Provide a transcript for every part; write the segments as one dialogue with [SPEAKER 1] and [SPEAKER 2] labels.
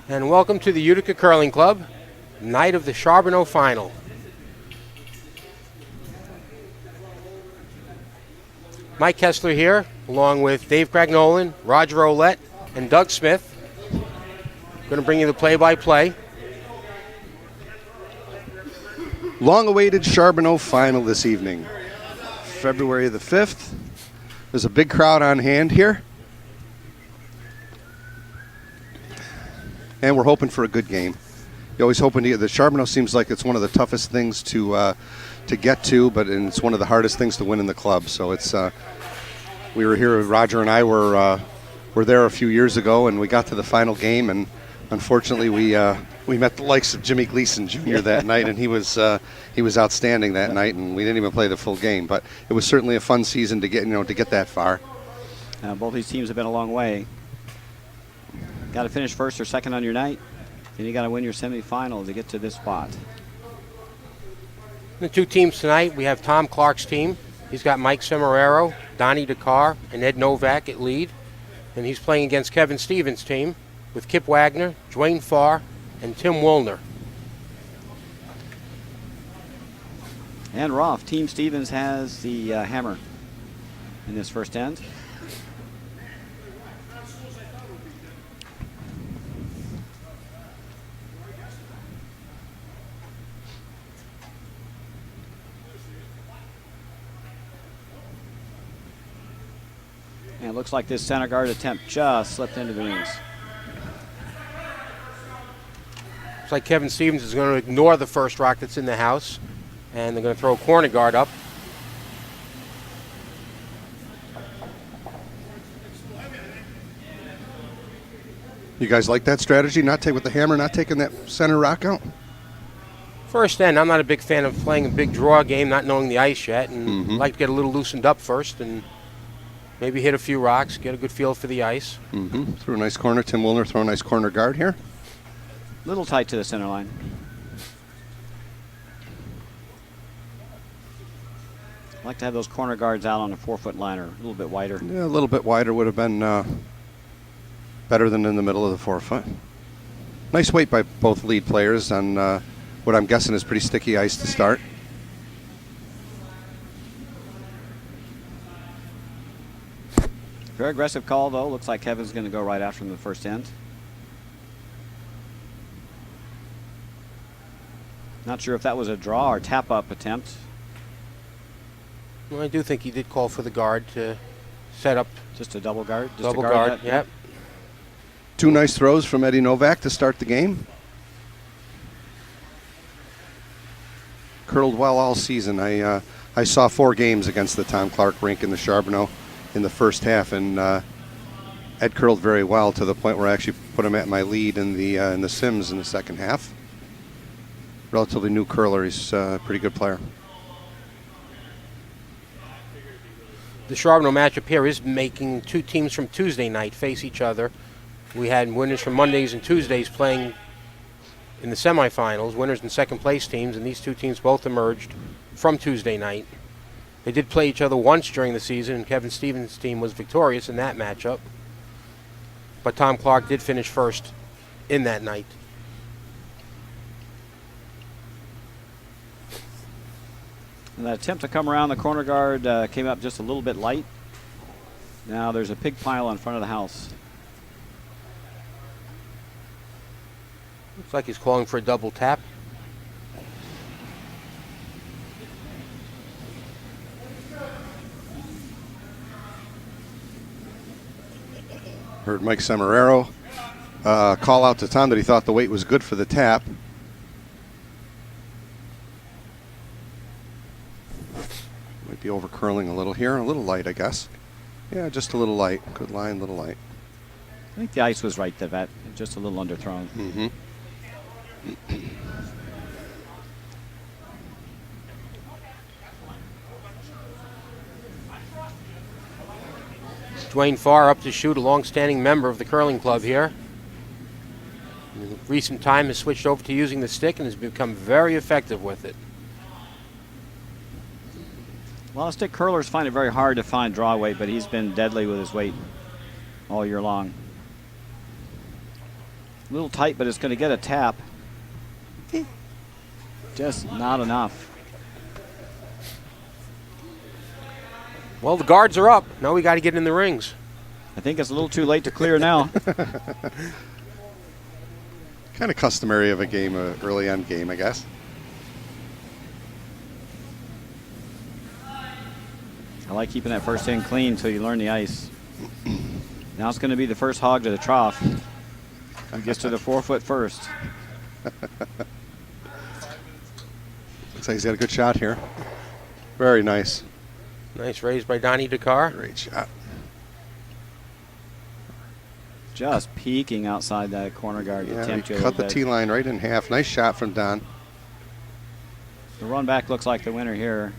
[SPEAKER 1] And welcome to the Utica Curling Club, night of the Charbonneau final. Mike Kessler here, along with Dave Cragnolan, Roger Ouellette, and Doug Smith. Going to bring you the play-by-play.
[SPEAKER 2] Long-awaited Charbonneau final this evening, February the 5th. There's a big crowd on hand here. And we're hoping for a good game. You're always hoping to get the Charbonneau. Seems like it's one of the toughest things to get to, but it's one of the hardest things to win in the club. So it's we were here. Roger and I were there a few years ago, and we got to the final game. And unfortunately, we met the likes of Jimmy Gleason Jr. that night, and he was outstanding that night. And we didn't even play the full game, but it was certainly a fun season to get that far.
[SPEAKER 3] Both these teams have been a long way. Got to finish first or second on your night, and you got to win your semifinal to get to this spot.
[SPEAKER 1] The two teams tonight, we have Tom Clark's team. He's got Mike Semeraro, Donnie DeCar, and Ed Novak at lead. And he's playing against Kevin Stevens' team with Kip Wagner, Dwayne Farr, and Tim Woolner.
[SPEAKER 3] And Roth, Team Stevens has the hammer in this first end. And it looks like this center guard attempt just slipped into the rings.
[SPEAKER 1] Looks like Kevin Stevens is going to ignore the first rock that's in the house, and they're going to throw a corner guard up.
[SPEAKER 2] You guys like that strategy? Not take with the hammer, not taking that center rock out?
[SPEAKER 1] First end, I'm not a big fan of playing a big draw game, not knowing the ice yet, and like to get a little loosened up first and maybe hit a few rocks, get a good feel for the ice.
[SPEAKER 2] Through a nice corner. Tim Woolner throw a nice corner guard here.
[SPEAKER 3] Little tight to the center line. I like to have those corner guards out on a 4-foot liner, a little bit wider.
[SPEAKER 2] Yeah, a little bit wider would have been better than in the middle of the 4-foot. Nice weight by both lead players on what I'm guessing is pretty sticky ice to start.
[SPEAKER 3] Very aggressive call, though. Looks like Kevin's going to go right after him in the first end. Not sure if that was a draw or tap-up attempt.
[SPEAKER 1] Well, I do think he did call for the guard to set up.
[SPEAKER 3] Just a double guard? Just
[SPEAKER 1] Double
[SPEAKER 3] a guard,
[SPEAKER 1] guard, yep.
[SPEAKER 2] Two nice throws from Eddie Novak to start the game. Curled well all season. I saw 4 games against the Tom Clark rink in the Charbonneau in the first half, and Ed curled very well to the point where I actually put him at my lead in the Sims in the second half. Relatively new curler. He's a pretty good player.
[SPEAKER 1] The Charbonneau matchup here is making two teams from Tuesday night face each other. We had winners from Mondays and Tuesdays playing in the semifinals, winners and second place teams, and these two teams both emerged from Tuesday night. They did play each other once during the season, and Kevin Stevens' team was victorious in that matchup. But Tom Clark did finish first in that night.
[SPEAKER 3] And that attempt to come around the corner guard came up just a little bit light. Now there's a pig pile in front of the house.
[SPEAKER 1] Looks like he's calling for a double tap.
[SPEAKER 2] Heard Mike Semeraro call out to Tom that he thought the weight was good for the tap. Might be over curling a little here, a little light, I guess. Yeah, just a little light. Good line, little light.
[SPEAKER 3] I think the ice was right to that, just a little underthrown.
[SPEAKER 1] Dwayne Farr up to shoot, a long-standing member of the curling club here. In recent time has switched over to using the stick and has become very effective with it.
[SPEAKER 3] A lot of stick curlers find it very hard to find draw weight, but he's been deadly with his weight all year long. A little tight, but it's going to get a tap. Just not enough.
[SPEAKER 1] Well, the guards are up. Now we got to get in the rings.
[SPEAKER 3] I think it's a little too late to clear now.
[SPEAKER 2] Kind of customary of a game, early end game, I guess.
[SPEAKER 3] I like keeping that first end clean until you learn the ice. Now it's going to be the first hog to the trough. Who gets to the 4 foot first?
[SPEAKER 2] Looks like he's got a good shot here. Very nice.
[SPEAKER 1] Nice raise by Donnie Dakar.
[SPEAKER 2] Great shot.
[SPEAKER 3] Just peeking outside that corner guard to
[SPEAKER 2] Yeah,
[SPEAKER 3] tempt
[SPEAKER 2] he
[SPEAKER 3] you a
[SPEAKER 2] cut
[SPEAKER 3] little
[SPEAKER 2] the
[SPEAKER 3] bit.
[SPEAKER 2] T line right in half. Nice shot from Don.
[SPEAKER 3] The run back looks like the winner here.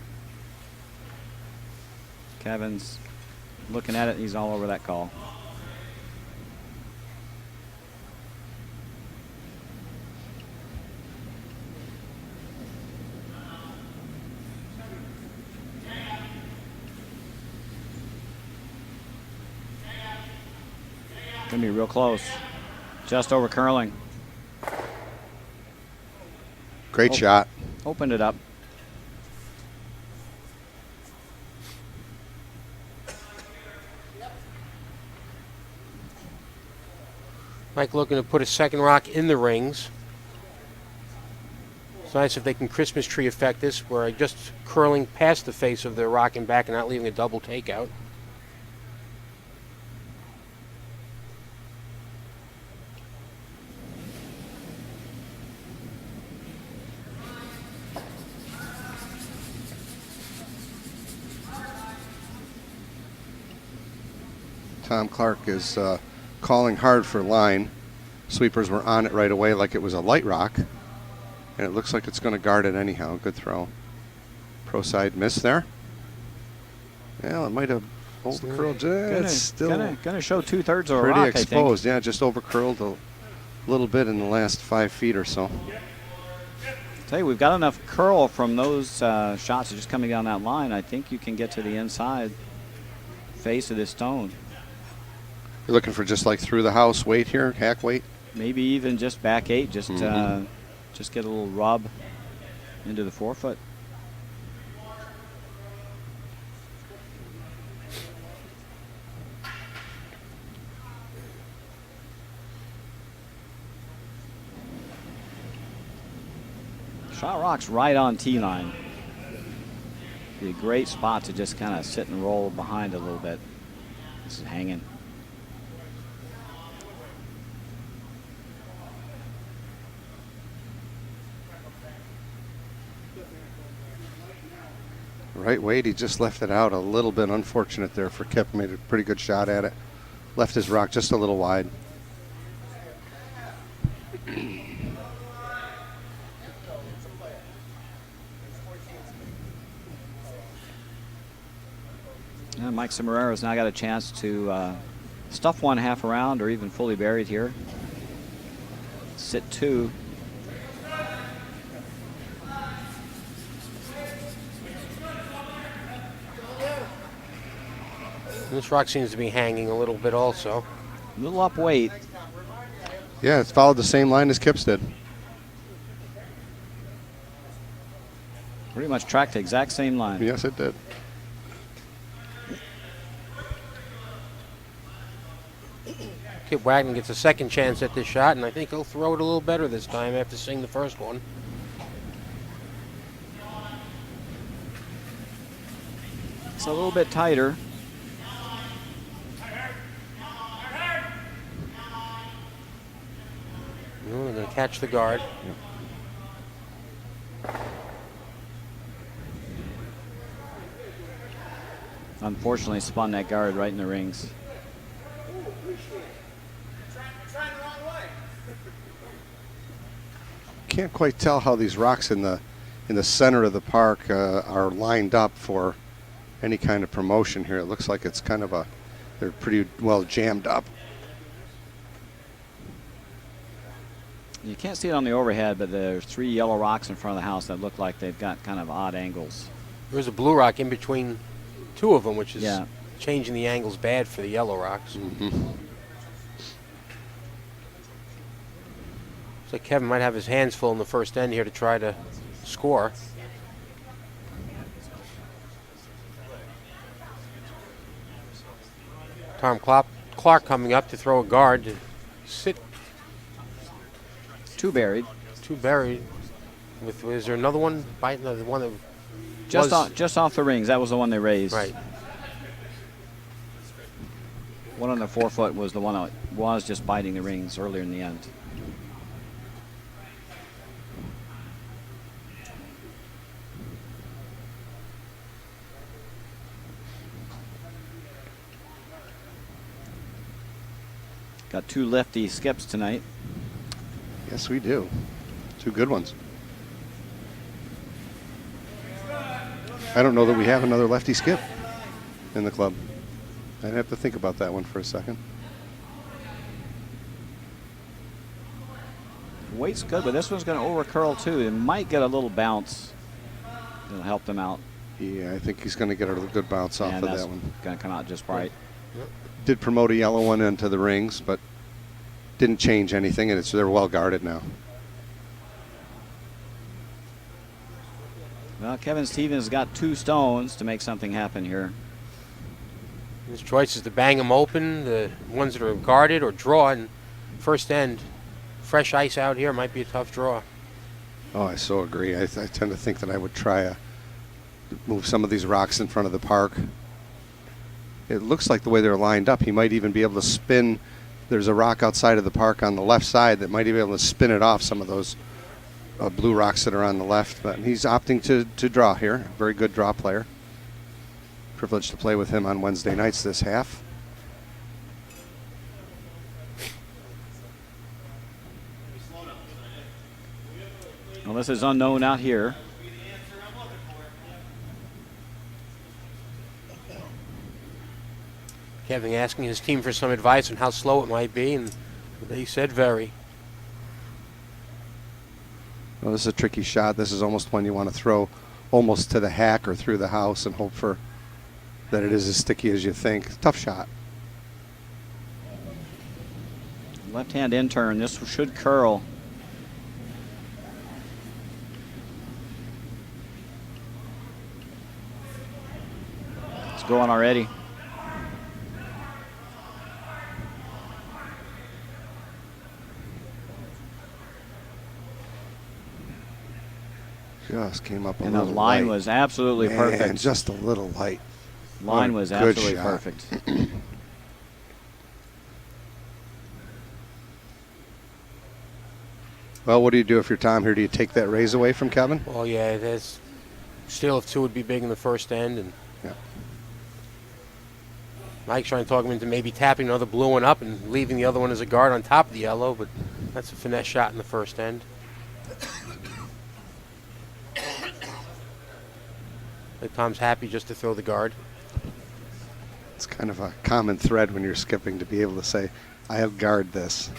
[SPEAKER 3] Kevin's looking at it. He's all over that call. Gonna be real close. Just over curling.
[SPEAKER 2] Great shot.
[SPEAKER 3] Opened it up.
[SPEAKER 1] Mike looking to put a second rock in the rings. It's nice if they can Christmas tree effect this, where just curling past the face of the rock and back and not leaving a double takeout.
[SPEAKER 2] Tom Clark is calling hard for line. Sweepers were on it right away like it was a light rock. And it looks like it's going to guard it anyhow. Good throw. Pro side miss there. Well, it might have overcurled. It's still
[SPEAKER 3] gonna show 2/3 of a
[SPEAKER 2] pretty
[SPEAKER 3] rock,
[SPEAKER 2] exposed. Yeah, just overcurled a little bit in the last 5 feet or so.
[SPEAKER 3] Tell you, we've got enough curl from those shots just coming down that line. I think you can get to the inside face of this stone.
[SPEAKER 2] You're looking for just like through the house weight here, hack weight?
[SPEAKER 3] Maybe even just back 8, just just get a little rub into the 4 foot. Shot rock's right on T line. Be a great spot to just kind of sit and roll behind a little bit. This is hanging.
[SPEAKER 2] Right weight, he just left it out a little bit. Unfortunate there for Kip. Made a pretty good shot at it. Left his rock just a little wide.
[SPEAKER 3] And Mike Cimarero's now got a chance to stuff one half around or even fully buried here. Sit 2.
[SPEAKER 1] This rock seems to be hanging a little bit also.
[SPEAKER 3] A little up weight.
[SPEAKER 2] Yeah, it's followed the same line as Kip's did.
[SPEAKER 3] Pretty much tracked the exact same line.
[SPEAKER 2] Yes, it did.
[SPEAKER 1] Kip Wagner gets a second chance at this shot, and I think he'll throw it a little better this time after seeing the first one.
[SPEAKER 3] It's a little bit tighter.
[SPEAKER 1] They're going to catch the guard.
[SPEAKER 3] Unfortunately, spun that guard right in the rings.
[SPEAKER 2] Can't quite tell how these rocks in the center of the park are lined up for any kind of promotion here. It looks like it's kind of they're pretty well jammed up.
[SPEAKER 3] You can't see it on the overhead, but there's 3 yellow rocks in front of the house that look like they've got kind of odd angles.
[SPEAKER 1] There's a blue rock in between 2 of them, which is
[SPEAKER 3] Yeah.
[SPEAKER 1] changing the angles bad for the yellow rocks. Looks like Kevin might have his hands full in the first end here to try to score. Tom Clark coming up to throw a guard to sit.
[SPEAKER 3] Two buried.
[SPEAKER 1] Two buried. Is there another one biting the one that
[SPEAKER 3] just off the rings? That was the one they raised.
[SPEAKER 1] Right.
[SPEAKER 3] One on the 4-foot was the one that was just biting the rings earlier in the end. Got two lefty skips tonight.
[SPEAKER 2] Yes, we do. Two good ones. I don't know that we have another lefty skip in the club. I'd have to think about that one for a second.
[SPEAKER 3] Weight's good, but this one's going to over curl too. It might get a little bounce. It'll help them out.
[SPEAKER 2] Yeah, I think he's going to get a good bounce off of that one.
[SPEAKER 3] Going to come out just right.
[SPEAKER 2] Did promote a yellow one into the rings, but didn't change anything, and they're well guarded now.
[SPEAKER 3] Well, Kevin Stevens got 2 stones to make something happen here.
[SPEAKER 1] His choice is to bang them open, the ones that are guarded, or draw. And first end, fresh ice out here might be a tough draw.
[SPEAKER 2] Oh, I so agree. I tend to think that I would try move some of these rocks in front of the park. It looks like the way they're lined up, he might even be able to spin. There's a rock outside of the park on the left side that might be able to spin it off some of those blue rocks that are on the left. But he's opting to draw here. Very good draw player. Privileged to play with him on Wednesday nights this half.
[SPEAKER 3] Well, this is unknown out here.
[SPEAKER 1] Kevin asking his team for some advice on how slow it might be, and they said very.
[SPEAKER 2] Well, this is a tricky shot. This is almost one you want to throw almost to the hack or through the house and hope for that it is as sticky as you think. Tough shot.
[SPEAKER 3] Left-hand in turn. This should curl. It's going already.
[SPEAKER 2] Just came up a
[SPEAKER 3] And the
[SPEAKER 2] little
[SPEAKER 3] line
[SPEAKER 2] light.
[SPEAKER 3] was absolutely
[SPEAKER 2] Man,
[SPEAKER 3] perfect.
[SPEAKER 2] just a little light.
[SPEAKER 3] Line
[SPEAKER 2] What a
[SPEAKER 3] was
[SPEAKER 2] good
[SPEAKER 3] absolutely
[SPEAKER 2] shot.
[SPEAKER 3] perfect.
[SPEAKER 2] Well, what do you do if you're Tom here? Do you take that raise away from Kevin?
[SPEAKER 1] Well, yeah, there's still if 2 would be big in the first end, and
[SPEAKER 2] Yeah.
[SPEAKER 1] Mike's trying to talk him into maybe tapping another blue one up and leaving the other one as a guard on top of the yellow, but that's a finesse shot in the first end. Like Tom's happy just to throw the guard.
[SPEAKER 2] It's kind of a common thread when you're skipping to be able to say, I have guard this.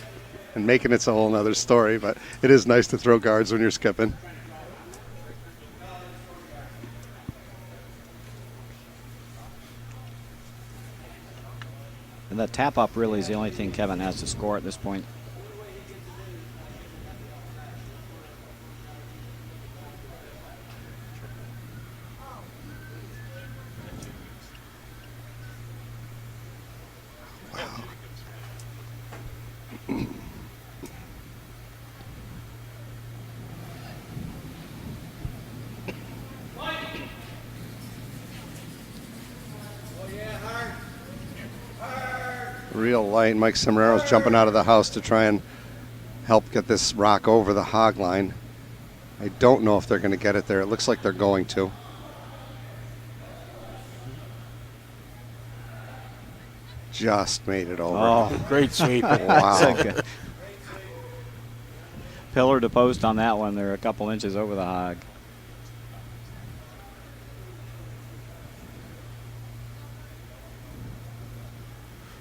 [SPEAKER 2] And making it's a whole nother story, but it is nice to throw guards when you're skipping.
[SPEAKER 3] And the tap up really is the only thing Kevin has to score at this point.
[SPEAKER 2] Real light. Mike Sombraro's jumping out of the house to try and help get this rock over the hog line. I don't know if they're going to get it there. It looks like they're going to. Just made it over.
[SPEAKER 3] Oh,
[SPEAKER 1] Great sweep.
[SPEAKER 2] Wow.
[SPEAKER 3] Pillar to post on that one. They're a couple inches over the hog.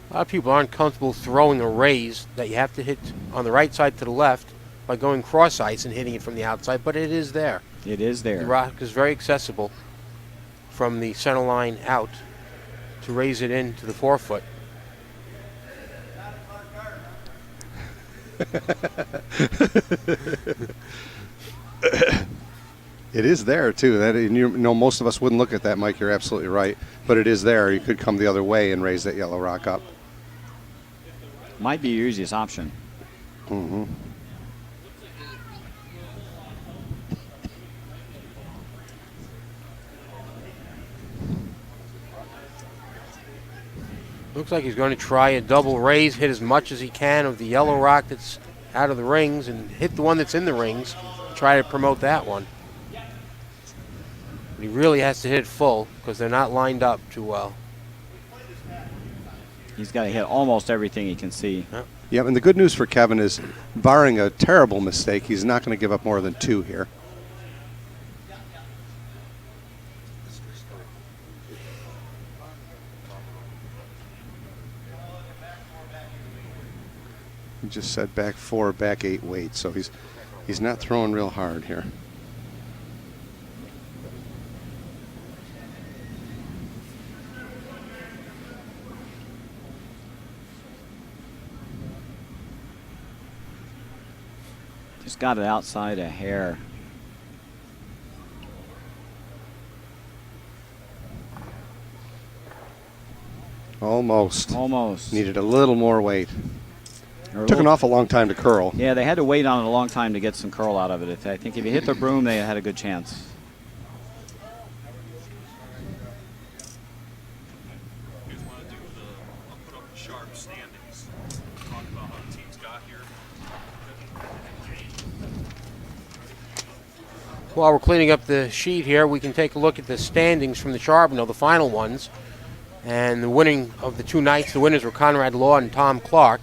[SPEAKER 1] A lot of people aren't comfortable throwing a raise that you have to hit on the right side to the left by going cross ice and hitting it from the outside, but it is there.
[SPEAKER 3] It is there.
[SPEAKER 1] The rock is very accessible from the center line out to raise it into the 4 foot.
[SPEAKER 2] It is there too. That, and you know, most of us wouldn't look at that, Mike. You're absolutely right, but it is there. You could come the other way and raise that yellow rock up.
[SPEAKER 3] Might be your easiest option.
[SPEAKER 2] Mm-hmm.
[SPEAKER 1] Looks like he's going to try a double raise, hit as much as he can of the yellow rock that's out of the rings, and hit the one that's in the rings. Try to promote that one. But he really has to hit it full because they're not lined up too well.
[SPEAKER 3] He's got to hit almost everything he can see.
[SPEAKER 2] Yeah, and the good news for Kevin is, barring a terrible mistake, he's not going to give up more than 2 here. He just said back 4, back 8 weight, so he's not throwing real hard here.
[SPEAKER 3] Just got it outside a hair.
[SPEAKER 2] Almost.
[SPEAKER 3] Almost.
[SPEAKER 2] Needed a little more weight. Took an awful long time to curl.
[SPEAKER 3] Yeah, they had to wait on it a long time to get some curl out of it. I think if you hit the broom, they had a good chance.
[SPEAKER 1] While we're cleaning up the sheet here, we can take a look at the standings from the Charbonneau, the final ones. And the winning of the 2 nights, the winners were Conrad Law and Tom Clark.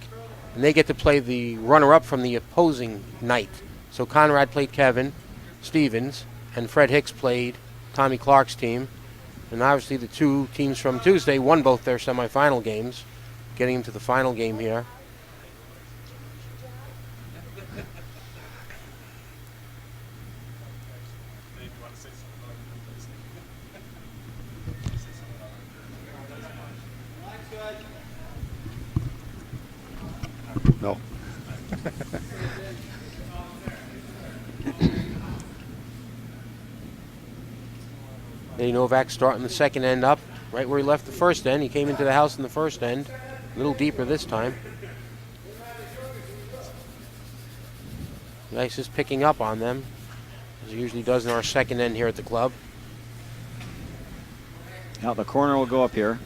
[SPEAKER 1] And they get to play the runner-up from the opposing night. So Conrad played Kevin Stevens, and Fred Hicks played Tommy Clark's team. And obviously the 2 teams from Tuesday won both their semifinal games, getting into the final game here.
[SPEAKER 2] No.
[SPEAKER 1] Eddie Novak starting the second end up, right where he left the first end. He came into the house in the first end, a little deeper this time. The ice is picking up on them, as it usually does in our second end here at the club.
[SPEAKER 3] Now the corner will go up here.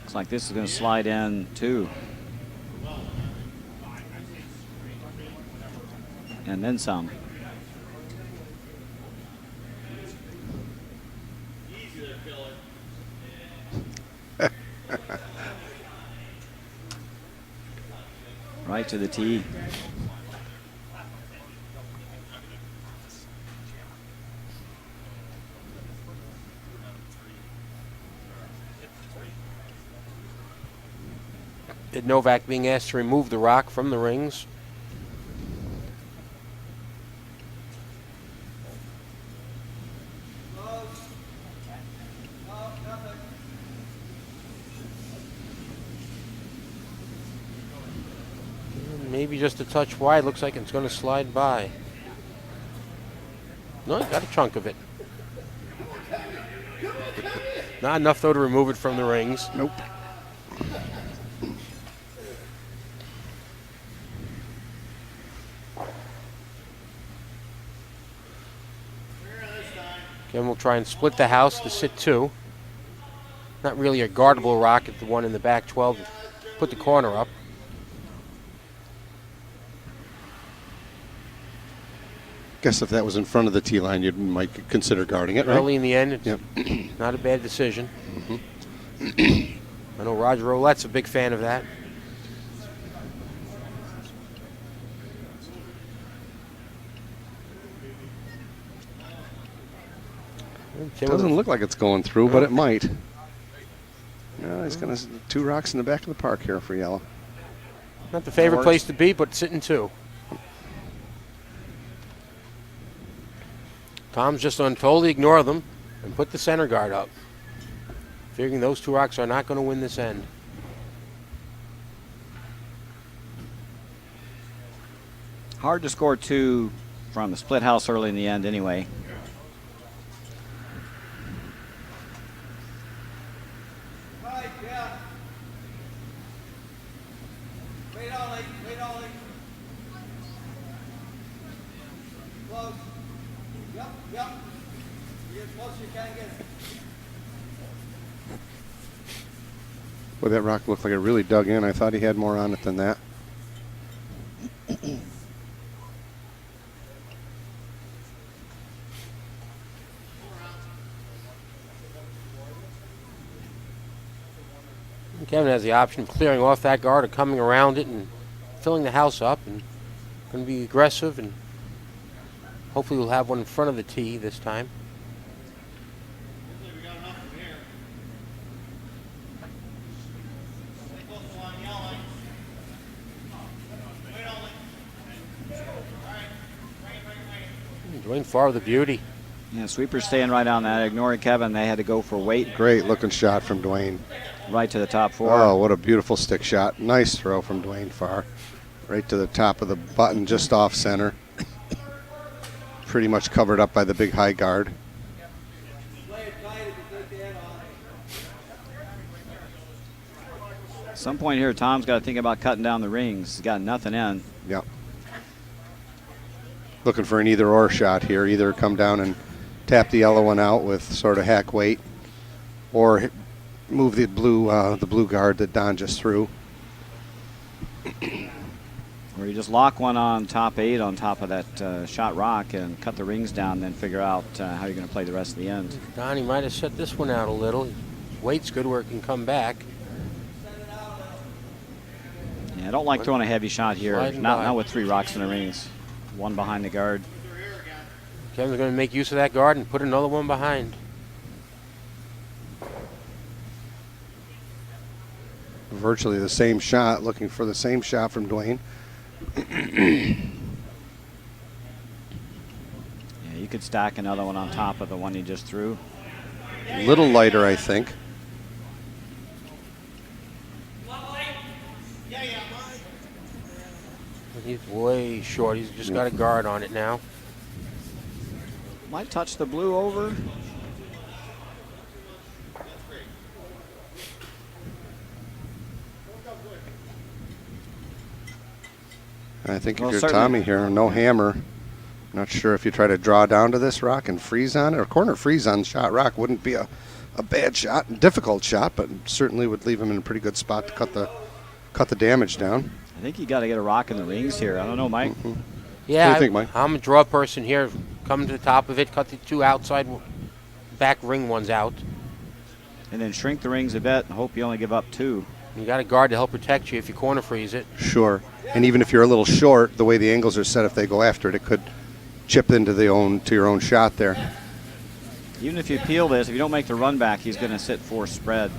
[SPEAKER 3] Looks like this is going to slide in too. And then some. Right to the tee.
[SPEAKER 1] Ed Novak being asked to remove the rock from the rings. Maybe just a touch wide. Looks like it's going to slide by. No, got a chunk of it. Not enough, though, to remove it from the rings.
[SPEAKER 2] Nope.
[SPEAKER 1] Again, we'll try and split the house to sit 2. Not really a guardable rock at the one in the back 12. Put the corner up.
[SPEAKER 2] Guess if that was in front of the tee line, you might consider guarding it, right?
[SPEAKER 1] Early in the end, it's
[SPEAKER 2] Yep.
[SPEAKER 1] not a bad decision. I know Roger Roulette's a big fan of that.
[SPEAKER 2] Doesn't look like it's going through, but it might. No, he's going to 2 rocks in the back of the park here for yellow.
[SPEAKER 1] Not the favorite place to be, but sitting 2. Tom's just going to totally ignore them and put the center guard up, figuring those 2 rocks are not going to win this end.
[SPEAKER 3] Hard to score 2 from the split house early in the end anyway.
[SPEAKER 2] Boy, that rock looked like it really dug in. I thought he had more on it than that.
[SPEAKER 1] Kevin has the option of clearing off that guard or coming around it and filling the house up, and going to be aggressive, and hopefully we'll have one in front of the tee this time. Dwayne Farr, the beauty.
[SPEAKER 3] Yeah, sweeper staying right on that, ignoring Kevin. They had to go for weight.
[SPEAKER 2] Great looking shot from Dwayne.
[SPEAKER 3] Right to the top 4.
[SPEAKER 2] Oh, what a beautiful stick shot. Nice throw from Dwayne Farr. Right to the top of the button, just off center. Pretty much covered up by the big high guard.
[SPEAKER 3] At some point here, Tom's got to think about cutting down the rings. He's got nothing in.
[SPEAKER 2] Yep. Looking for an either-or shot here. Either come down and tap the yellow one out with sort of hack weight, or move the blue guard that Don just threw.
[SPEAKER 3] Or you just lock one on top 8 on top of that shot rock and cut the rings down, then figure out how you're going to play the rest of the end.
[SPEAKER 1] Donnie might have set this one out a little. Weight's good where it can come back.
[SPEAKER 3] Yeah, I don't like throwing a heavy shot here. Not with 3 rocks in the rings. One behind the guard.
[SPEAKER 1] Kevin's going to make use of that guard and put another one behind.
[SPEAKER 2] Virtually the same shot, looking for the same shot from Dwayne.
[SPEAKER 3] Yeah, you could stack another one on top of the one you just threw.
[SPEAKER 2] A little lighter, I think.
[SPEAKER 1] He's way short. He's just got a guard on it now.
[SPEAKER 3] Might touch the blue over.
[SPEAKER 2] I think if you're Tommy here, no hammer. Not sure if you try to draw down to this rock and freeze on it, or corner freeze on shot rock wouldn't be a bad shot, difficult shot, but certainly would leave him in a pretty good spot to cut the damage down.
[SPEAKER 3] I think you got to get a rock in the rings here. I don't know, Mike.
[SPEAKER 2] Mm-hmm.
[SPEAKER 1] Yeah,
[SPEAKER 2] what do you think, Mike?
[SPEAKER 1] I'm a draw person here. Come to the top of it, cut the 2 outside back ring ones out.
[SPEAKER 3] And then shrink the rings a bit and hope you only give up 2.
[SPEAKER 1] You got a guard to help protect you if you corner freeze it.
[SPEAKER 2] Sure. And even if you're a little short, the way the angles are set, if they go after it, it could chip into your own shot there.
[SPEAKER 3] Even if you peel this, if you don't make the run back, he's going to sit 4 spread.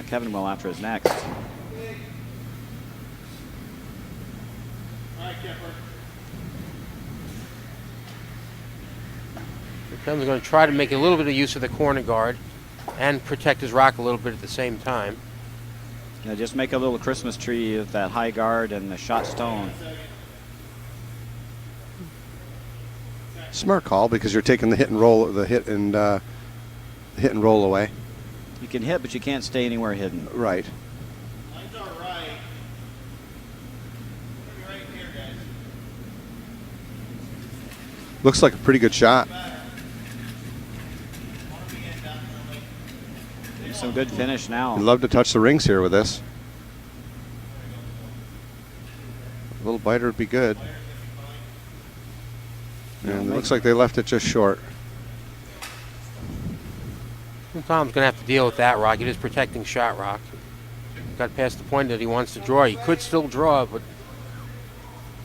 [SPEAKER 3] Kevin will after his next.
[SPEAKER 1] Kevin's going to try to make a little bit of use of the corner guard and protect his rock a little bit at the same time.
[SPEAKER 3] Yeah, just make a little Christmas tree with that high guard and the shot stone.
[SPEAKER 2] Smart call, because you're taking the hit and roll away.
[SPEAKER 3] You can hit, but you can't stay anywhere hidden.
[SPEAKER 2] Right.
[SPEAKER 4] Mine's all right. Be right here, guys.
[SPEAKER 2] Looks like a pretty good shot.
[SPEAKER 3] Some good finish now.
[SPEAKER 2] I'd love to touch the rings here with this. A little biter would be good. And it looks like they left it just short.
[SPEAKER 1] Tom's going to have to deal with that rock. It is protecting shot rock. Got past the point that he wants to draw. He could still draw, but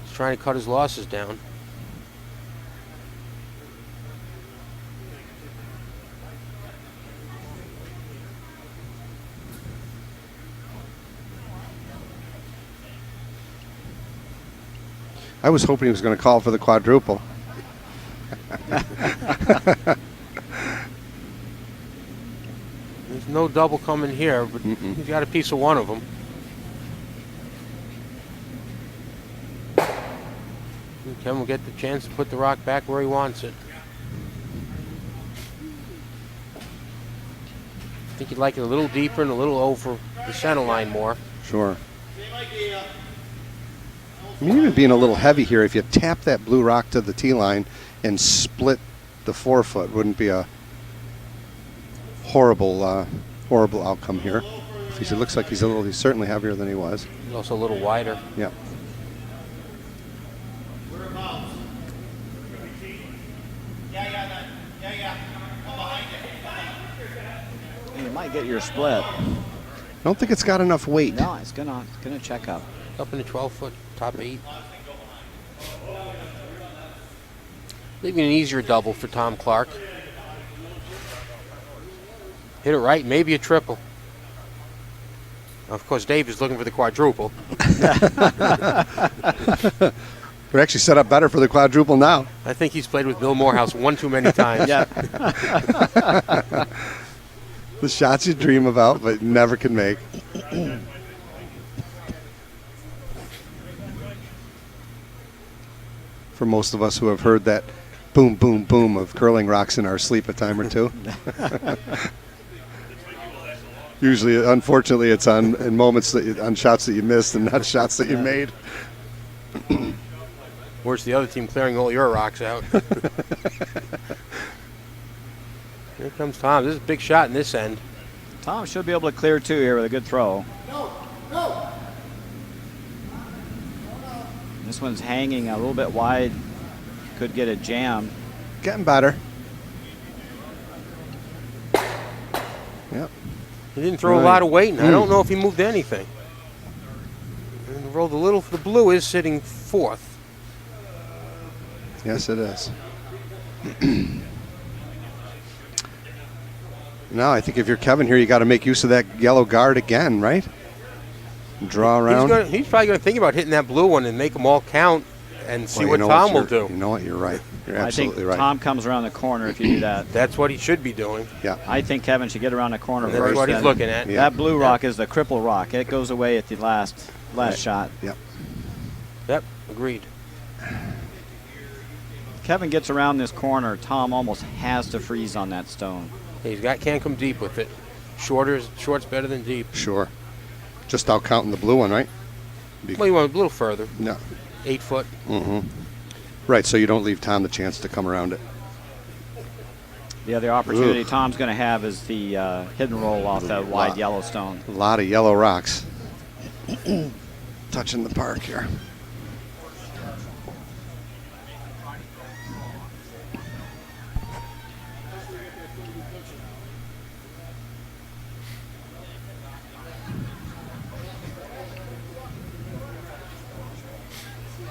[SPEAKER 1] he's trying to cut his losses down.
[SPEAKER 2] I was hoping he was going to call for the quadruple.
[SPEAKER 1] There's no double coming here, but he's got a piece of one of them. Kevin will get the chance to put the rock back where he wants it. I think he'd like it a little deeper and a little over the center line more.
[SPEAKER 2] Sure. I mean, even being a little heavy here, if you tap that blue rock to the tee line and split the 4-foot, wouldn't be a horrible, horrible outcome here. It looks like he's certainly heavier than he was.
[SPEAKER 1] He's also a little wider.
[SPEAKER 2] Yeah.
[SPEAKER 3] You might get your split.
[SPEAKER 2] I don't think it's got enough weight.
[SPEAKER 3] No, it's gonna check up.
[SPEAKER 1] Up in the 12-foot, top 8. Maybe an easier double for Tom Clark. Hit it right, maybe a triple. Of course, Dave is looking for the quadruple.
[SPEAKER 2] They're actually set up better for the quadruple now.
[SPEAKER 1] I think he's played with Bill Morehouse one too many times.
[SPEAKER 3] Yeah.
[SPEAKER 2] The shots you dream about but never can make. For most of us who have heard that boom, boom, boom of curling rocks in our sleep a time or two. Usually, unfortunately, it's on moments on shots that you missed and not shots that you made.
[SPEAKER 1] Where's the other team clearing all your rocks out? Here comes Tom. This is a big shot in this end.
[SPEAKER 3] Tom should be able to clear 2 here with a good throw. This one's hanging a little bit wide. Could get a jam.
[SPEAKER 2] Getting better. Yep.
[SPEAKER 1] He didn't throw a lot of weight, and I don't know if he moved anything. And rolled a little. The blue is sitting 4th.
[SPEAKER 2] Yes, it is. Now, I think if you're Kevin here, you got to make use of that yellow guard again, right? Draw around.
[SPEAKER 1] He's probably going to think about hitting that blue one and make them all count and see what Tom will do.
[SPEAKER 2] You know what? You're right. You're absolutely
[SPEAKER 3] I think
[SPEAKER 2] right.
[SPEAKER 3] Tom comes around the corner if you do that.
[SPEAKER 1] That's what he should be doing.
[SPEAKER 2] Yeah.
[SPEAKER 3] I think Kevin should get around the corner
[SPEAKER 1] That's
[SPEAKER 3] first.
[SPEAKER 1] what he's looking at.
[SPEAKER 2] Yeah.
[SPEAKER 3] That blue rock is the cripple rock. It goes away at the last shot.
[SPEAKER 2] Yep.
[SPEAKER 1] Yep, agreed.
[SPEAKER 3] Kevin gets around this corner. Tom almost has to freeze on that stone.
[SPEAKER 1] Can't come deep with it. Short's better than deep.
[SPEAKER 2] Sure. Just out counting the blue one, right?
[SPEAKER 1] Well, you want a little further.
[SPEAKER 2] No.
[SPEAKER 1] 8 foot.
[SPEAKER 2] Mm-hmm. Right, so you don't leave Tom the chance to come around it.
[SPEAKER 3] The other opportunity Tom's going to have is the hit and roll off that wide yellow stone.
[SPEAKER 2] A lot of yellow rocks. Touching the park here.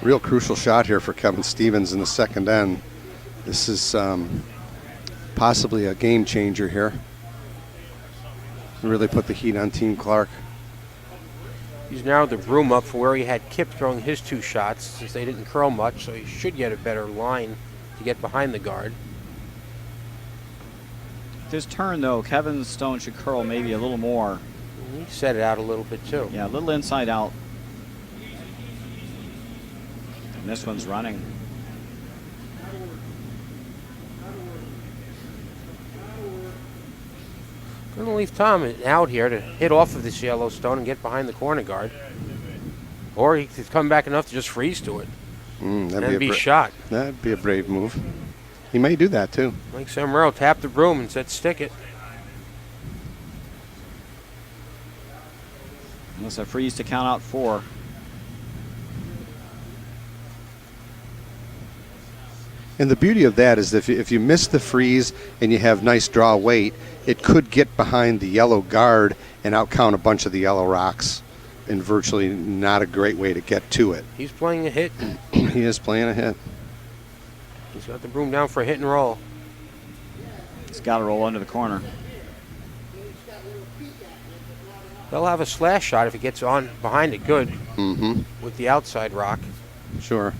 [SPEAKER 2] Real crucial shot here for Kevin Stevens in the second end. This is possibly a game changer here. Really put the heat on Team Clark.
[SPEAKER 1] He's narrowed the room up for where he had Kip throwing his 2 shots, since they didn't curl much, so he should get a better line to get behind the guard.
[SPEAKER 3] This turn, though, Kevin's stone should curl maybe a little more.
[SPEAKER 1] He set it out a little bit, too.
[SPEAKER 3] Yeah, a little inside out. And this one's running.
[SPEAKER 1] Going to leave Tom out here to hit off of this yellow stone and get behind the corner guard. Or he could come back enough to just freeze to it and be shot.
[SPEAKER 2] That'd be a brave move. He may do that, too.
[SPEAKER 1] Mike Samaro tapped the broom and said, stick it.
[SPEAKER 3] Unless a freeze to count out 4.
[SPEAKER 2] And the beauty of that is that if you miss the freeze and you have nice draw weight, it could get behind the yellow guard and outcount a bunch of the yellow rocks, and virtually not a great way to get to it.
[SPEAKER 1] He's playing a hit.
[SPEAKER 2] He is playing a hit.
[SPEAKER 1] He's got the broom down for a hit and roll.
[SPEAKER 3] He's got to roll under the corner.
[SPEAKER 1] They'll have a slash shot if it gets on behind it good
[SPEAKER 2] Mm-hmm.
[SPEAKER 1] with the outside rock.
[SPEAKER 2] Sure.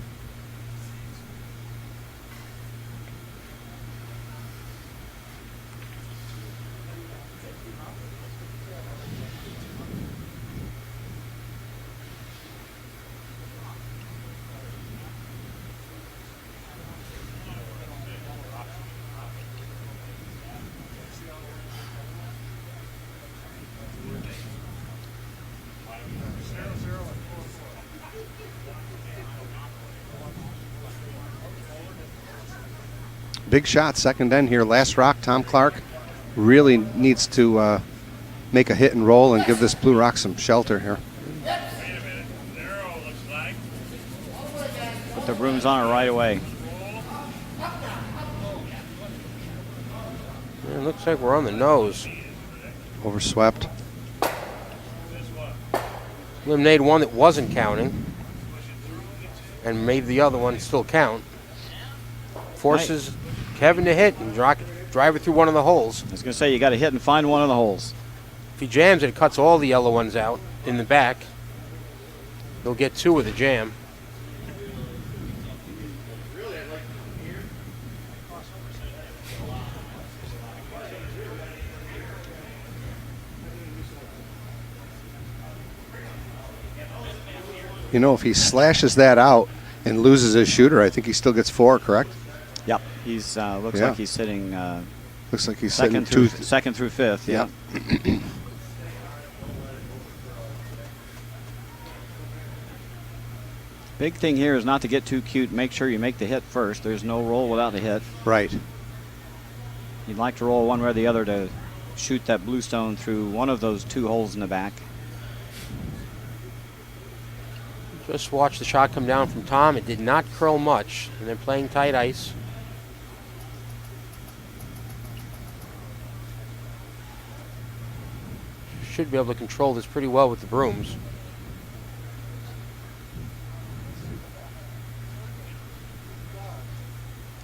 [SPEAKER 2] big shot, second end here. Last rock, Tom Clark really needs to make a hit and roll and give this Blue Rock some shelter here.
[SPEAKER 3] Put the brooms on it right away.
[SPEAKER 1] It looks like we're on the nose.
[SPEAKER 2] Overswept.
[SPEAKER 1] Eliminated one that wasn't counting and made the other one still count. Forces Kevin to hit and drive it through one of the holes.
[SPEAKER 3] I was going to say, you got to hit and find one of the holes.
[SPEAKER 1] If he jams it, it cuts all the yellow ones out in the back. He'll get 2 with a jam.
[SPEAKER 2] You know, if he slashes that out and loses his shooter, I think he still gets 4, correct?
[SPEAKER 3] Yep. He's looks like he's sitting
[SPEAKER 2] looks like he's
[SPEAKER 3] second through fifth. Yeah. Big thing here is not to get too cute. Make sure you make the hit first. There's no roll without the hit.
[SPEAKER 2] Right.
[SPEAKER 3] You'd like to roll one way or the other to shoot that blue stone through one of those 2 holes in the back.
[SPEAKER 1] Just watch the shot come down from Tom. It did not curl much, and they're playing tight ice. Should be able to control this pretty well with the brooms.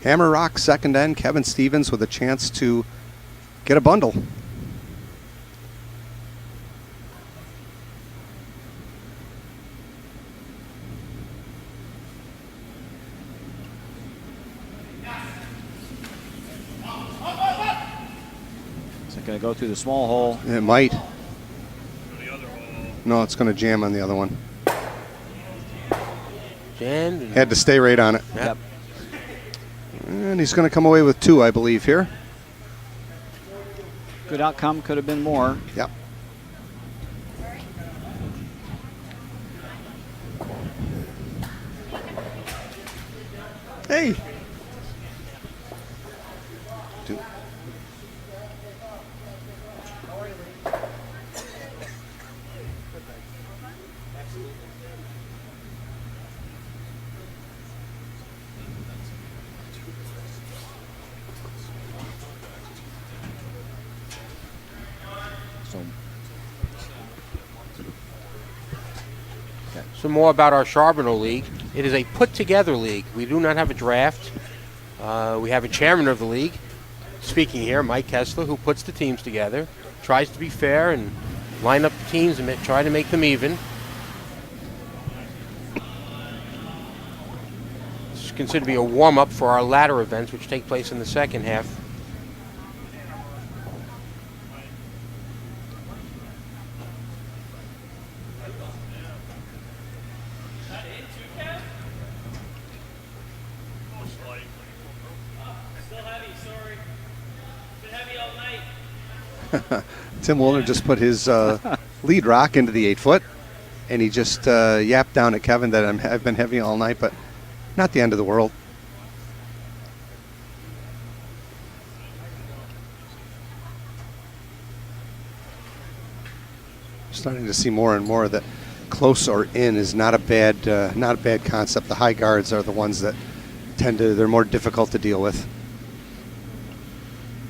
[SPEAKER 2] Hammer Rock, second end. Kevin Stevens with a chance to get a bundle.
[SPEAKER 3] Is it going to go through the small hole?
[SPEAKER 2] It might. No, it's going to jam on the other one.
[SPEAKER 1] Jammed. And
[SPEAKER 2] Had to stay right on it.
[SPEAKER 3] Yep.
[SPEAKER 2] And he's going to come away with 2, I believe, here.
[SPEAKER 3] Good outcome. Could have been more.
[SPEAKER 2] Yep. Hey. 2.
[SPEAKER 1] some more about our Charbonneau League. It is a put-together league. We do not have a draft. We have a chairman of the league, speaking here, Mike Kessler, who puts the teams together, tries to be fair and line up the teams and try to make them even. This is considered to be a warm-up for our ladder events, which take place in the second half.
[SPEAKER 2] Tim Woolner just put his lead rock into the 8-foot, and he just yapped down at Kevin that I've been heavy all night, but not the end of the world. Starting to see more and more that close or in is not a bad concept. The high guards are the ones that they're more difficult to deal with.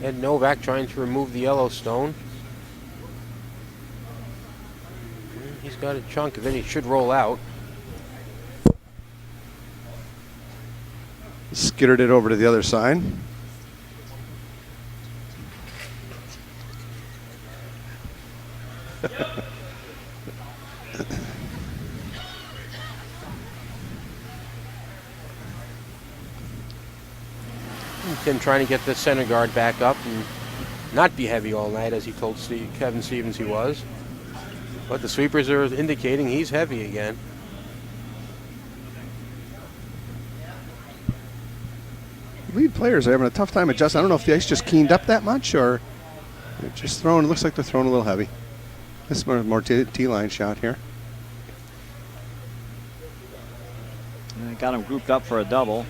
[SPEAKER 1] Ed Novak trying to remove the Yellowstone. He's got a chunk of it. He should roll out.
[SPEAKER 2] Skittered it over to the other side.
[SPEAKER 1] Tim trying to get the center guard back up and not be heavy all night, as he told Kevin Stevens he was. But the sweepers are indicating he's heavy again.
[SPEAKER 2] Lead players are having a tough time adjusting. I don't know if the ice just keened up that much or they're just throwing. It looks like they're throwing a little heavy. This is more T-line shot here.
[SPEAKER 3] And got them grouped up for a double.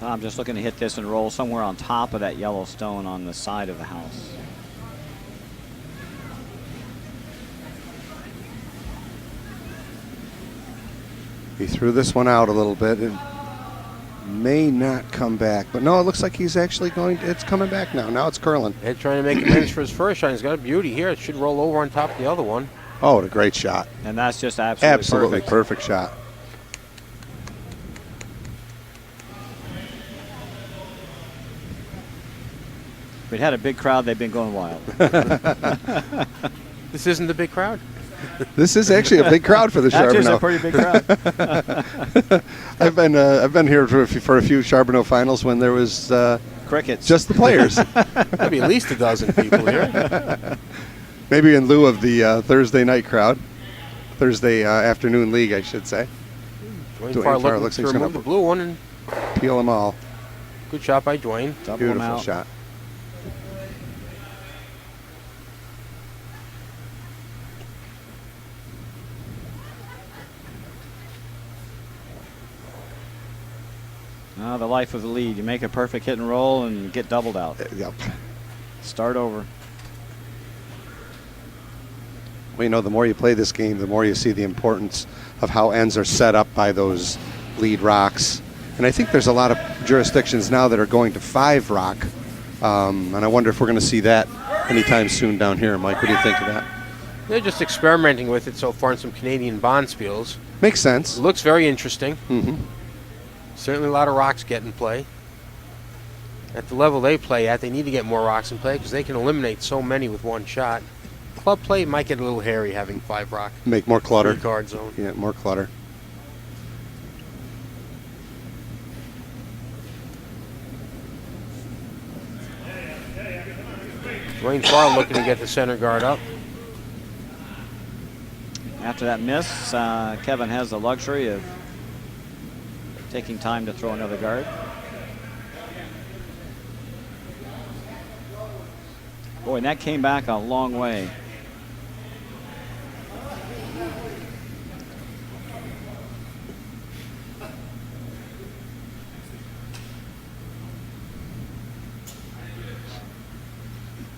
[SPEAKER 3] Tom just looking to hit this and roll somewhere on top of that yellow stone on the side of the house.
[SPEAKER 2] He threw this one out a little bit. It may not come back, but no, it looks like he's actually going. It's coming back now. Now it's curling.
[SPEAKER 1] And trying to make amends for his first shot. He's got a beauty here. It should roll over on top of the other one.
[SPEAKER 2] Oh, what a great shot.
[SPEAKER 3] And that's just
[SPEAKER 2] Absolutely perfect shot.
[SPEAKER 3] If we'd had a big crowd, they'd been going wild.
[SPEAKER 1] This isn't the big crowd.
[SPEAKER 2] This is actually a big crowd for the
[SPEAKER 3] That is
[SPEAKER 2] Charbonneau.
[SPEAKER 3] a pretty big crowd.
[SPEAKER 2] I've been here for a few Charbonneau finals when there was
[SPEAKER 3] Crickets.
[SPEAKER 2] just the players.
[SPEAKER 1] Maybe at least a dozen people here.
[SPEAKER 2] Maybe in lieu of the Thursday night crowd, Thursday afternoon league, I should say.
[SPEAKER 1] Dwayne Farr looking
[SPEAKER 2] looks
[SPEAKER 1] to
[SPEAKER 2] like he's
[SPEAKER 1] remove
[SPEAKER 2] gonna
[SPEAKER 1] the blue one, and
[SPEAKER 2] peel them all.
[SPEAKER 1] good shot by Dwayne.
[SPEAKER 3] Double them
[SPEAKER 2] Beautiful
[SPEAKER 3] out.
[SPEAKER 2] shot.
[SPEAKER 3] The life of the lead. You make a perfect hit and roll and get doubled out.
[SPEAKER 2] Yep.
[SPEAKER 3] Start over.
[SPEAKER 2] Well, you know, the more you play this game, the more you see the importance of how ends are set up by those lead rocks. And I think there's a lot of jurisdictions now that are going to 5 rock. And I wonder if we're going to see that anytime soon down here. Mike, what do you think of that?
[SPEAKER 1] They're just experimenting with it so far in some Canadian bonspiels.
[SPEAKER 2] Makes sense.
[SPEAKER 1] It looks very interesting.
[SPEAKER 2] Mm-hmm.
[SPEAKER 1] Certainly a lot of rocks get in play. At the level they play at, they need to get more rocks in play because they can eliminate so many with one shot. Club play might get a little hairy having 5 rock.
[SPEAKER 2] Make more clutter.
[SPEAKER 1] 3-card zone.
[SPEAKER 2] Yeah, more clutter.
[SPEAKER 1] Dwayne Farr looking to get the center guard up.
[SPEAKER 3] After that miss, Kevin has the luxury of taking time to throw another guard. Boy, and that came back a long way.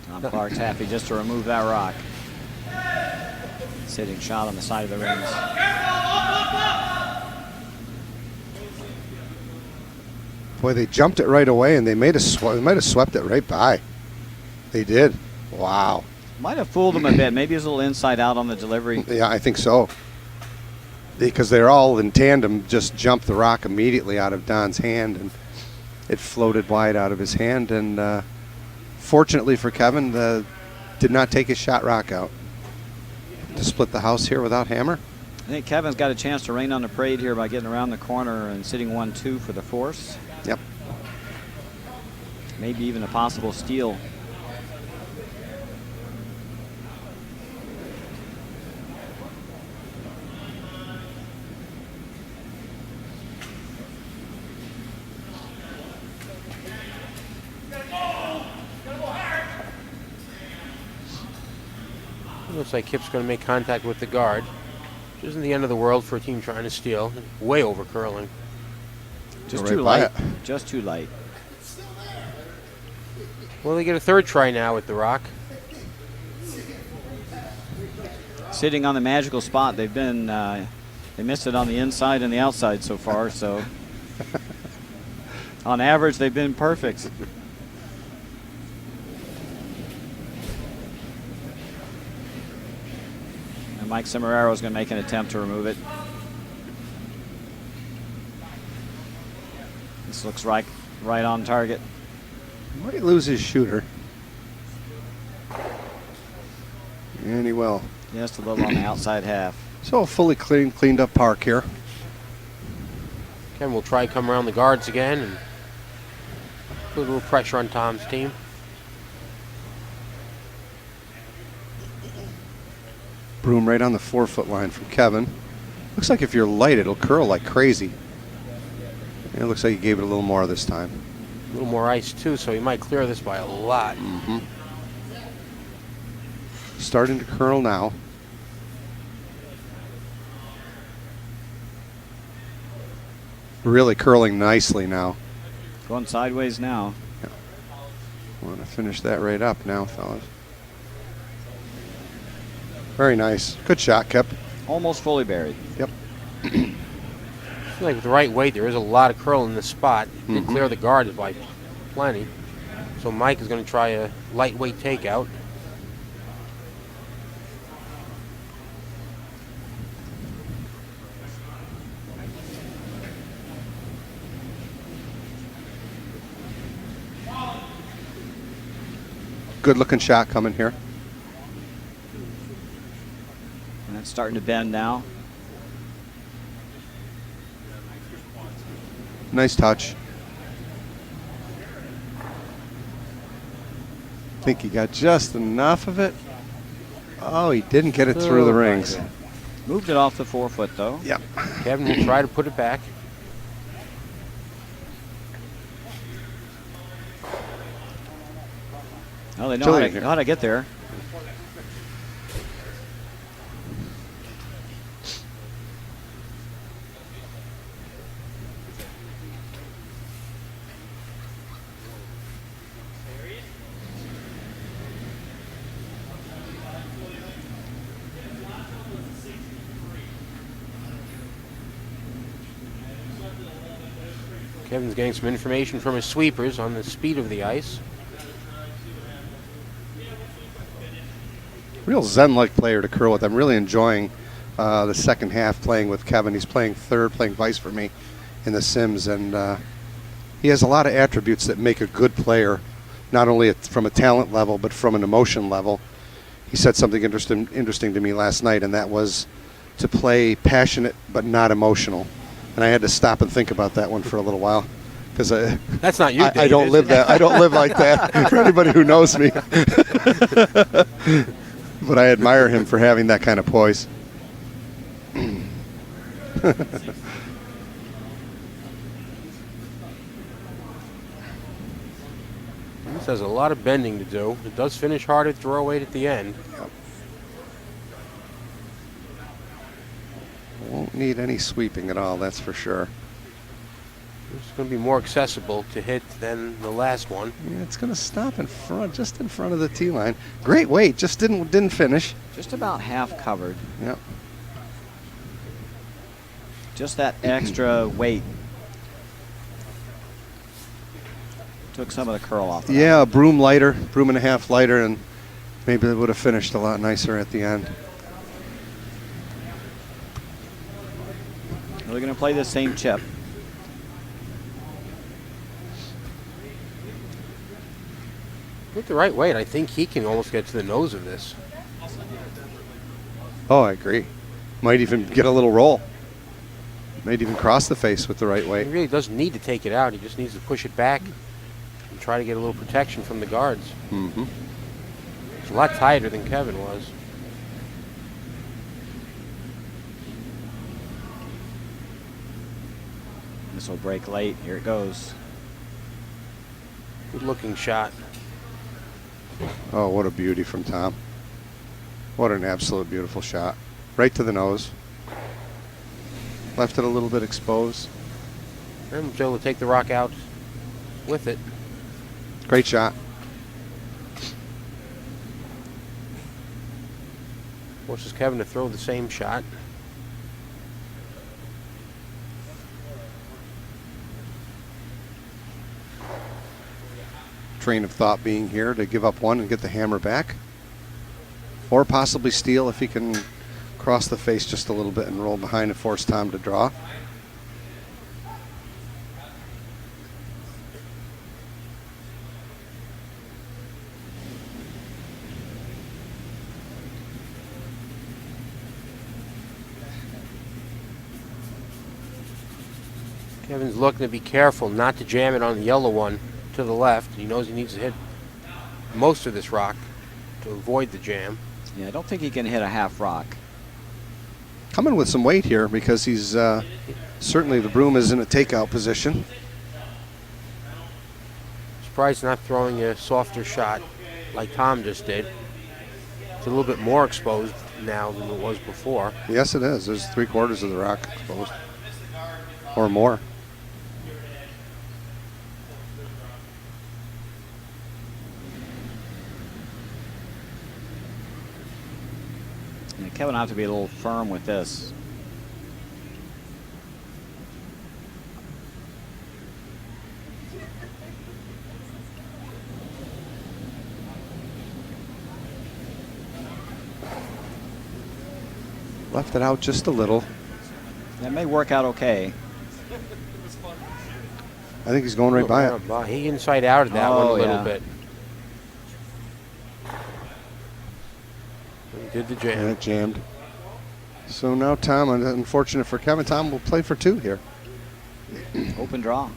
[SPEAKER 3] Tom Clark's happy just to remove that rock. Sitting shot on the side of the rings.
[SPEAKER 2] Boy, they jumped it right away, and they might have swept it right by. They did. Wow.
[SPEAKER 3] Might have fooled him a bit. Maybe he was a little inside out on the delivery.
[SPEAKER 2] Yeah, I think so. Because they're all in tandem, just jumped the rock immediately out of Don's hand, and it floated wide out of his hand. And fortunately for Kevin, did not take his shot rock out to split the house here without hammer.
[SPEAKER 3] I think Kevin's got a chance to rain on the parade here by getting around the corner and sitting 1-2 for the force.
[SPEAKER 2] Yep.
[SPEAKER 3] Maybe even a possible steal.
[SPEAKER 1] Looks like Kip's going to make contact with the guard, which isn't the end of the world for a team trying to steal. Way over curling.
[SPEAKER 3] Just
[SPEAKER 2] Go
[SPEAKER 3] too
[SPEAKER 2] right
[SPEAKER 3] light.
[SPEAKER 2] by it.
[SPEAKER 3] Just too light.
[SPEAKER 1] Well, they get a third try now with the rock.
[SPEAKER 3] Sitting on the magical spot. They've been, they missed it on the inside and the outside so far, so on average they've been perfect. And Mike Cimarero is going to make an attempt to remove it. This looks right on target.
[SPEAKER 2] Might lose his shooter. And he will.
[SPEAKER 3] Just a little on the outside half.
[SPEAKER 2] So a fully cleaned up park here.
[SPEAKER 1] Ken will try to come around the guards again and put a little pressure on Tom's team.
[SPEAKER 2] Broom right on the 4-foot line from Kevin. Looks like if you're light, it'll curl like crazy. And it looks like he gave it a little more this time.
[SPEAKER 1] A little more ice too, so he might clear this by a lot.
[SPEAKER 2] Mm-hmm. Starting to curl now. Really curling nicely now.
[SPEAKER 3] Going sideways now.
[SPEAKER 2] Want to finish that right up now, fellas. Very nice. Good shot, Kip.
[SPEAKER 3] Almost fully buried.
[SPEAKER 2] Yep.
[SPEAKER 1] I feel like with the right weight, there is a lot of curl in this spot. Did clear the guards by plenty. So Mike is going to try a lightweight takeout.
[SPEAKER 2] Good looking shot coming here.
[SPEAKER 3] And that's starting to bend now.
[SPEAKER 2] Nice touch. Think he got just enough of it. Oh, he didn't get it through the rings.
[SPEAKER 3] Moved it off the 4 foot though.
[SPEAKER 2] Yep.
[SPEAKER 1] Kevin will try to put it back.
[SPEAKER 3] Well, they know how to get there.
[SPEAKER 1] Kevin's getting some information from his sweepers on the speed of the ice.
[SPEAKER 2] Real zen-like player to curl with. I'm really enjoying the second half playing with Kevin. He's playing third, playing vice for me in the Sims, and he has a lot of attributes that make a good player, not only from a talent level, but from an emotion level. He said something interesting to me last night, and that was to play passionate but not emotional. And I had to stop and think about that one for a little while, because
[SPEAKER 1] That's not you, Dave,
[SPEAKER 2] I don't
[SPEAKER 1] is
[SPEAKER 2] live
[SPEAKER 1] it?
[SPEAKER 2] that. I don't live like that. For anybody who knows me, but I admire him for having that kind of poise.
[SPEAKER 1] This has a lot of bending to do. It does finish hard at throw weight at the end.
[SPEAKER 2] Yep. Won't need any sweeping at all, that's for sure.
[SPEAKER 1] It's going to be more accessible to hit than the last one.
[SPEAKER 2] Yeah, it's going to stop in front, just in front of the tee line. Great weight, just didn't finish.
[SPEAKER 3] Just about half covered.
[SPEAKER 2] Yep.
[SPEAKER 3] Just that extra weight took some of the curl off.
[SPEAKER 2] Yeah, a broom and a half lighter, and maybe it would have finished a lot nicer at the end.
[SPEAKER 3] We're going to play the same chip.
[SPEAKER 1] With the right weight, I think he can almost get to the nose of this.
[SPEAKER 2] Oh, I agree. Might even get a little roll. Might even cross the face with the right
[SPEAKER 1] He
[SPEAKER 2] weight.
[SPEAKER 1] really doesn't need to take it out. He just needs to push it back and try to get a little protection from the guards.
[SPEAKER 2] Mm-hmm.
[SPEAKER 1] It's a lot tighter than Kevin was.
[SPEAKER 3] This will break late. Here it goes.
[SPEAKER 1] Good looking shot.
[SPEAKER 2] Oh, what a beauty from Tom. What an absolute beautiful shot. Right to the nose. Left it a little bit exposed.
[SPEAKER 1] And was able to take the rock out with it.
[SPEAKER 2] Great shot.
[SPEAKER 1] Forces Kevin to throw the same shot.
[SPEAKER 2] Train of thought being here to give up one and get the hammer back. Or possibly steal if he can cross the face just a little bit and roll behind and force Tom to draw.
[SPEAKER 1] Kevin's looking to be careful not to jam it on the yellow one to the left. He knows he needs to hit most of this rock to avoid the jam.
[SPEAKER 3] Yeah, I don't think he can hit a half rock.
[SPEAKER 2] Coming with some weight here because he's certainly the broom is in a takeout position.
[SPEAKER 1] Surprised not throwing a softer shot like Tom just did. It's a little bit more exposed now than it was before.
[SPEAKER 2] Yes, it is. There's 3/4 of the rock exposed. Or more.
[SPEAKER 3] And Kevin will have to be a little firm with this.
[SPEAKER 2] Left it out just a little.
[SPEAKER 3] That may work out okay.
[SPEAKER 2] I think he's going right by it.
[SPEAKER 1] He inside outed that one a little
[SPEAKER 3] yeah.
[SPEAKER 1] bit. He did the jam.
[SPEAKER 2] And it jammed. So now Tom, unfortunate for Kevin, Tom will play for 2 here.
[SPEAKER 3] Open draw.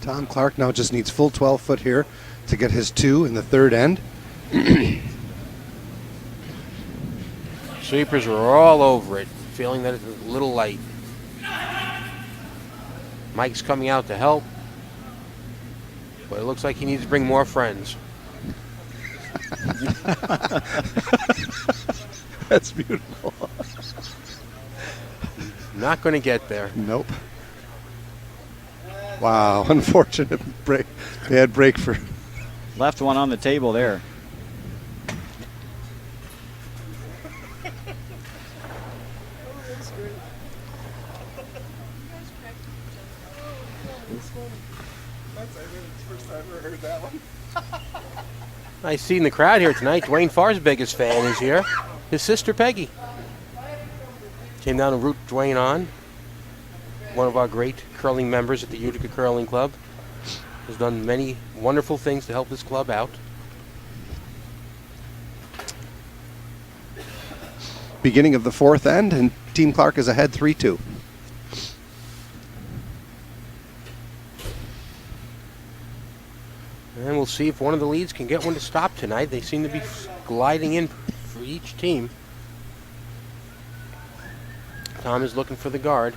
[SPEAKER 2] Tom Clark now just needs full 12 foot here to get his 2 in the 3rd end.
[SPEAKER 1] Sweepers are all over it, feeling that it's a little light. Mike's coming out to help, but it looks like he needs to bring more friends.
[SPEAKER 2] That's beautiful.
[SPEAKER 1] Not going to get there.
[SPEAKER 2] Nope. Wow, unfortunate break. Bad break for.
[SPEAKER 3] Left one on the table there.
[SPEAKER 1] I see in the crowd here tonight, Dwayne Farr's biggest fan is here. His sister Peggy came down to root Dwayne on. One of our great curling members at the Utica Curling Club. Has done many wonderful things to help this club out.
[SPEAKER 2] Beginning of the 4th end, and Team Clark is ahead 3-2.
[SPEAKER 1] And we'll see if one of the leads can get one to stop tonight. They seem to be gliding in for each team. Tom is looking for the guard.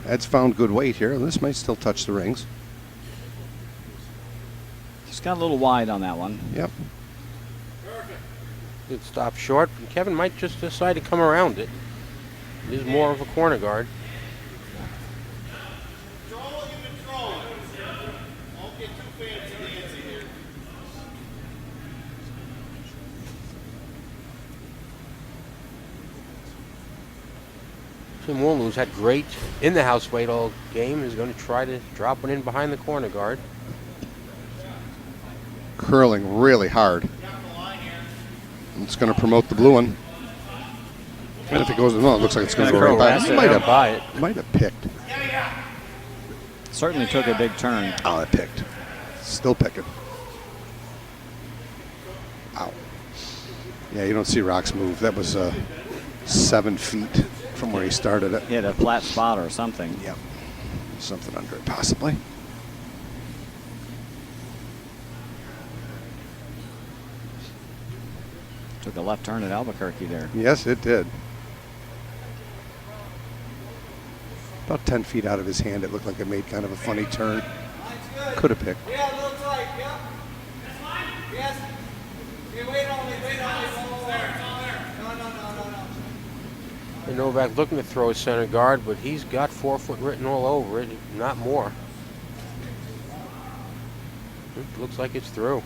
[SPEAKER 2] Ed's found good weight here. This might still touch the rings.
[SPEAKER 3] Just got a little wide on that one.
[SPEAKER 2] Yep.
[SPEAKER 1] It stopped short, and Kevin might just decide to come around it. It is more of a corner guard.
[SPEAKER 4] Control what you control. Don't get too fancy here.
[SPEAKER 1] Tim Woolman, who's had great in-the-house weight all game, is going to try to drop one in behind the corner guard.
[SPEAKER 2] Curling really hard. It's going to promote the blue one. And if it goes, no, it looks like it's going to go right by it. It might have, might have picked.
[SPEAKER 3] Certainly took a big turn.
[SPEAKER 2] Oh, it picked. Still picking. Ow. Yeah, you don't see rocks move. That was 7 feet from where he started it.
[SPEAKER 3] He had a flat spot or something.
[SPEAKER 2] Yep. Something under it, possibly.
[SPEAKER 3] Took a left turn at Albuquerque there.
[SPEAKER 2] Yes, it did. About 10 feet out of his hand, it looked like it made kind of a funny turn. Could have picked.
[SPEAKER 4] Yeah, a little tight, yeah. Yes. Okay, wait on me. It's there. No.
[SPEAKER 1] And Novak looking to throw a center guard, but he's got 4 foot written all over it, not more. It looks like it's through.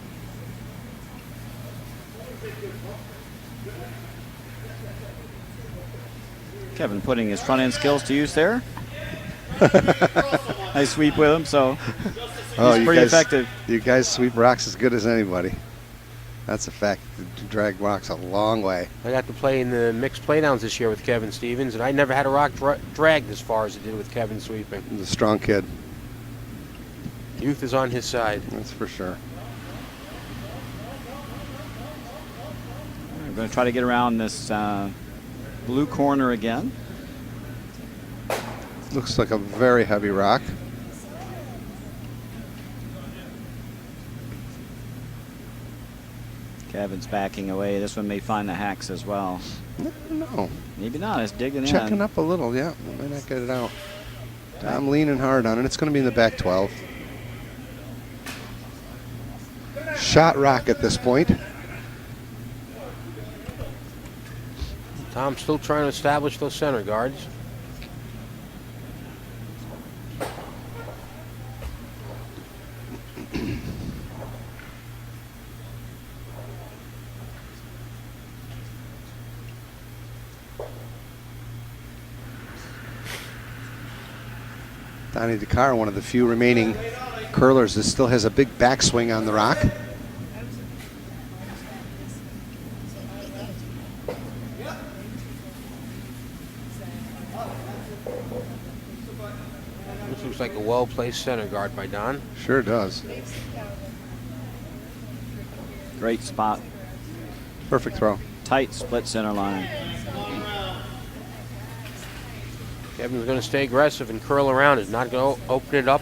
[SPEAKER 3] Kevin putting his front end skills to use there. I sweep with him, so
[SPEAKER 2] Oh,
[SPEAKER 3] he's pretty effective.
[SPEAKER 2] You guys sweep rocks as good as anybody. That's a fact. You drag rocks a long way.
[SPEAKER 1] I got to play in the mixed playdowns this year with Kevin Stevens, and I never had a rock dragged as far as it did with Kevin sweeping.
[SPEAKER 2] He's a strong kid.
[SPEAKER 1] Youth is on his side.
[SPEAKER 2] That's for sure.
[SPEAKER 3] We're going to try to get around this blue corner again.
[SPEAKER 2] Looks like a very heavy rock.
[SPEAKER 3] Kevin's backing away. This one may find the hacks as well.
[SPEAKER 2] No.
[SPEAKER 3] Maybe not. It's digging
[SPEAKER 2] Checking
[SPEAKER 3] in.
[SPEAKER 2] up a little, yeah. Might not get it out. I'm leaning hard on it. It's going to be in the back 12. Shot rock at this point.
[SPEAKER 1] Tom's still trying to establish those center guards.
[SPEAKER 2] Donnie DeCar, one of the few remaining curlers that still has a big backswing on the rock.
[SPEAKER 1] This looks like a well-placed center guard by Don.
[SPEAKER 2] Sure does.
[SPEAKER 3] Great spot.
[SPEAKER 2] Perfect throw.
[SPEAKER 3] Tight split center line.
[SPEAKER 1] Kevin's going to stay aggressive and curl around. He's not going to open it up.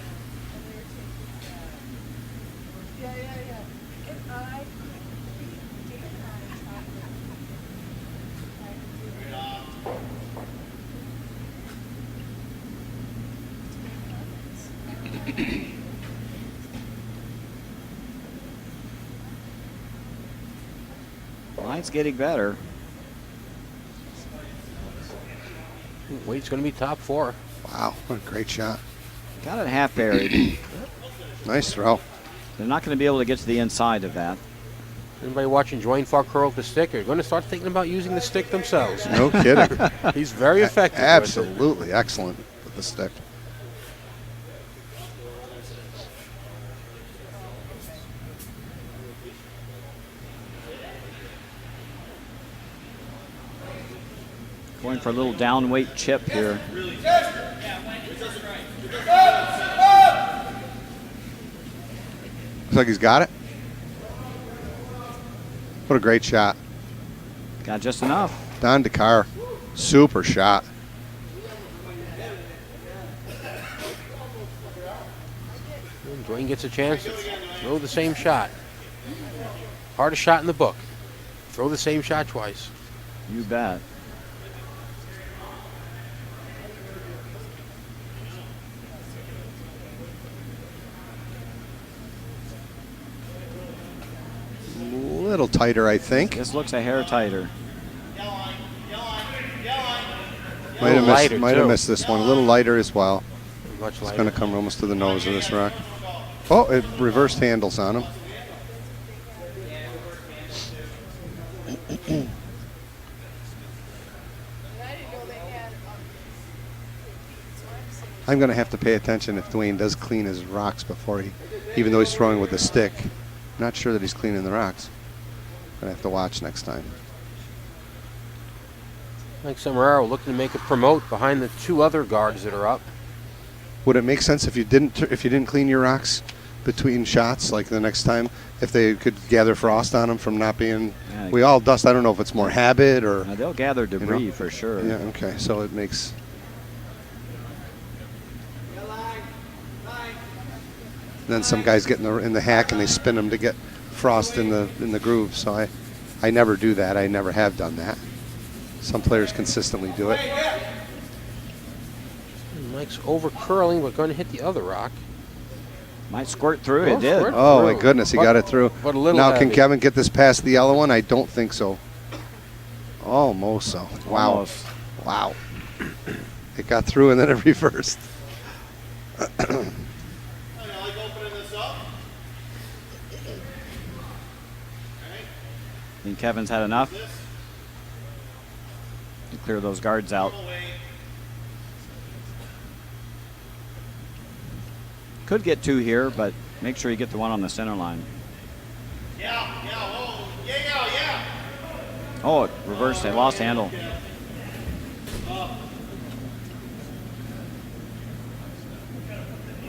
[SPEAKER 3] Line's getting better.
[SPEAKER 1] Wade's going to be top 4.
[SPEAKER 2] Wow, what a great shot.
[SPEAKER 3] Got it half buried.
[SPEAKER 2] Nice throw.
[SPEAKER 3] They're not going to be able to get to the inside of that.
[SPEAKER 1] Anybody watching Join Far curl with the stick are going to start thinking about using the stick themselves.
[SPEAKER 2] No kidding.
[SPEAKER 1] He's very effective.
[SPEAKER 2] Absolutely excellent with the stick.
[SPEAKER 3] Going for a little down weight chip here.
[SPEAKER 2] Looks like he's got it. What a great shot.
[SPEAKER 3] Got just enough.
[SPEAKER 2] Don DeCar, super shot.
[SPEAKER 1] Dwayne gets a chance to throw the same shot. Hardest shot in the book. Throw the same shot twice.
[SPEAKER 3] You bet.
[SPEAKER 2] A little tighter, I think.
[SPEAKER 3] This looks a hair tighter.
[SPEAKER 2] Might
[SPEAKER 1] lighter,
[SPEAKER 2] have
[SPEAKER 1] too.
[SPEAKER 2] missed this one. A little lighter as well.
[SPEAKER 1] Much
[SPEAKER 2] It's
[SPEAKER 1] lighter.
[SPEAKER 2] going to come almost to the nose of this rock. Oh, it reversed handles on him. I'm going to have to pay attention if Dwayne does clean his rocks before he, even though he's throwing with a stick. Not sure that he's cleaning the rocks. Going to have to watch next time.
[SPEAKER 1] Mike Sombrero looking to make a promote behind the 2 other guards that are up.
[SPEAKER 2] Would it make sense if you didn't clean your rocks between shots, like the next time, if they could gather frost on them from not being?
[SPEAKER 3] Yeah.
[SPEAKER 2] We all dust. I don't know if it's more habit or.
[SPEAKER 3] They'll gather debris for sure.
[SPEAKER 2] Yeah. Okay. So it makes. Then some guys get in the hack and they spin them to get frost in the groove. So I never do that. I never have done that. Some players consistently do it.
[SPEAKER 1] Mike's over curling, but going to hit the other rock.
[SPEAKER 3] Might squirt through.
[SPEAKER 1] Oh,
[SPEAKER 3] It did.
[SPEAKER 1] squirt.
[SPEAKER 2] Oh my
[SPEAKER 1] Through.
[SPEAKER 2] goodness, he
[SPEAKER 1] But-
[SPEAKER 2] got it through.
[SPEAKER 1] but a little
[SPEAKER 2] now can
[SPEAKER 1] heavy.
[SPEAKER 2] Kevin get this past the yellow one? I don't think so. Almost so. Wow.
[SPEAKER 3] Almost.
[SPEAKER 2] Wow. It got through and then it reversed.
[SPEAKER 3] I think Kevin's had enough to clear those guards out. Could get 2 here, but make sure you get the one on the center line. Oh, it reversed. They lost handle.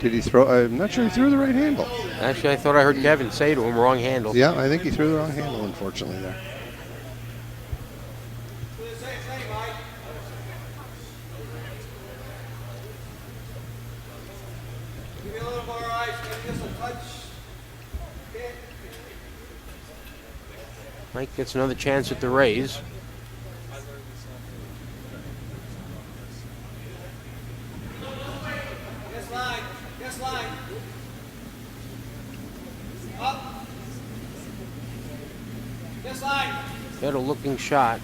[SPEAKER 2] Did he throw? I'm not sure he threw the right handle.
[SPEAKER 1] Actually, I thought I heard Kevin say to him, wrong handle.
[SPEAKER 2] Yeah, I think he threw the wrong handle, unfortunately, there.
[SPEAKER 4] Do the same thing, Mike. Give me a little more ice, maybe just a touch. Okay.
[SPEAKER 1] Mike gets another chance at the raise.
[SPEAKER 4] Yes, line. Yes, line. Up. Yes, line.
[SPEAKER 1] Better looking shot.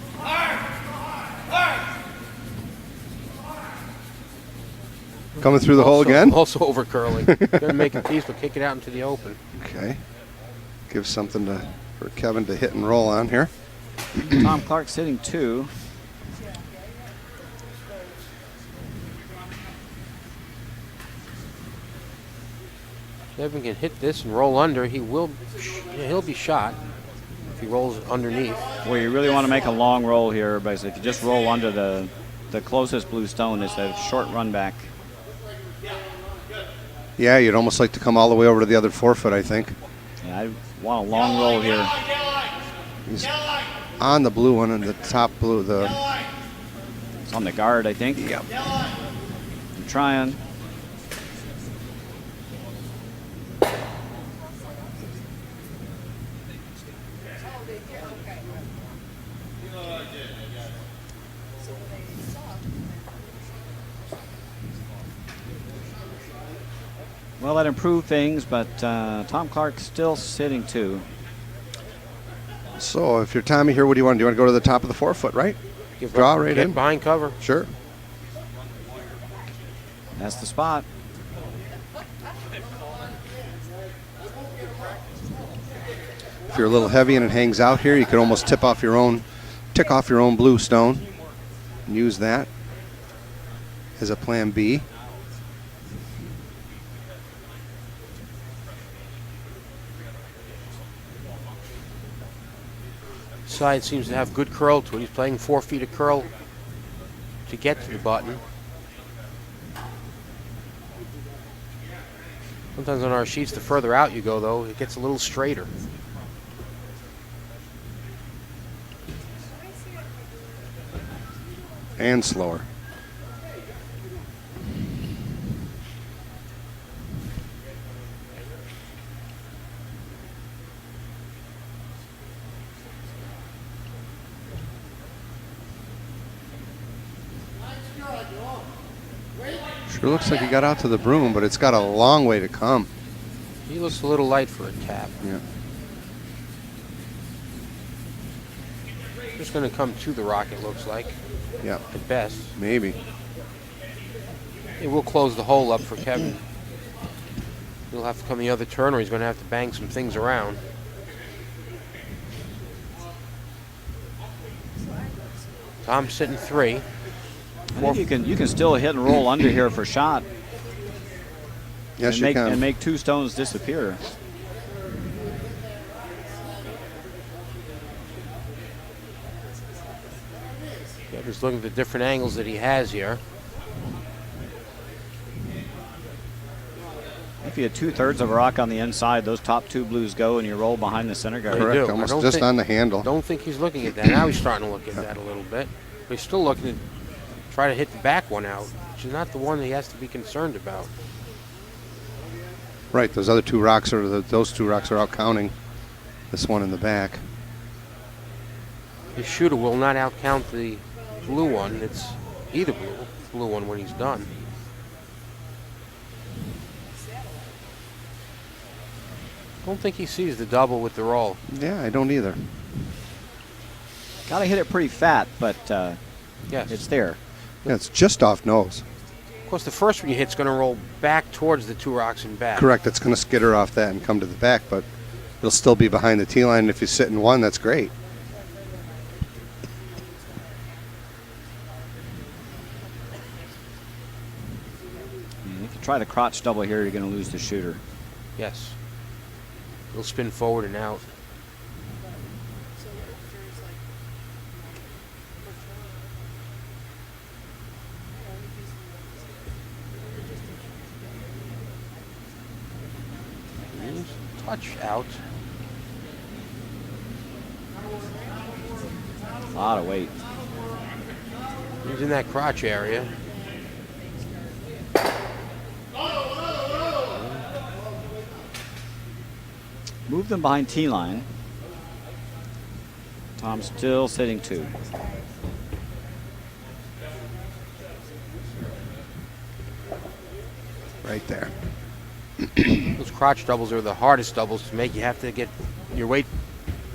[SPEAKER 2] Coming through the hole again.
[SPEAKER 1] Also over curling. Gonna make a piece, but kick it out into the open.
[SPEAKER 2] Okay. Give something for Kevin to hit and roll on here.
[SPEAKER 3] Tom Clark's hitting 2.
[SPEAKER 1] Kevin can hit this and roll under. He'll be shot if he rolls underneath.
[SPEAKER 3] Well, you really want to make a long roll here, but if you just roll under the closest blue stone, it's a short run back.
[SPEAKER 2] Yeah, you'd almost like to come all the way over to the other 4-foot, I think.
[SPEAKER 3] Yeah, I want a long roll here.
[SPEAKER 2] He's on the blue one and the top blue.
[SPEAKER 3] It's on the guard, I think.
[SPEAKER 2] Yep.
[SPEAKER 3] I'm trying. Well, that improved things, but Tom Clark's still sitting 2.
[SPEAKER 2] So if you're Tommy here, what do you want? Do you want to go to the top of the 4-foot, right? Draw right
[SPEAKER 1] Get
[SPEAKER 2] in.
[SPEAKER 1] behind cover.
[SPEAKER 2] Sure.
[SPEAKER 3] That's the spot.
[SPEAKER 2] If you're a little heavy and it hangs out here, you could almost tick off your own blue stone and use that as a plan B.
[SPEAKER 1] Side seems to have good curl to it. He's playing 4 feet of curl to get to the button. Sometimes on our sheets, the further out you go, though, it gets a little straighter.
[SPEAKER 2] And slower. Sure looks like he got out to the broom, but it's got a long way to come.
[SPEAKER 1] He looks a little light for a tap.
[SPEAKER 2] Yeah.
[SPEAKER 1] Just going to come to the rock, it looks like,
[SPEAKER 2] Yeah.
[SPEAKER 1] at best.
[SPEAKER 2] Maybe.
[SPEAKER 1] It will close the hole up for Kevin. He'll have to come the other turn, or he's going to have to bang some things around. Tom's sitting 3.
[SPEAKER 3] I think you can still hit and roll under here for shot.
[SPEAKER 2] Yes,
[SPEAKER 3] and
[SPEAKER 2] you can.
[SPEAKER 3] And make 2 stones disappear.
[SPEAKER 1] Yeah, just looking at the different angles that he has here.
[SPEAKER 3] If you had 2/3 of a rock on the inside, those top 2 blues go and you roll behind the center guard.
[SPEAKER 1] They
[SPEAKER 2] Correct,
[SPEAKER 1] do.
[SPEAKER 2] almost
[SPEAKER 1] I don't
[SPEAKER 2] just
[SPEAKER 1] think-
[SPEAKER 2] on the handle.
[SPEAKER 1] Don't think he's looking at that. Now he's starting to look at that a little bit. But he's still looking to try to hit the back one out, which is not the one that he has to be concerned about.
[SPEAKER 2] Right, those other 2 rocks those 2 rocks are out counting this one in the back.
[SPEAKER 1] His shooter will not outcount the blue one. It's either blue one when he's done. Don't think he sees the double with the roll.
[SPEAKER 2] Yeah, I don't either.
[SPEAKER 3] Got to hit it pretty fat, but
[SPEAKER 1] Yes.
[SPEAKER 3] it's there.
[SPEAKER 2] Yeah, it's just off nose.
[SPEAKER 1] Of course, the first one you hit's going to roll back towards the 2 rocks and back.
[SPEAKER 2] Correct, it's going to skitter off that and come to the back, but it'll still be behind the tee line. And if you sit in 1, that's great.
[SPEAKER 3] try the crotch double here, you're going to lose the shooter.
[SPEAKER 1] Yes. He'll spin forward and out. Touch out.
[SPEAKER 3] A lot of weight.
[SPEAKER 1] He's in that crotch area.
[SPEAKER 3] Move them behind T-line. Tom still sitting 2.
[SPEAKER 2] Right there.
[SPEAKER 1] Those crotch doubles are the hardest doubles to make. You have to get your weight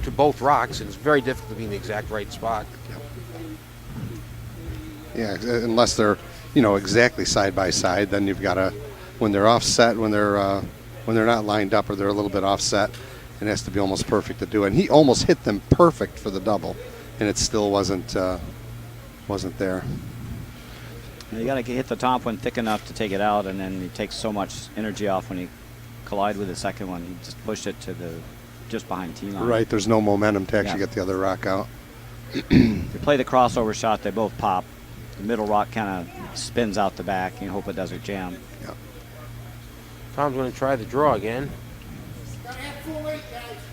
[SPEAKER 1] to both rocks, and it's very difficult to be in the exact right spot.
[SPEAKER 2] Yeah, unless they're, exactly side by side, then you've got to, when they're offset, when they're not lined up or they're a little bit offset, it has to be almost perfect to do it. And he almost hit them perfect for the double, and it still wasn't there.
[SPEAKER 3] You got to hit the top one thick enough to take it out, and then he takes so much energy off when he collide with the second one. He just pushed it to just behind T-line.
[SPEAKER 2] Right, there's no momentum to actually get the other rock out.
[SPEAKER 3] You play the crossover shot, they both pop. The middle rock kind of spins out the back, and you hope it doesn't jam.
[SPEAKER 2] Yeah.
[SPEAKER 1] Tom's going to try the draw again.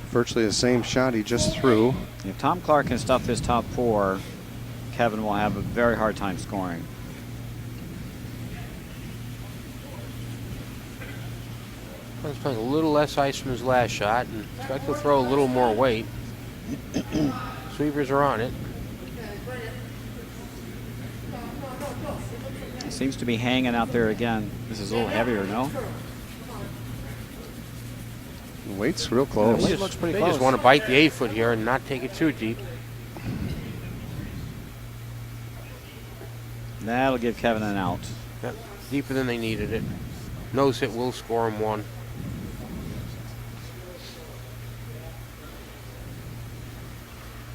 [SPEAKER 2] Virtually the same shot he just threw.
[SPEAKER 3] If Tom Clark can stuff this top 4, Kevin will have a very hard time scoring.
[SPEAKER 1] He's playing a little less ice from his last shot, and expect to throw a little more weight. Sweepers are on it.
[SPEAKER 3] It seems to be hanging out there again. This is a little heavier, no?
[SPEAKER 2] The weight's real close.
[SPEAKER 3] Weight looks pretty
[SPEAKER 1] They
[SPEAKER 3] close.
[SPEAKER 1] just want to bite the 8-foot here and not take it too deep.
[SPEAKER 3] That'll give Kevin an out.
[SPEAKER 1] Yep, deeper than they needed it. Nose hit will score him 1.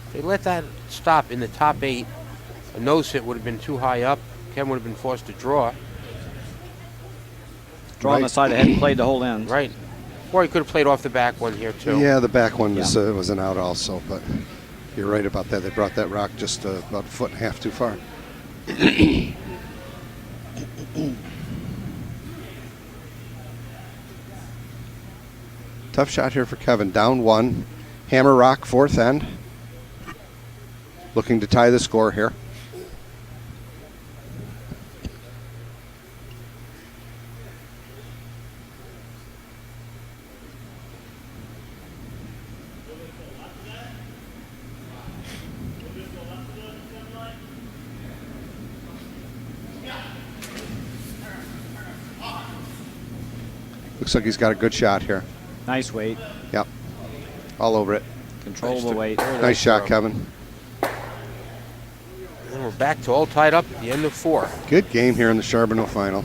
[SPEAKER 1] If they let that stop in the top 8, a nose hit would have been too high up. Kevin would have been forced to draw.
[SPEAKER 3] Draw on the side of the head, played the whole end.
[SPEAKER 1] Right. Or he could have played off the back one here, too.
[SPEAKER 2] Yeah, the back one was an out also, but you're right about that. They brought that rock just about a foot and a half too far. Tough shot here for Kevin. Down 1. Hammer rock, 4th end. Looking to tie the score here. Looks like he's got a good shot here.
[SPEAKER 3] Nice weight.
[SPEAKER 2] Yep. All over it.
[SPEAKER 3] Controllable weight.
[SPEAKER 2] Nice shot, Kevin.
[SPEAKER 1] And we're back to all tied up at the end of 4.
[SPEAKER 2] Good game here in the Charbonneau final.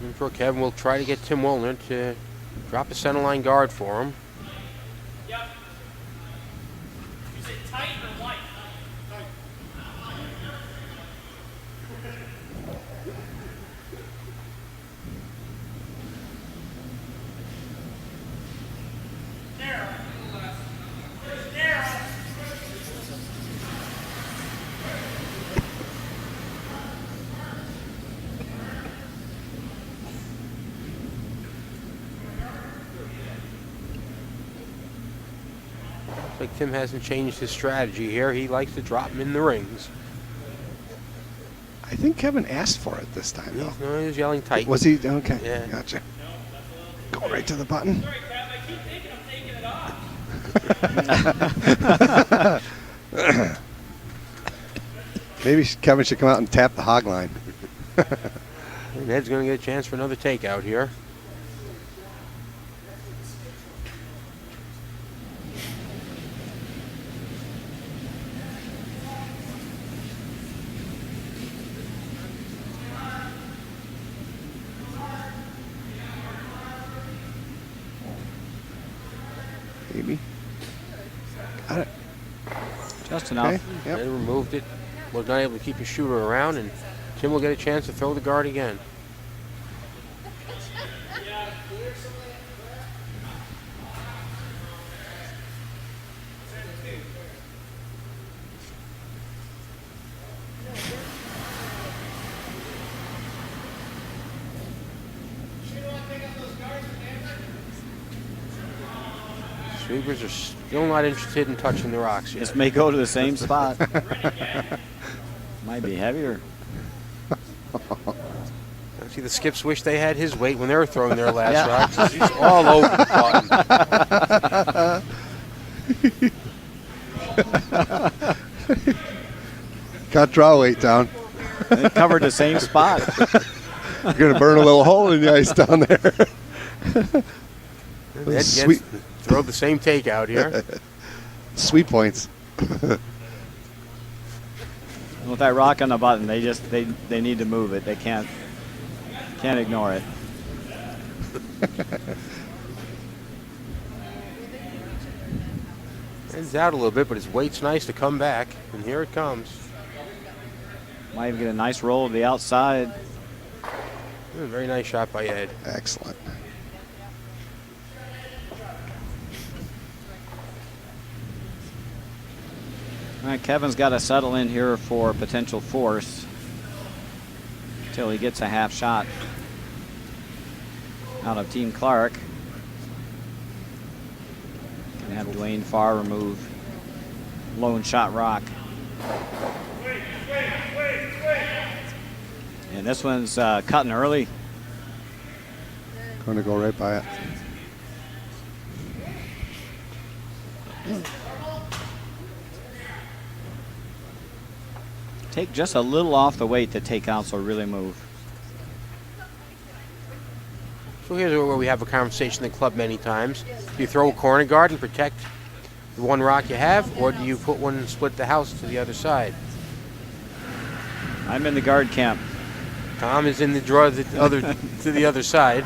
[SPEAKER 1] I'm sure Kevin will try to get Tim Woolner to drop a center line guard for him.
[SPEAKER 4] Yep. Is it tight or light? Narrow. Narrow.
[SPEAKER 1] Looks like Tim hasn't changed his strategy here. He likes to drop him in the rings.
[SPEAKER 2] I think Kevin asked for it this time, though.
[SPEAKER 1] No, he was yelling tight.
[SPEAKER 2] Was he? Okay.
[SPEAKER 1] Yeah.
[SPEAKER 2] Gotcha. Going right to the button.
[SPEAKER 4] Sorry, Kev, I keep thinking I'm taking it off.
[SPEAKER 2] Maybe Kevin should come out and tap the hog line.
[SPEAKER 1] And Ed's going to get a chance for another takeout here.
[SPEAKER 3] Just enough.
[SPEAKER 2] Okay. Yep.
[SPEAKER 1] And removed it. Was not able to keep his shooter around, and Tim will get a chance to throw the guard again. Sweepers are still not interested in touching the rocks yet.
[SPEAKER 3] This may go to the same spot. Might be heavier.
[SPEAKER 1] See, the skips wish they had his weight when they were throwing their last rocks. He's all over the button.
[SPEAKER 2] Got draw weight down.
[SPEAKER 3] It covered the same spot.
[SPEAKER 2] You're going to burn a little hole in the ice down there.
[SPEAKER 1] Ed
[SPEAKER 2] Sweet.
[SPEAKER 1] gets throw the same takeout here.
[SPEAKER 2] Sweet points.
[SPEAKER 3] With that rock on the button, they need to move it. They can't ignore it.
[SPEAKER 1] Ends out a little bit, but his weight's nice to come back, and here it comes.
[SPEAKER 3] Might even get a nice roll to the outside.
[SPEAKER 1] Very nice shot by Ed.
[SPEAKER 2] Excellent.
[SPEAKER 3] All right, Kevin's got to settle in here for potential force until he gets a half shot out of Team Clark. Gonna have Dwayne Farr remove lone shot rock. And this one's cutting early.
[SPEAKER 2] Going to go right by it.
[SPEAKER 3] Take just a little off the weight that takeouts will really move.
[SPEAKER 1] So here's where we have a conversation in the club many times. Do you throw a corner guard and protect the one rock you have, or do you put one and split the house to the other side?
[SPEAKER 3] I'm in the guard camp.
[SPEAKER 1] Tom is in the draw to the other side.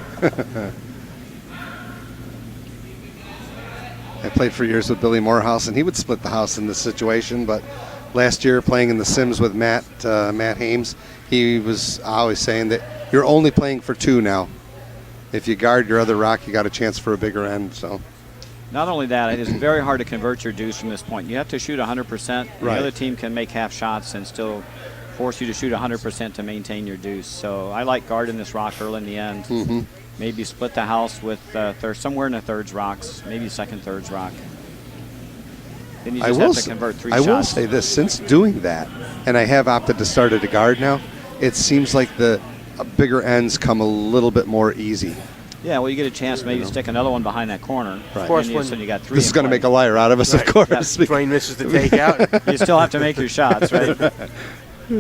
[SPEAKER 2] I played for years with Billy Morehouse, and he would split the house in this situation. But last year, playing in the Sims with Matt Hames, he was always saying that you're only playing for two now. If you guard your other rock, you got a chance for a bigger end. So,
[SPEAKER 3] not only that, it is very hard to convert your deuce from this point. You have to shoot 100%. The
[SPEAKER 2] Right.
[SPEAKER 3] other team can make half shots and still force you to shoot 100% to maintain your deuce. So I like guarding this rock early in the end.
[SPEAKER 2] mm-hmm.
[SPEAKER 3] Maybe split the house with somewhere in the thirds rocks, maybe second thirds rock. Then you just have to convert three shots.
[SPEAKER 2] I will say this, since doing that, and I have opted to start at a guard now, it seems like the bigger ends come a little bit more easy.
[SPEAKER 3] Yeah, well, you get a chance to maybe stick another one behind that corner.
[SPEAKER 2] Right.
[SPEAKER 1] Of course,
[SPEAKER 3] And
[SPEAKER 1] when
[SPEAKER 3] you got three.
[SPEAKER 2] This is going to make a liar out of us,
[SPEAKER 1] Right.
[SPEAKER 2] of course.
[SPEAKER 1] Dwayne misses the takeout.
[SPEAKER 3] You still have to make your shots, right?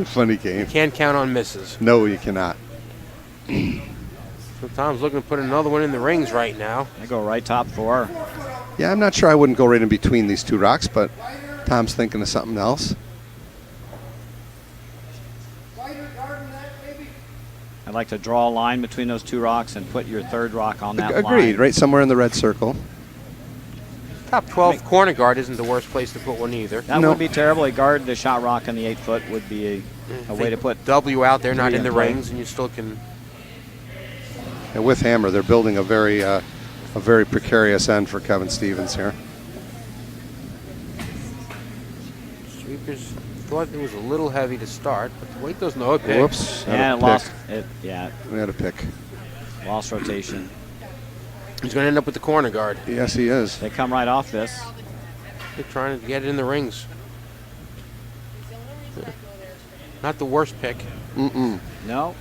[SPEAKER 2] Funny game.
[SPEAKER 1] Can't count on misses.
[SPEAKER 2] No, you cannot.
[SPEAKER 1] So Tom's looking to put another one in the rings right now.
[SPEAKER 3] I go right top four.
[SPEAKER 2] Yeah, I'm not sure I wouldn't go right in between these two rocks, but Tom's thinking of something else.
[SPEAKER 3] I'd like to draw a line between those two rocks and put your third rock on that line.
[SPEAKER 2] Agreed, right somewhere in the red circle.
[SPEAKER 1] Top 12 corner guard isn't the worst place to put one either.
[SPEAKER 3] That
[SPEAKER 2] No.
[SPEAKER 3] would be terrible. A guard the shot rock in the 8 foot would be a way to put.
[SPEAKER 1] W out there, not
[SPEAKER 3] three
[SPEAKER 1] in the
[SPEAKER 3] in play.
[SPEAKER 1] rings, and you still can.
[SPEAKER 2] And with Hammer, they're building a very precarious end for Kevin Stevens here.
[SPEAKER 1] Sweepers thought it was a little heavy to start, but the weight doesn't know it. Pick.
[SPEAKER 2] Whoops. had
[SPEAKER 3] Yeah,
[SPEAKER 2] a
[SPEAKER 3] it lost.
[SPEAKER 2] pick.
[SPEAKER 3] It, yeah,
[SPEAKER 2] We had a pick.
[SPEAKER 3] lost rotation.
[SPEAKER 1] He's going to end up with the corner guard.
[SPEAKER 2] Yes, he is.
[SPEAKER 3] They come right off this.
[SPEAKER 1] They're trying to get it in the rings. Not the worst pick.
[SPEAKER 2] Mm-mm.
[SPEAKER 3] No.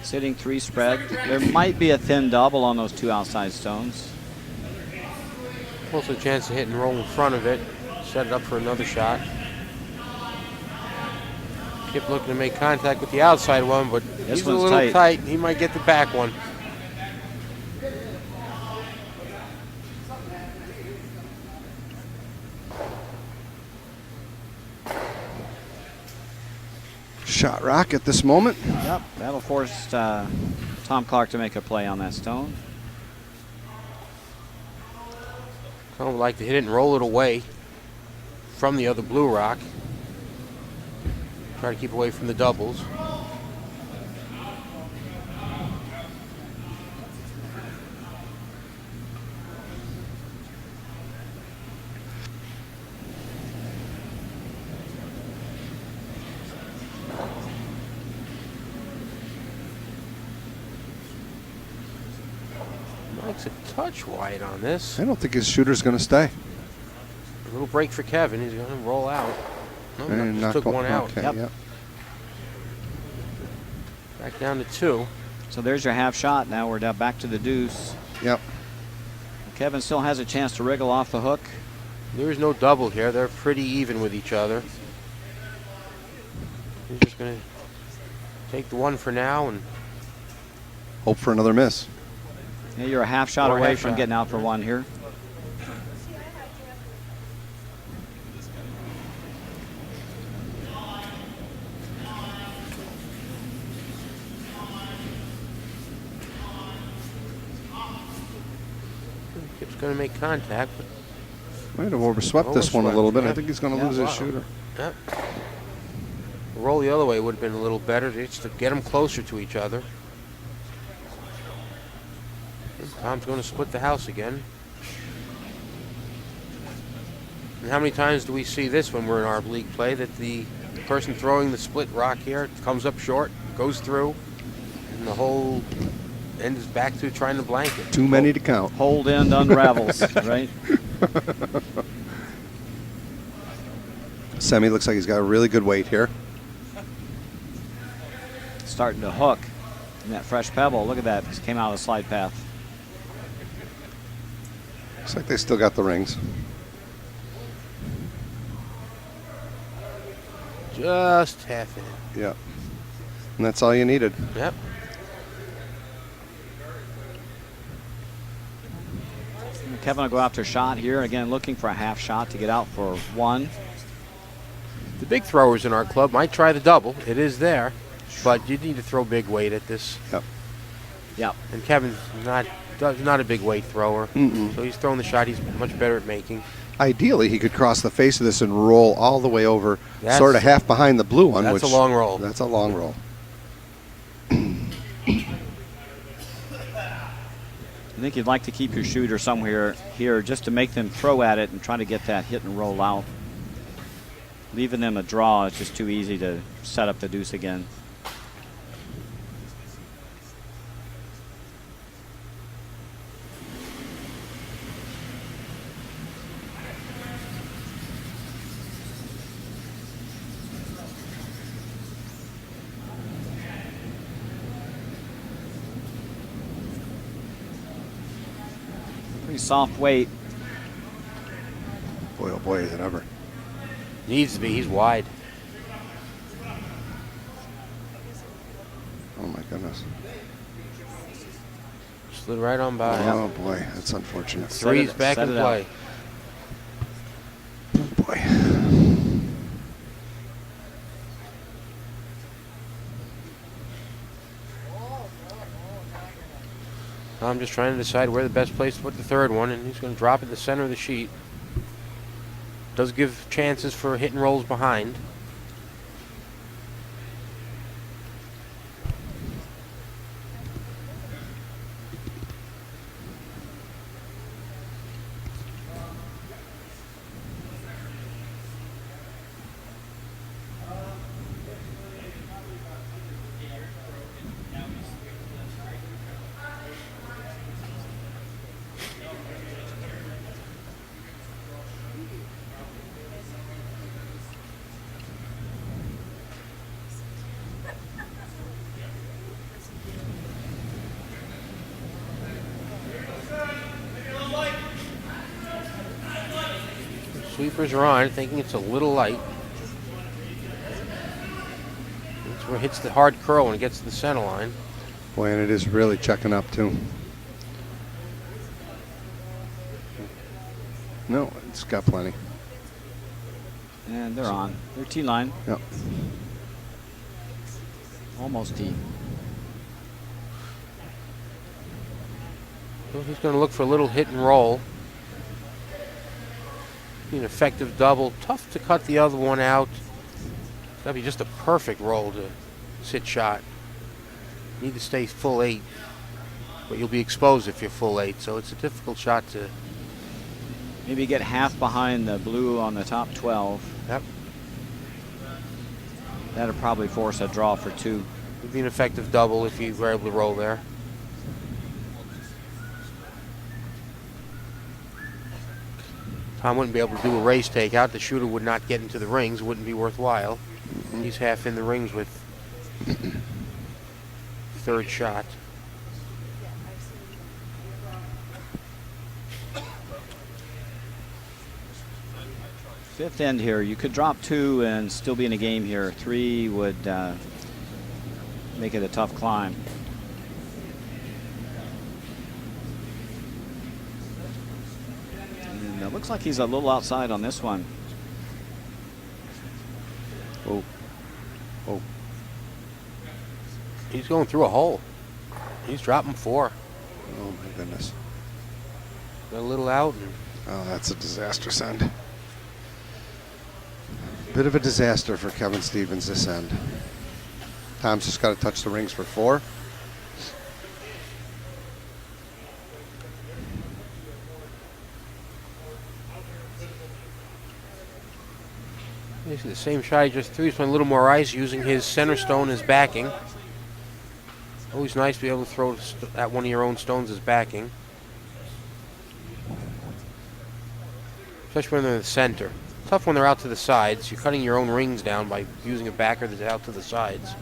[SPEAKER 3] Sitting 3 spread. There might be a thin double on those two outside stones.
[SPEAKER 1] Also a chance to hit and roll in front of it. Set it up for another shot. Kip looking to make contact with the outside one, but
[SPEAKER 3] This
[SPEAKER 1] he's a
[SPEAKER 3] one's
[SPEAKER 1] little
[SPEAKER 3] tight.
[SPEAKER 1] He might get the back one.
[SPEAKER 2] Shot rock at this moment.
[SPEAKER 3] Yep, that'll force Tom Clark to make a play on that stone.
[SPEAKER 1] I would like to hit it and roll it away from the other blue rock. Try to keep away from the doubles. Mike's a touch wide on this.
[SPEAKER 2] I don't think his shooter's going to stay.
[SPEAKER 1] A little break for Kevin. He's going to roll out. No,
[SPEAKER 2] And
[SPEAKER 1] just took one out.
[SPEAKER 2] Okay,
[SPEAKER 3] Yep.
[SPEAKER 2] yep.
[SPEAKER 1] Back down to 2.
[SPEAKER 3] So there's your half shot. Now we're down back to the deuce.
[SPEAKER 2] Yep.
[SPEAKER 3] Kevin still has a chance to wriggle off the hook.
[SPEAKER 1] There is no double here. They're pretty even with each other. He's just going to take the one for now and
[SPEAKER 2] Hope for another miss.
[SPEAKER 3] Yeah, you're a half shot
[SPEAKER 1] Or a
[SPEAKER 3] away
[SPEAKER 1] half
[SPEAKER 3] from
[SPEAKER 1] shot.
[SPEAKER 3] getting out for one here.
[SPEAKER 1] Kip's going to make contact. But
[SPEAKER 2] Might have overswept this one a little bit. I
[SPEAKER 1] Yep.
[SPEAKER 2] think he's going to
[SPEAKER 3] Yeah,
[SPEAKER 2] lose his
[SPEAKER 1] wow.
[SPEAKER 2] shooter.
[SPEAKER 1] Yep. Roll the other way would have been a little better just to get them closer to each other. Tom's going to split the house again. And how many times do we see this when we're in our league play, that the person throwing the split rock here comes up short, goes through, and the whole end is back to trying to blank it.
[SPEAKER 2] Too many to count.
[SPEAKER 3] Hold end unravels, right?
[SPEAKER 2] Semi looks like he's got a really good weight here.
[SPEAKER 3] Starting to hook. And that fresh pebble, look at that. Just came out of the slide path.
[SPEAKER 2] Looks like they still got the rings.
[SPEAKER 1] Just half in.
[SPEAKER 2] Yep. And that's all you needed.
[SPEAKER 1] Yep.
[SPEAKER 3] Kevin will go after a shot here. Again, looking for a half shot to get out for one.
[SPEAKER 1] The big throwers in our club might try the double. It is there, but you need to throw big weight at this.
[SPEAKER 2] Yep.
[SPEAKER 3] Yep.
[SPEAKER 1] And Kevin's not a big weight thrower, so he's throwing the shot he's much better at making.
[SPEAKER 2] Ideally, he could cross the face of this and roll all the way over,
[SPEAKER 1] That's-
[SPEAKER 2] sort of half behind the blue one.
[SPEAKER 1] That's
[SPEAKER 2] which,
[SPEAKER 1] a long roll.
[SPEAKER 2] That's a long roll.
[SPEAKER 3] I think you'd like to keep your shooter somewhere here just to make them throw at it and try to get that hit and roll out. Leaving them a draw is just too easy to set up the deuce again. Pretty soft weight.
[SPEAKER 2] Boy, oh boy, is it ever.
[SPEAKER 1] Needs to be. He's wide.
[SPEAKER 2] Oh my goodness.
[SPEAKER 1] Slid right on by.
[SPEAKER 2] Oh boy, that's unfortunate.
[SPEAKER 1] Three's back
[SPEAKER 3] set
[SPEAKER 1] in
[SPEAKER 3] it up.
[SPEAKER 1] play.
[SPEAKER 2] Oh boy.
[SPEAKER 1] I'm just trying to decide where the best place to put the third one, and he's going to drop it in the center of the sheet. Does give chances for hit and rolls behind. Sweepers are on, thinking it's a little light. That's where it hits the hard curl when it gets to the center line.
[SPEAKER 2] Boy, and it is really checking up too. No, it's got plenty.
[SPEAKER 3] And they're on. They're T-line.
[SPEAKER 2] Yep.
[SPEAKER 3] Almost T.
[SPEAKER 1] So he's going to look for a little hit and roll. Be an effective double. Tough to cut the other one out. That'd be just a perfect roll to sit shot. Need to stay full 8, but you'll be exposed if you're full 8. So it's a difficult shot to.
[SPEAKER 3] Maybe get half behind the blue on the top 12.
[SPEAKER 1] Yep.
[SPEAKER 3] That'll probably force a draw for 2.
[SPEAKER 1] Would be an effective double if you were able to roll there. Tom wouldn't be able to do a race takeout. The shooter would not get into the rings. It wouldn't be worthwhile. He's half in the rings with third shot.
[SPEAKER 3] Fifth end here. You could drop 2 and still be in a game here. 3 would make it a tough climb. And it looks like he's a little outside on this one.
[SPEAKER 2] Oh. Oh.
[SPEAKER 1] He's going through a hole. He's dropping 4.
[SPEAKER 2] Oh, my goodness.
[SPEAKER 1] Got a little out.
[SPEAKER 2] Oh, that's a disastrous end. Bit of a disaster for Kevin Stevens this end. Tom's just got to touch the rings for 4.
[SPEAKER 1] Basically the same shot he just threw. He's playing a little more ice, using his center stone as backing. Always nice to be able to throw at one of your own stones as backing. Especially when they're in the center. Tough when they're out to the sides. You're cutting your own rings down by using a backer that's out to the sides.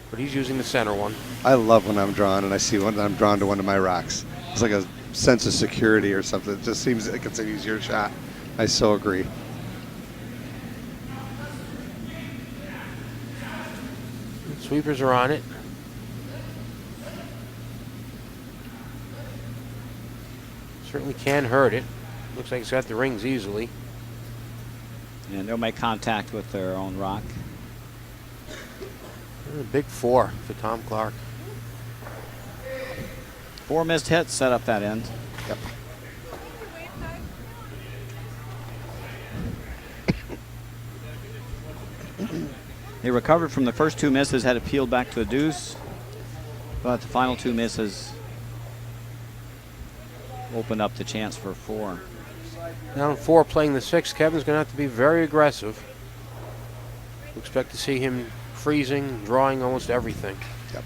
[SPEAKER 1] But he's using the center one.
[SPEAKER 2] I love when I'm drawn and I see when I'm drawn to one of my rocks. It's like a sense of security or something. It just seems like it's an easier shot. I so agree.
[SPEAKER 1] Sweepers are on it. Certainly can hurt it. Looks like it's got the rings easily.
[SPEAKER 3] And they'll make contact with their own rock.
[SPEAKER 1] A big 4 for Tom Clark.
[SPEAKER 3] 4 missed hits set up that end.
[SPEAKER 2] Yep.
[SPEAKER 3] They recovered from the first 2 misses, had it peeled back to a deuce, but the final 2 misses opened up the chance for 4.
[SPEAKER 1] Down 4 playing the 6. Kevin's going to have to be very aggressive. We expect to see him freezing, drawing almost everything.
[SPEAKER 2] Yep.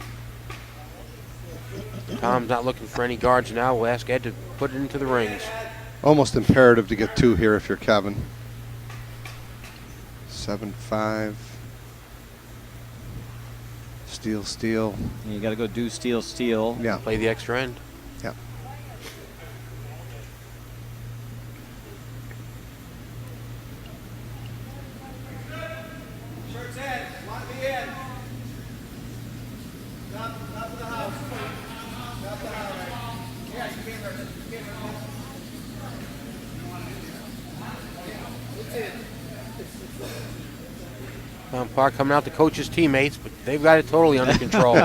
[SPEAKER 1] Tom's not looking for any guards now. We'll ask Ed to put it into the rings.
[SPEAKER 2] Almost imperative to get 2 here if you're Kevin. 7-5. Steal, steal.
[SPEAKER 3] And you got to go do steal, steal.
[SPEAKER 2] Yeah.
[SPEAKER 1] Play the extra end.
[SPEAKER 2] Yep.
[SPEAKER 4] Shirt's in. Want to be in. Not to the house. Not to the house. Yeah, you came there. You came there. It's in.
[SPEAKER 1] Tom Clark coming out to coach his teammates, but they've got it totally under control.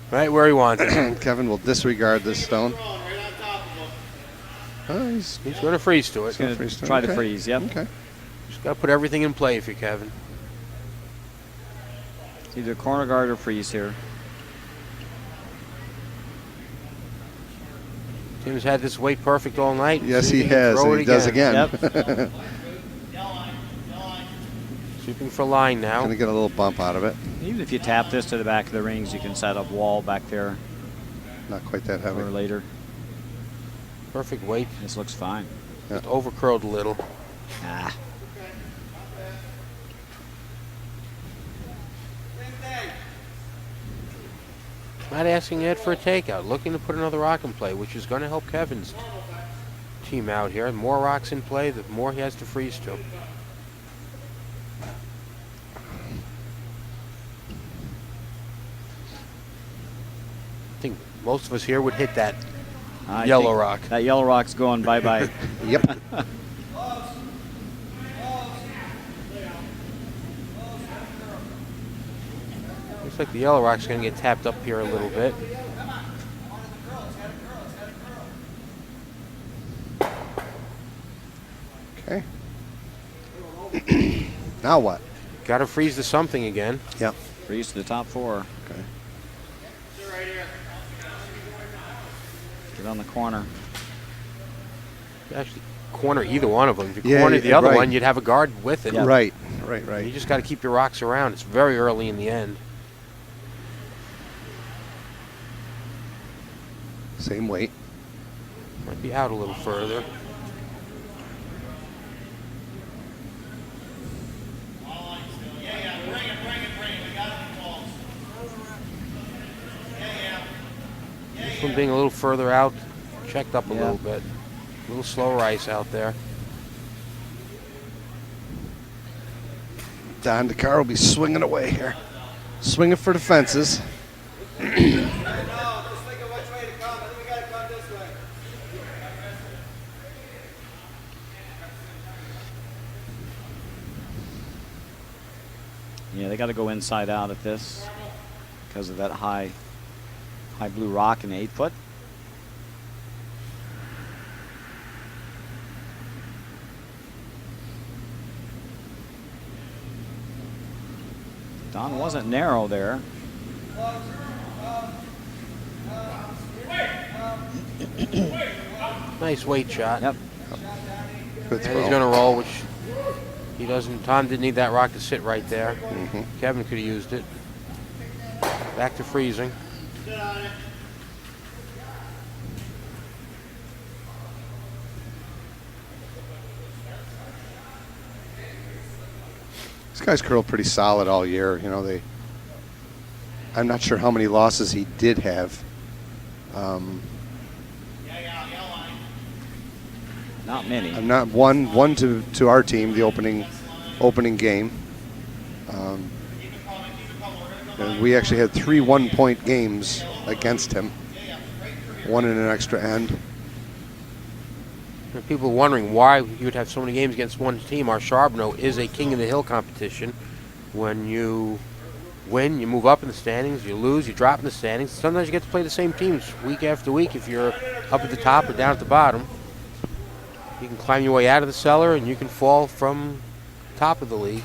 [SPEAKER 1] Right where he wants it.
[SPEAKER 2] Kevin will disregard this stone.
[SPEAKER 1] He's going to freeze to it.
[SPEAKER 3] He's going to try to freeze, yep.
[SPEAKER 2] Okay.
[SPEAKER 1] Just got to put everything in play if you're Kevin.
[SPEAKER 3] It's either corner guard or freeze here.
[SPEAKER 1] Tim's had this weight perfect all night.
[SPEAKER 2] Yes,
[SPEAKER 1] See if
[SPEAKER 2] he
[SPEAKER 1] can
[SPEAKER 2] has,
[SPEAKER 1] throw
[SPEAKER 2] and
[SPEAKER 1] it
[SPEAKER 2] he does again.
[SPEAKER 3] Yep.
[SPEAKER 1] Sweeping for line now.
[SPEAKER 2] Going to get a little bump out of it.
[SPEAKER 3] Even if you tap this to the back of the rings, you can set up wall back there
[SPEAKER 2] Not quite that heavy.
[SPEAKER 3] for later.
[SPEAKER 1] Perfect weight.
[SPEAKER 3] This looks fine.
[SPEAKER 1] Just over curled a little.
[SPEAKER 3] Ah.
[SPEAKER 1] Not asking Ed for a takeout. Looking to put another rock in play, which is going to help Kevin's team out here. The more rocks in play, the more he has to freeze to. I think most of us here would hit that
[SPEAKER 3] I
[SPEAKER 1] yellow
[SPEAKER 3] think
[SPEAKER 1] rock.
[SPEAKER 3] That yellow rock's going bye-bye.
[SPEAKER 2] Yep.
[SPEAKER 1] Looks like the yellow rock's going to get tapped up here a little bit.
[SPEAKER 2] Okay. Now what?
[SPEAKER 1] Got to freeze to something again.
[SPEAKER 2] Yep.
[SPEAKER 3] Freeze to the top 4.
[SPEAKER 2] Okay.
[SPEAKER 3] Get on the corner.
[SPEAKER 1] Actually, corner either one of them. If you
[SPEAKER 2] Yeah,
[SPEAKER 1] corner the
[SPEAKER 2] yeah,
[SPEAKER 1] other
[SPEAKER 2] right.
[SPEAKER 1] one, you'd have a guard with it.
[SPEAKER 3] Yeah.
[SPEAKER 2] Right.
[SPEAKER 1] You just got to keep your rocks around. It's very early in the end.
[SPEAKER 2] Same weight.
[SPEAKER 1] Might be out a little further. This one being a little further out, checked up a little bit. A little slower ice out there.
[SPEAKER 2] Don DeCaro will be swinging away here. Swinging for the fences.
[SPEAKER 4] No, just think of which way to come. I think we got to come this way.
[SPEAKER 3] Yeah, they got to go inside out at this because of that high blue rock in the 8-foot. Don wasn't narrow there.
[SPEAKER 1] Nice weight shot.
[SPEAKER 3] Yep.
[SPEAKER 2] Good
[SPEAKER 1] And
[SPEAKER 2] throw.
[SPEAKER 1] he's going to roll, which he doesn't. Tom didn't need that rock to sit right there. Kevin could have used it. Back to freezing.
[SPEAKER 2] This guy's curled pretty solid all year. You know, I'm not sure how many losses he did have.
[SPEAKER 3] Not many.
[SPEAKER 2] I'm not one to our team, the opening game. And we actually had 3 one-point games against him. One in an extra end.
[SPEAKER 1] And people are wondering why you would have so many games against one team. Our Charbonneau is a king of the hill competition. When you win, you move up in the standings. You lose, you drop in the standings. Sometimes you get to play the same teams week after week. If you're up at the top or down at the bottom, you can climb your way out of the cellar and you can fall from top of the league.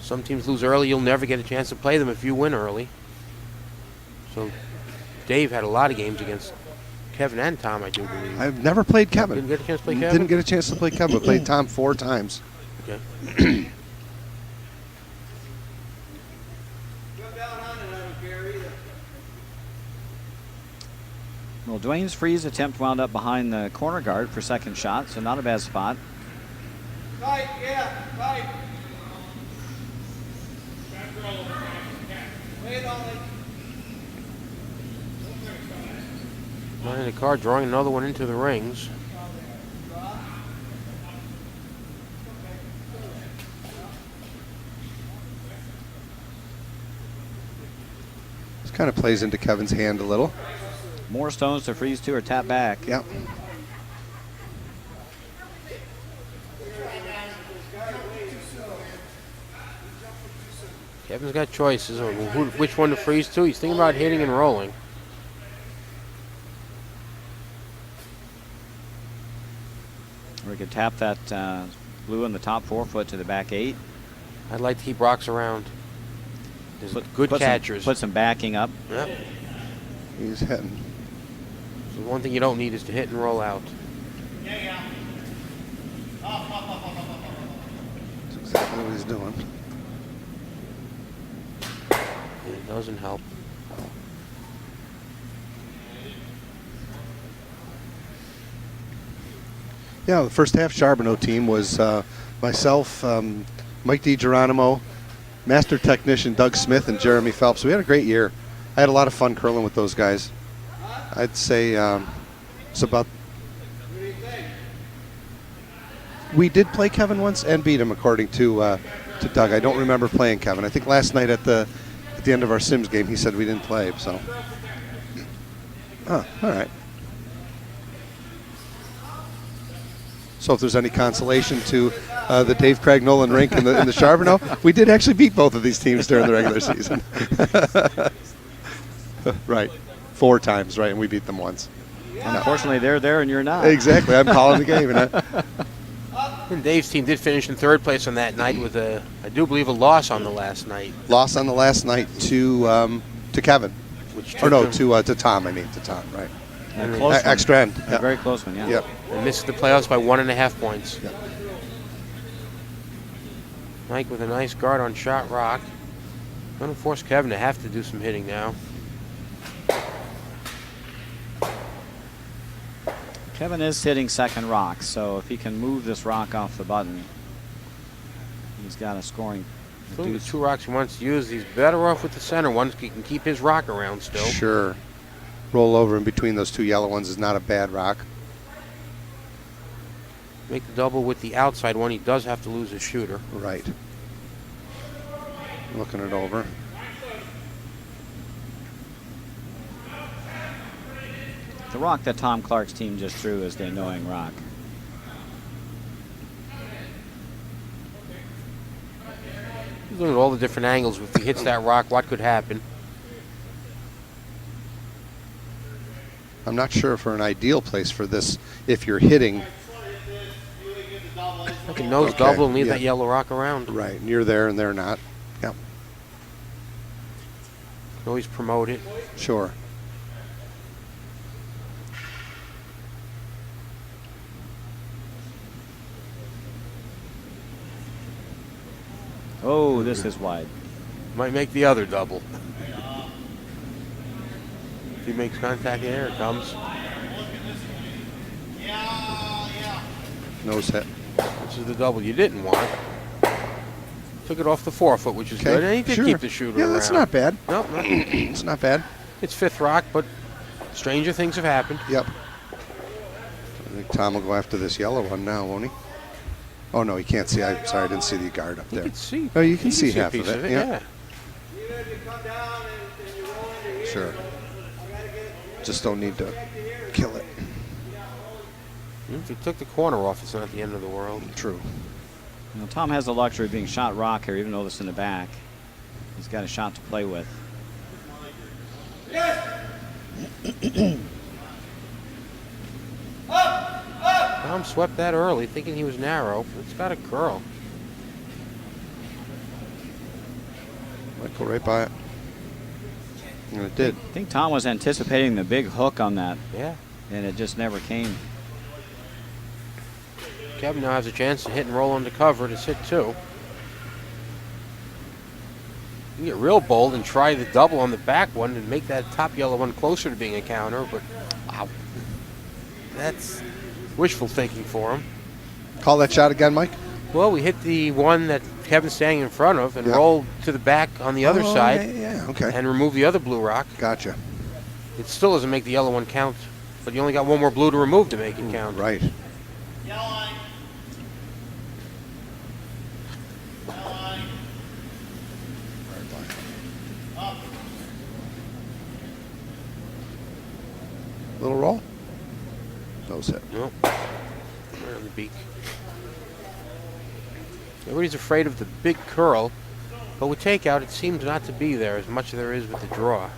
[SPEAKER 1] Some teams lose early. You'll never get a chance to play them if you win early. So Dave had a lot of games against Kevin and Tom, I do believe.
[SPEAKER 2] I've never played Kevin.
[SPEAKER 1] Didn't get a chance to play Kevin?
[SPEAKER 2] Didn't get a chance to play Kevin. I played Tom 4 times.
[SPEAKER 1] Okay.
[SPEAKER 4] Come down on it, I don't care either.
[SPEAKER 3] Well, Dwayne's freeze attempt wound up behind the corner guard for second shot, so not a bad spot.
[SPEAKER 4] Tight, yeah, tight. Wait only.
[SPEAKER 1] Behind the car, drawing another one into the rings.
[SPEAKER 2] This kind of plays into Kevin's hand a little.
[SPEAKER 3] More stones to freeze to or tap back.
[SPEAKER 2] Yep.
[SPEAKER 1] Kevin's got choices on which one to freeze to. He's thinking about hitting and rolling.
[SPEAKER 3] We could tap that blue in the top 4 foot to the back 8.
[SPEAKER 1] I'd like to keep rocks around. There's good catchers.
[SPEAKER 3] Put some backing up.
[SPEAKER 1] Yep.
[SPEAKER 2] He's hitting.
[SPEAKER 1] So one thing you don't need is to hit and roll out.
[SPEAKER 2] That's exactly what he's doing.
[SPEAKER 1] It doesn't help.
[SPEAKER 2] Yeah, the first half Charbonneau team was myself, Mike DiGeronimo, master technician Doug Smith, and Jeremy Phelps. We had a great year. I had a lot of fun curling with those guys. I'd say it's about. We did play Kevin once and beat him, according to Doug. I don't remember playing Kevin. I think last night at the end of our Sims game, he said we didn't play. So, all right. So if there's any consolation to the Dave Craig Nolan rink in the Charbonneau, we did actually beat both of these teams during the regular season. Right. 4 times, right, and we beat them once.
[SPEAKER 3] Unfortunately, they're there and you're not.
[SPEAKER 2] Exactly. I'm calling the game.
[SPEAKER 1] And Dave's team did finish in third place on that night with I do believe, a loss on the last night.
[SPEAKER 2] Loss on the last night to Kevin.
[SPEAKER 1] Which
[SPEAKER 2] Or no,
[SPEAKER 1] took them-
[SPEAKER 2] to Tom. I mean, to Tom, right.
[SPEAKER 3] A close one.
[SPEAKER 2] Extra end.
[SPEAKER 3] A very close one, yeah.
[SPEAKER 2] Yep.
[SPEAKER 1] They missed the playoffs by 1.5 points.
[SPEAKER 2] Yep.
[SPEAKER 1] Mike with a nice guard on shot rock. Going to force Kevin to have to do some hitting now.
[SPEAKER 3] Kevin is hitting second rock, so if he can move this rock off the button, he's got a scoring.
[SPEAKER 1] So the 2 rocks he wants to use, he's better off with the center one. He can keep his rock around still.
[SPEAKER 2] Sure. Roll over in between those 2 yellow ones is not a bad rock.
[SPEAKER 1] Make the double with the outside one. He does have to lose his shooter.
[SPEAKER 2] Right. Looking it over.
[SPEAKER 3] The rock that Tom Clark's team just threw is the annoying rock.
[SPEAKER 1] He's looking at all the different angles. If he hits that rock, what could happen?
[SPEAKER 2] I'm not sure for an ideal place for this if you're hitting.
[SPEAKER 1] I can nose
[SPEAKER 2] Okay,
[SPEAKER 1] double and leave
[SPEAKER 2] yeah.
[SPEAKER 1] that yellow rock around.
[SPEAKER 2] Right. And you're there and they're not. Yep.
[SPEAKER 1] Can always promote it.
[SPEAKER 2] Sure.
[SPEAKER 3] Oh, this is wide.
[SPEAKER 1] Might make the other double. If he makes contact, here it comes.
[SPEAKER 2] Nose hit.
[SPEAKER 1] This is the double you didn't want. Took it off the 4-foot, which is
[SPEAKER 2] Okay.
[SPEAKER 1] good. And he did
[SPEAKER 2] Sure.
[SPEAKER 1] keep the shooter
[SPEAKER 2] Yeah,
[SPEAKER 1] around.
[SPEAKER 2] that's not bad.
[SPEAKER 1] No,
[SPEAKER 2] It's not bad.
[SPEAKER 1] it's 5th rock, but stranger things have happened.
[SPEAKER 2] Yep. I think Tom will go after this yellow one now, won't he? Oh, no, he can't see. I'm sorry, I didn't see the guard up
[SPEAKER 1] You
[SPEAKER 2] there.
[SPEAKER 1] can see.
[SPEAKER 2] Oh, you can
[SPEAKER 1] you
[SPEAKER 2] see
[SPEAKER 1] a
[SPEAKER 2] half
[SPEAKER 1] piece
[SPEAKER 2] of it.
[SPEAKER 1] Yeah.
[SPEAKER 2] Yeah.
[SPEAKER 4] Even if you come down and you roll into here,
[SPEAKER 2] Sure.
[SPEAKER 4] I gotta get
[SPEAKER 2] Just don't need to kill it.
[SPEAKER 1] If he took the corner off, it's not the end of the world.
[SPEAKER 2] True.
[SPEAKER 3] You know, Tom has the luxury of being shot rock here, even though it's in the back. He's got a shot to play with.
[SPEAKER 1] Tom swept that early, thinking he was narrow. It's got a curl.
[SPEAKER 2] Might go right by it. And it did.
[SPEAKER 3] I think Tom was anticipating the big hook on that,
[SPEAKER 1] Yeah.
[SPEAKER 3] and it just never came.
[SPEAKER 1] Kevin now has a chance to hit and roll under cover to sit 2. You can get real bold and try the double on the back one and make that top yellow one closer to being a counter, but wow. That's wishful thinking for him.
[SPEAKER 2] Call that shot again, Mike?
[SPEAKER 1] Well, we hit the one that Kevin's standing in front of and
[SPEAKER 2] Yeah.
[SPEAKER 1] rolled to the back on the other
[SPEAKER 2] Oh,
[SPEAKER 1] side
[SPEAKER 2] Yeah, okay.
[SPEAKER 1] and removed the other blue rock.
[SPEAKER 2] Gotcha.
[SPEAKER 1] It still doesn't make the yellow one count, but you only got one more blue to remove to make it count.
[SPEAKER 2] Right. Little roll. Nose hit.
[SPEAKER 1] Nope. Right on the beak. Everybody's afraid of the big curl, but with takeout, it seems not to be there as much as there is with the draw.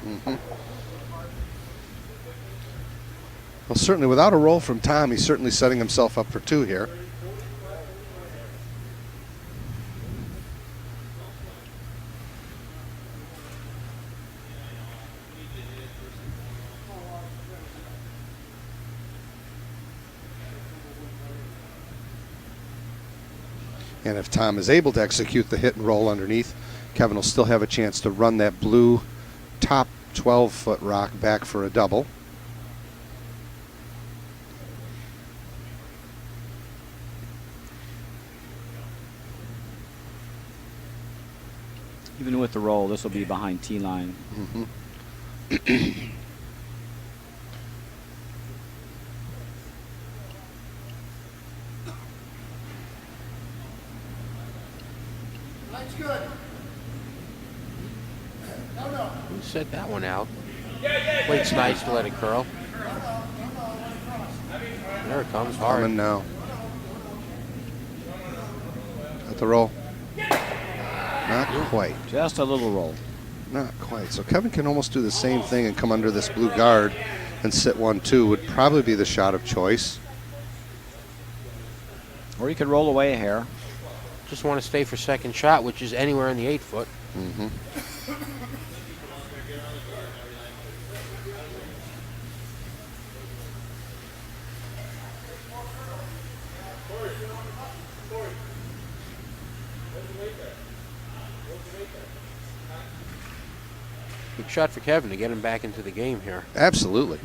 [SPEAKER 2] Well, certainly without a roll from Tom, he's certainly setting himself up for 2 here. And if Tom is able to execute the hit and roll underneath, Kevin will still have a chance to run that blue top 12-foot rock back for a double.
[SPEAKER 3] Even with the roll, this will be behind T line.
[SPEAKER 4] That's good. No.
[SPEAKER 1] Who set that one out? Waits nice to let it curl. There it comes hard.
[SPEAKER 2] Coming now. At the roll. Not quite.
[SPEAKER 3] Just a little roll.
[SPEAKER 2] Not quite. So Kevin can almost do the same thing and come under this blue guard and sit 1-2 would probably be the shot of choice.
[SPEAKER 3] Or you could roll away a hair.
[SPEAKER 1] Just want to stay for second shot, which is anywhere in the 8-foot.
[SPEAKER 2] Mm-hmm.
[SPEAKER 1] Big shot for Kevin to get him back into the game here.
[SPEAKER 2] Absolutely.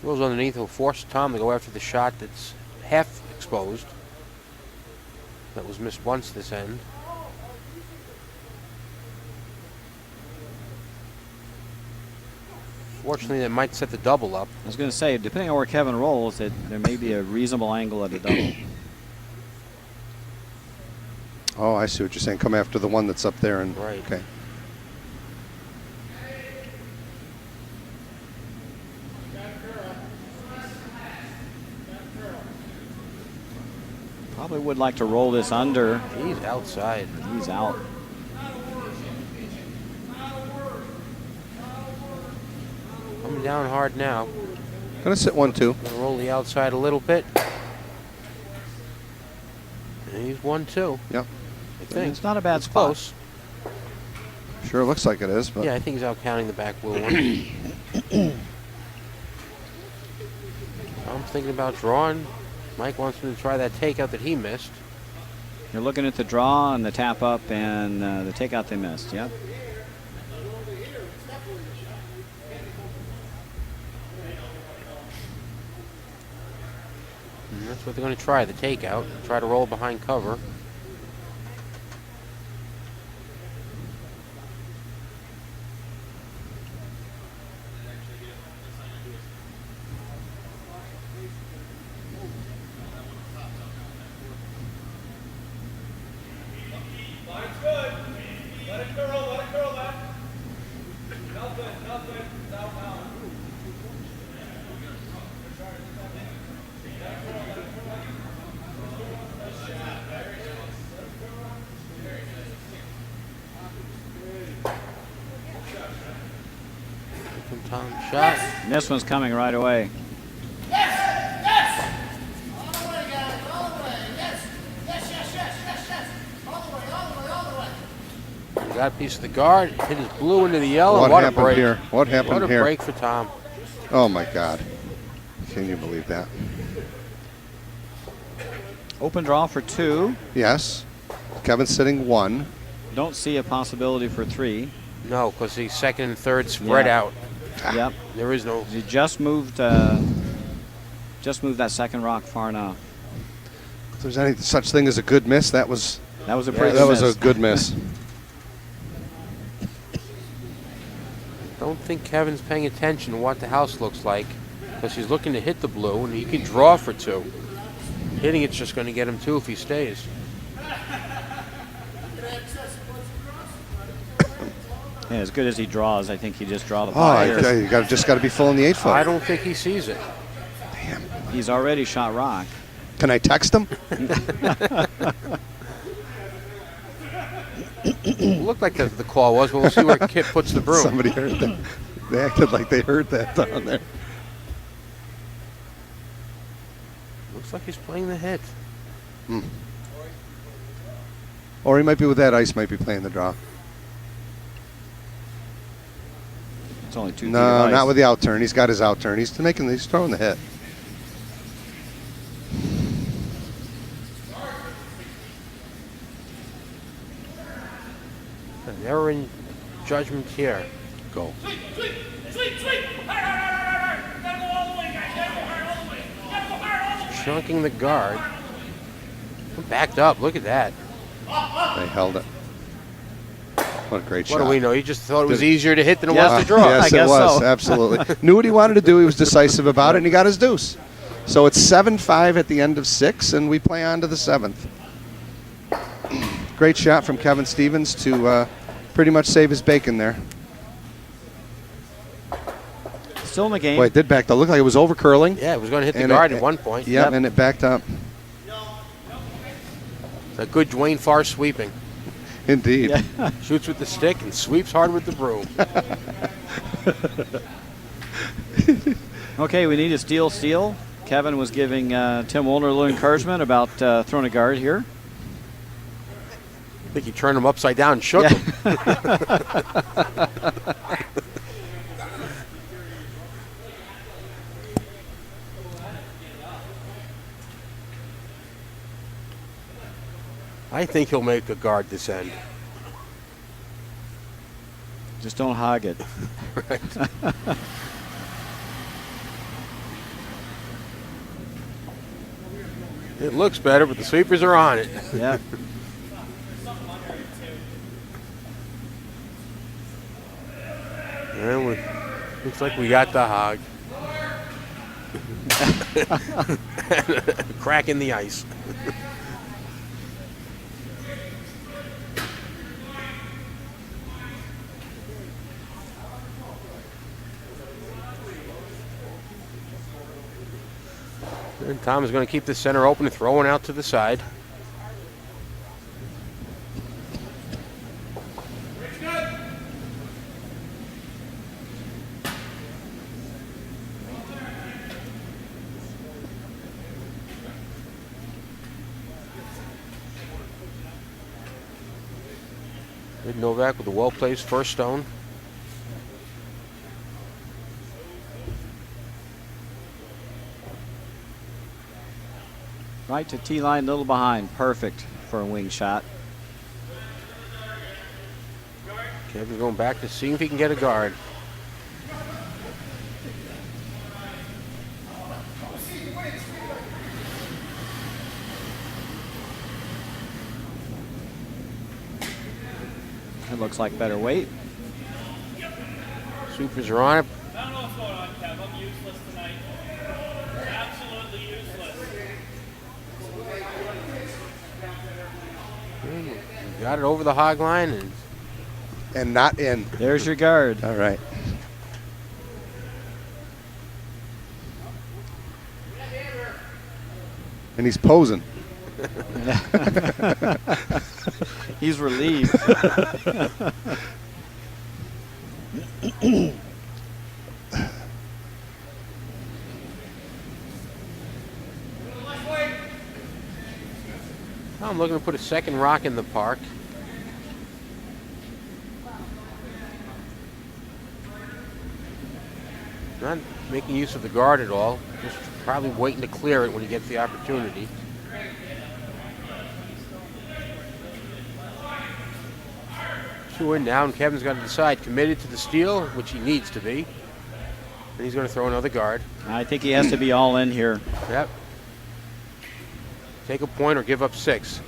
[SPEAKER 1] Rolls underneath will force Tom to go after the shot that's half exposed. That was missed once this end. Fortunately, that might set the double up.
[SPEAKER 3] I was going to say, depending on where Kevin rolls, there may be a reasonable angle at a double.
[SPEAKER 2] Oh, I see what you're saying. Come after the one that's up there. And
[SPEAKER 1] Right.
[SPEAKER 2] Okay.
[SPEAKER 3] Probably would like to roll this under.
[SPEAKER 1] He's outside.
[SPEAKER 3] He's out.
[SPEAKER 1] Coming down hard now.
[SPEAKER 2] Gonna sit 1-2.
[SPEAKER 1] Gonna roll the outside a little bit. And he's 1-2.
[SPEAKER 2] Yep.
[SPEAKER 1] I think.
[SPEAKER 3] It's not a bad
[SPEAKER 1] It's
[SPEAKER 3] spot.
[SPEAKER 1] close.
[SPEAKER 2] Sure looks like it is, but
[SPEAKER 1] Yeah, I think he's out counting the back blue one. I'm thinking about drawing. Mike wants me to try that takeout that he missed.
[SPEAKER 3] You're looking at the draw and the tap up and the takeout they missed. Yep.
[SPEAKER 1] And that's what they're going to try, the takeout. Try to roll behind cover.
[SPEAKER 4] Line's good. Let it curl back. Nothing. It's out now.
[SPEAKER 1] From Tom's shot.
[SPEAKER 3] And this one's coming right away.
[SPEAKER 4] All the way, guys. All the way. Yes. All the way.
[SPEAKER 1] He got a piece of the guard, hit his blue into the yellow.
[SPEAKER 2] what
[SPEAKER 1] What a
[SPEAKER 2] happened
[SPEAKER 1] break.
[SPEAKER 2] here? What
[SPEAKER 1] What
[SPEAKER 2] happened
[SPEAKER 1] a
[SPEAKER 2] here?
[SPEAKER 1] break for Tom.
[SPEAKER 2] Oh my God. Can you believe that?
[SPEAKER 3] Open draw for 2.
[SPEAKER 2] Yes. Kevin's sitting 1.
[SPEAKER 3] Don't see a possibility for 3.
[SPEAKER 1] No, because he's second and third spread
[SPEAKER 3] Yeah.
[SPEAKER 1] out.
[SPEAKER 3] Yep.
[SPEAKER 1] There is no.
[SPEAKER 3] He just moved that second rock far enough.
[SPEAKER 2] If there's any such thing as a good miss, that was
[SPEAKER 3] That was a pretty
[SPEAKER 2] that
[SPEAKER 3] good
[SPEAKER 2] was
[SPEAKER 3] miss.
[SPEAKER 2] a good miss.
[SPEAKER 1] Don't think Kevin's paying attention to what the house looks like, because he's looking to hit the blue, and he can draw for 2. Hitting it's just going to get him 2 if he stays.
[SPEAKER 3] Yeah, as good as he draws, I think he just draw the
[SPEAKER 2] Oh,
[SPEAKER 3] pot here.
[SPEAKER 2] you just got to be full in the 8-foot.
[SPEAKER 1] I don't think he sees it.
[SPEAKER 2] Damn.
[SPEAKER 3] He's already shot rock.
[SPEAKER 2] Can I text him?
[SPEAKER 1] Looked like the call was, but we'll see where Kip puts the broom.
[SPEAKER 2] Somebody heard that. They acted like they heard that down there.
[SPEAKER 1] Looks like he's playing the hit.
[SPEAKER 2] Or he might be with that ice, might be playing the draw.
[SPEAKER 3] It's only 2 feet of
[SPEAKER 2] No,
[SPEAKER 3] ice.
[SPEAKER 2] not with the out turn. He's got his out turn. He's throwing the hit.
[SPEAKER 1] An error in judgment here.
[SPEAKER 2] Go.
[SPEAKER 4] Sweep. Hard. Gotta go all the way, guys. Gotta go hard all the way. Gotta go hard all the way.
[SPEAKER 1] Chunking the guard. Backed up. Look at that.
[SPEAKER 2] They held it. What a great
[SPEAKER 1] What
[SPEAKER 2] shot.
[SPEAKER 1] do we know? He just thought it was
[SPEAKER 2] Did-
[SPEAKER 1] easier to hit than it
[SPEAKER 3] Yeah.
[SPEAKER 1] was to draw.
[SPEAKER 2] Yes,
[SPEAKER 3] I guess
[SPEAKER 2] it was.
[SPEAKER 3] so.
[SPEAKER 2] Absolutely. Knew what he wanted to do. He was decisive about it, and he got his deuce. So it's 7-5 at the end of 6, and we play on to the 7th. Great shot from Kevin Stevens to pretty much save his bacon there.
[SPEAKER 3] Still in the game.
[SPEAKER 2] Boy, it did back up. Looked like it was over curling.
[SPEAKER 1] Yeah, it was going to hit the
[SPEAKER 2] And
[SPEAKER 1] guard
[SPEAKER 2] it-
[SPEAKER 1] at one point.
[SPEAKER 2] Yep, and it backed up.
[SPEAKER 1] A good Dwayne Farr sweeping.
[SPEAKER 2] Indeed.
[SPEAKER 3] Yeah.
[SPEAKER 1] Shoots with the stick and sweeps hard with the broom.
[SPEAKER 3] Okay, we need a steal. Kevin was giving Tim Woolner a little encouragement about throwing a guard here.
[SPEAKER 1] I think he turned him upside down and shook him. I think he'll make a guard this end.
[SPEAKER 3] Just don't hog it.
[SPEAKER 1] Right. It looks better, but the sweepers are on it.
[SPEAKER 3] Yeah.
[SPEAKER 1] And looks like we got the hog. Crack in the ice. And Tom is going to keep the center open and throw one out to the side. Ed Novak with a well-placed first stone.
[SPEAKER 3] Right to T-line, a little behind. Perfect for a wing shot.
[SPEAKER 1] Kevin's going back to see if he can get a guard.
[SPEAKER 3] It looks like better weight.
[SPEAKER 1] Sweepers are on it.
[SPEAKER 5] I don't know what's going on, Kev. I'm useless tonight. Absolutely useless.
[SPEAKER 1] Got it over the hog line and
[SPEAKER 2] not in.
[SPEAKER 3] There's your guard.
[SPEAKER 2] All right. And he's posing.
[SPEAKER 3] He's relieved.
[SPEAKER 1] I'm looking to put a second rock in the park. Not making use of the guard at all. Just probably waiting to clear it when he gets the opportunity. Two in now, and Kevin's got to decide. Committed to the steal, which he needs to be. And he's going to throw another guard.
[SPEAKER 3] I think he has to be all in here.
[SPEAKER 1] Yep. Take a point or give up 6.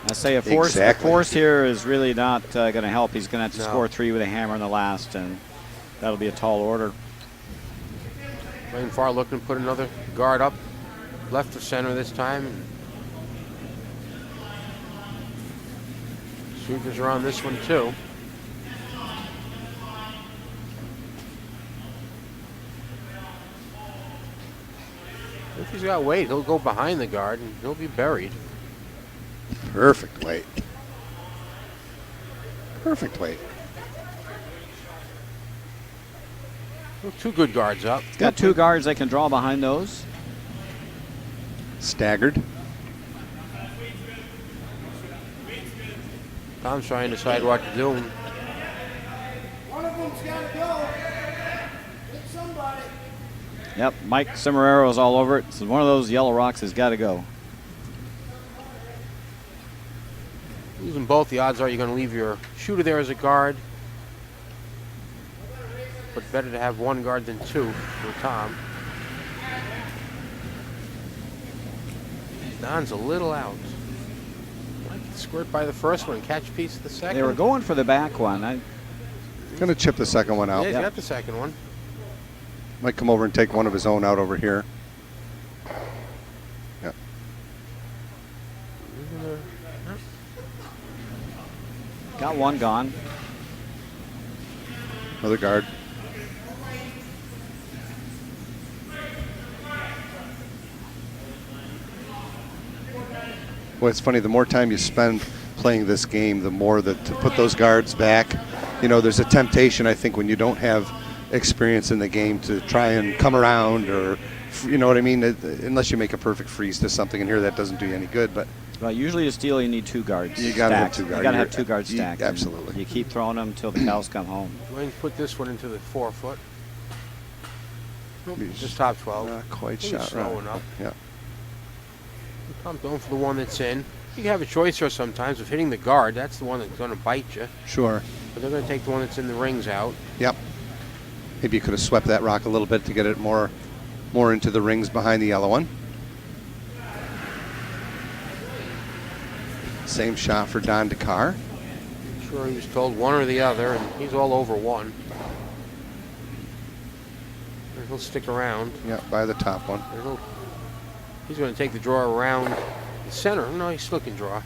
[SPEAKER 3] I say a force,
[SPEAKER 2] Exactly.
[SPEAKER 3] a force here is really not going to help. He's going to have to
[SPEAKER 1] No.
[SPEAKER 3] score 3 with a hammer in the last, and that'll be a tall order.
[SPEAKER 1] Playing far, looking to put another guard up. Left to center this time. Sweepers are on this one too. If he's got weight, he'll go behind the guard and he'll be buried.
[SPEAKER 2] Perfect weight. Perfect weight.
[SPEAKER 1] Well, 2 good guards up.
[SPEAKER 3] He's got 2 guards they can draw behind those.
[SPEAKER 2] Staggered.
[SPEAKER 1] Tom's trying to decide what to do.
[SPEAKER 4] One of them's got to go. Hit somebody.
[SPEAKER 3] Yep, Mike Cimarero's all over it. So one of those yellow rocks has got to go.
[SPEAKER 1] Losing both, the odds are you're going to leave your shooter there as a guard. But better to have 1 guard than 2 for Tom. Don's a little out. Might squirt by the first one and catch piece of the second.
[SPEAKER 3] They were going for the back one.
[SPEAKER 2] Gonna chip the second one out.
[SPEAKER 1] Yeah, he's got the second one.
[SPEAKER 2] Might come over and take one of his own out over here. Yeah.
[SPEAKER 3] Got 1 gone.
[SPEAKER 2] Another guard. Well, it's funny, the more time you spend playing this game, the more that to put those guards back. You know, there's a temptation, I think, when you don't have experience in the game to try and come around, or, you know what I mean, unless you make a perfect freeze to something in here, that doesn't do you any good. But
[SPEAKER 3] Well, usually to steal, you need 2 guards.
[SPEAKER 2] you got to have
[SPEAKER 3] stacked.
[SPEAKER 2] 2 guards.
[SPEAKER 3] You got to have 2 guards
[SPEAKER 2] You-
[SPEAKER 3] stacked.
[SPEAKER 2] absolutely.
[SPEAKER 3] You keep throwing them until the cows come home.
[SPEAKER 1] Go ahead and put this one into the 4 foot.
[SPEAKER 2] He's
[SPEAKER 1] Just top 12.
[SPEAKER 2] Not quite
[SPEAKER 1] He's
[SPEAKER 2] shot
[SPEAKER 1] slow
[SPEAKER 2] right.
[SPEAKER 1] enough.
[SPEAKER 2] Yeah.
[SPEAKER 1] I'm going for the one that's in. You can have a choice here sometimes of hitting the guard. That's the one that's going to bite you.
[SPEAKER 2] Sure.
[SPEAKER 1] But they're going to take the one that's in the rings out.
[SPEAKER 2] Yep. Maybe you could have swept that rock a little bit to get it more into the rings behind the yellow one. Same shot for Don DeCar.
[SPEAKER 1] Sure, he was told one or the other, and he's all over one. And he'll stick around.
[SPEAKER 2] Yeah, by the top one.
[SPEAKER 1] And he's going to take the draw around the center. No, he still can draw.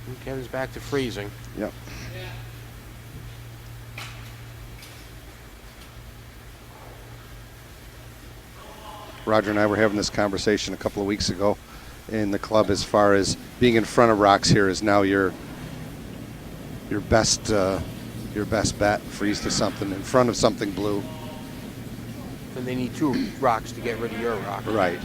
[SPEAKER 1] And Kevin's back to freezing.
[SPEAKER 2] Yep. Roger and I were having this conversation a couple of weeks ago in the club, as far as being in front of rocks here is now your best bet. Freeze to something in front of something blue.
[SPEAKER 1] And they need 2 rocks to get rid of your rock.
[SPEAKER 2] Right.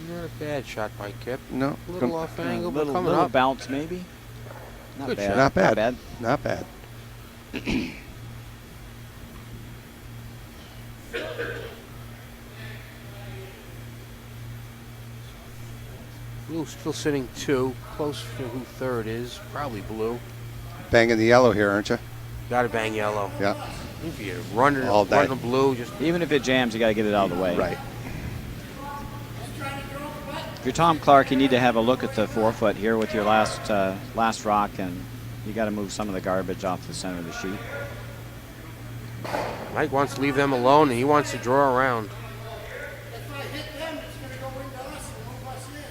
[SPEAKER 1] Not a bad shot by Kip.
[SPEAKER 2] No.
[SPEAKER 1] A little off angle, but
[SPEAKER 3] little
[SPEAKER 1] coming
[SPEAKER 3] little
[SPEAKER 1] up.
[SPEAKER 3] bounce maybe. Not
[SPEAKER 1] Good
[SPEAKER 3] bad.
[SPEAKER 1] shot.
[SPEAKER 2] Not bad.
[SPEAKER 3] Not bad.
[SPEAKER 2] Not bad.
[SPEAKER 1] Blue's still sitting 2, close to who third is. Probably blue.
[SPEAKER 2] Banging the yellow here, aren't you?
[SPEAKER 1] Got to bang yellow.
[SPEAKER 2] Yeah.
[SPEAKER 1] If you run it,
[SPEAKER 2] All day.
[SPEAKER 1] run the blue, just
[SPEAKER 3] Even if it jams, you got to get it out of the way.
[SPEAKER 2] Right.
[SPEAKER 3] If you're Tom Clark, you need to have a look at the 4 foot here with your last rock, and you got to move some of the garbage off the center of the sheet.
[SPEAKER 1] Mike wants to leave them alone, and he wants to draw around.
[SPEAKER 4] If I hit them, it's going to go into us and move us in.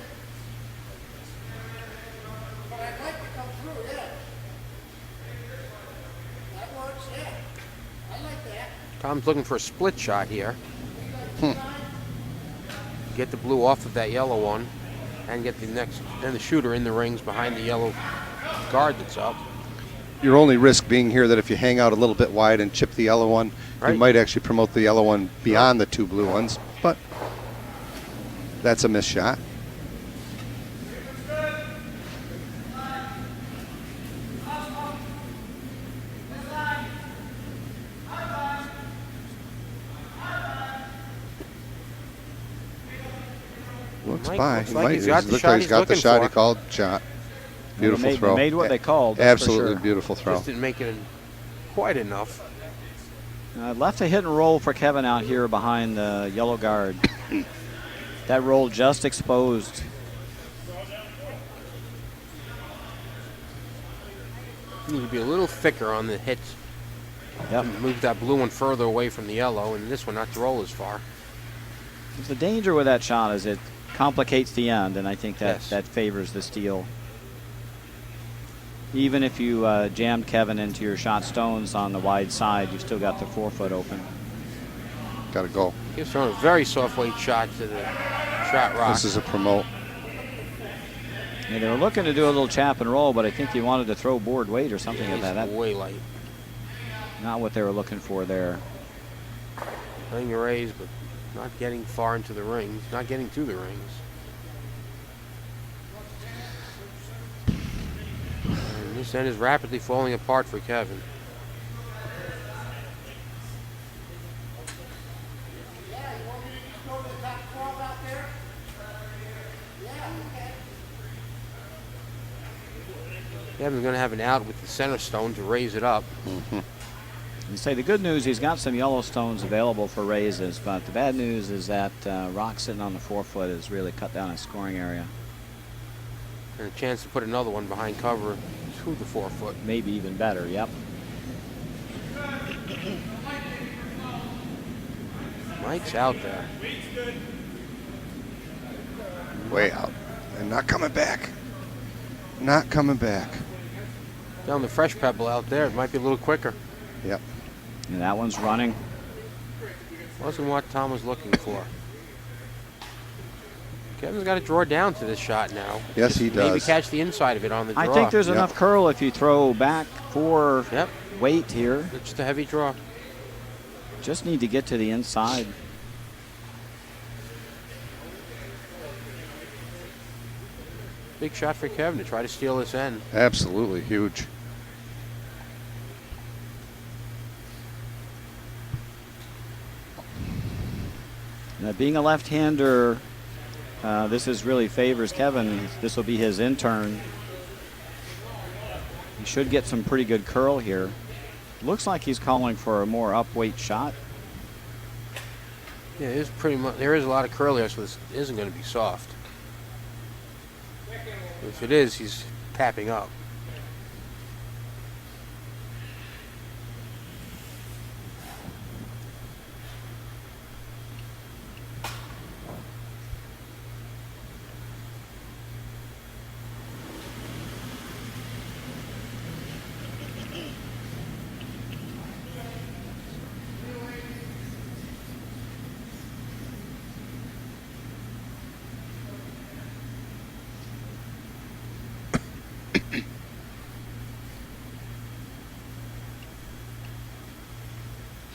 [SPEAKER 4] But I'd like to come through, yeah. That works, yeah. I like that.
[SPEAKER 1] Tom's looking for a split shot here. Get the blue off of that yellow one, and get the shooter in the rings behind the yellow guard that's up.
[SPEAKER 2] Your only risk being here that if you hang out a little bit wide and chip the yellow one,
[SPEAKER 1] Right.
[SPEAKER 2] you might actually promote the yellow one beyond the 2 blue ones, but that's a missed shot. Looks
[SPEAKER 1] Mike
[SPEAKER 2] by.
[SPEAKER 1] looks
[SPEAKER 2] He
[SPEAKER 1] like
[SPEAKER 2] might.
[SPEAKER 1] he's got the
[SPEAKER 2] Looks
[SPEAKER 1] shot
[SPEAKER 2] like he's
[SPEAKER 1] he's
[SPEAKER 2] got the
[SPEAKER 1] looking
[SPEAKER 2] shot
[SPEAKER 1] for.
[SPEAKER 2] he called. Shot. Beautiful
[SPEAKER 3] They
[SPEAKER 2] throw.
[SPEAKER 3] made what they called. That's for
[SPEAKER 2] Absolutely
[SPEAKER 3] sure.
[SPEAKER 2] beautiful throw.
[SPEAKER 1] Just didn't make it quite enough.
[SPEAKER 3] Left a hit and roll for Kevin out here behind the yellow guard. That roll just exposed.
[SPEAKER 1] Need to be a little thicker on the hits.
[SPEAKER 3] Yep.
[SPEAKER 1] Move that blue one further away from the yellow, and this one not to roll as far.
[SPEAKER 3] The danger with that shot is it complicates the end, and I think that,
[SPEAKER 1] Yes.
[SPEAKER 3] that favors the steal. Even if you jammed Kevin into your shot stones on the wide side, you still got the 4 foot open.
[SPEAKER 2] Got to go.
[SPEAKER 1] He's throwing a very soft weight shot to the shot rock.
[SPEAKER 2] This is a promote.
[SPEAKER 3] Yeah, they were looking to do a little chap and roll, but I think they wanted to throw board weight or something like that.
[SPEAKER 1] He's way light.
[SPEAKER 3] Not what they were looking for there.
[SPEAKER 1] Playing the raise, but not getting far into the rings. Not getting to the rings. And this end is rapidly falling apart for Kevin.
[SPEAKER 4] Yeah, you want me to just go to the top 12 out there? Yeah, okay.
[SPEAKER 1] Kevin's going to have an out with the center stone to raise it up.
[SPEAKER 3] You say the good news, he's got some yellow stones available for raises, but the bad news is that rock sitting on the 4 foot has really cut down his scoring area.
[SPEAKER 1] And a chance to put another one behind cover to the 4 foot.
[SPEAKER 3] Maybe even better, yep.
[SPEAKER 1] Mike's out there.
[SPEAKER 2] Way out. And not coming back. Not coming back.
[SPEAKER 1] Down the fresh pebble out there, it might be a little quicker.
[SPEAKER 2] Yep.
[SPEAKER 3] And that one's running.
[SPEAKER 1] Wasn't what Tom was looking for. Kevin's got to draw down to this shot now.
[SPEAKER 2] Yes, he does.
[SPEAKER 1] Maybe catch the inside of it on the draw.
[SPEAKER 3] I think there's
[SPEAKER 2] Yep.
[SPEAKER 3] enough curl if you throw back for
[SPEAKER 1] Yep.
[SPEAKER 3] weight here.
[SPEAKER 1] It's just a heavy draw.
[SPEAKER 3] Just need to get to the inside.
[SPEAKER 1] Big shot for Kevin to try to steal this end.
[SPEAKER 2] Absolutely huge.
[SPEAKER 3] Now, being a left-hander, this is really favors Kevin. This will be his in turn. He should get some pretty good curl here. Looks like he's calling for a more up-weight shot.
[SPEAKER 1] Yeah, it is pretty much. There is a lot of curl here, so this isn't going to be soft. If it is, he's tapping up.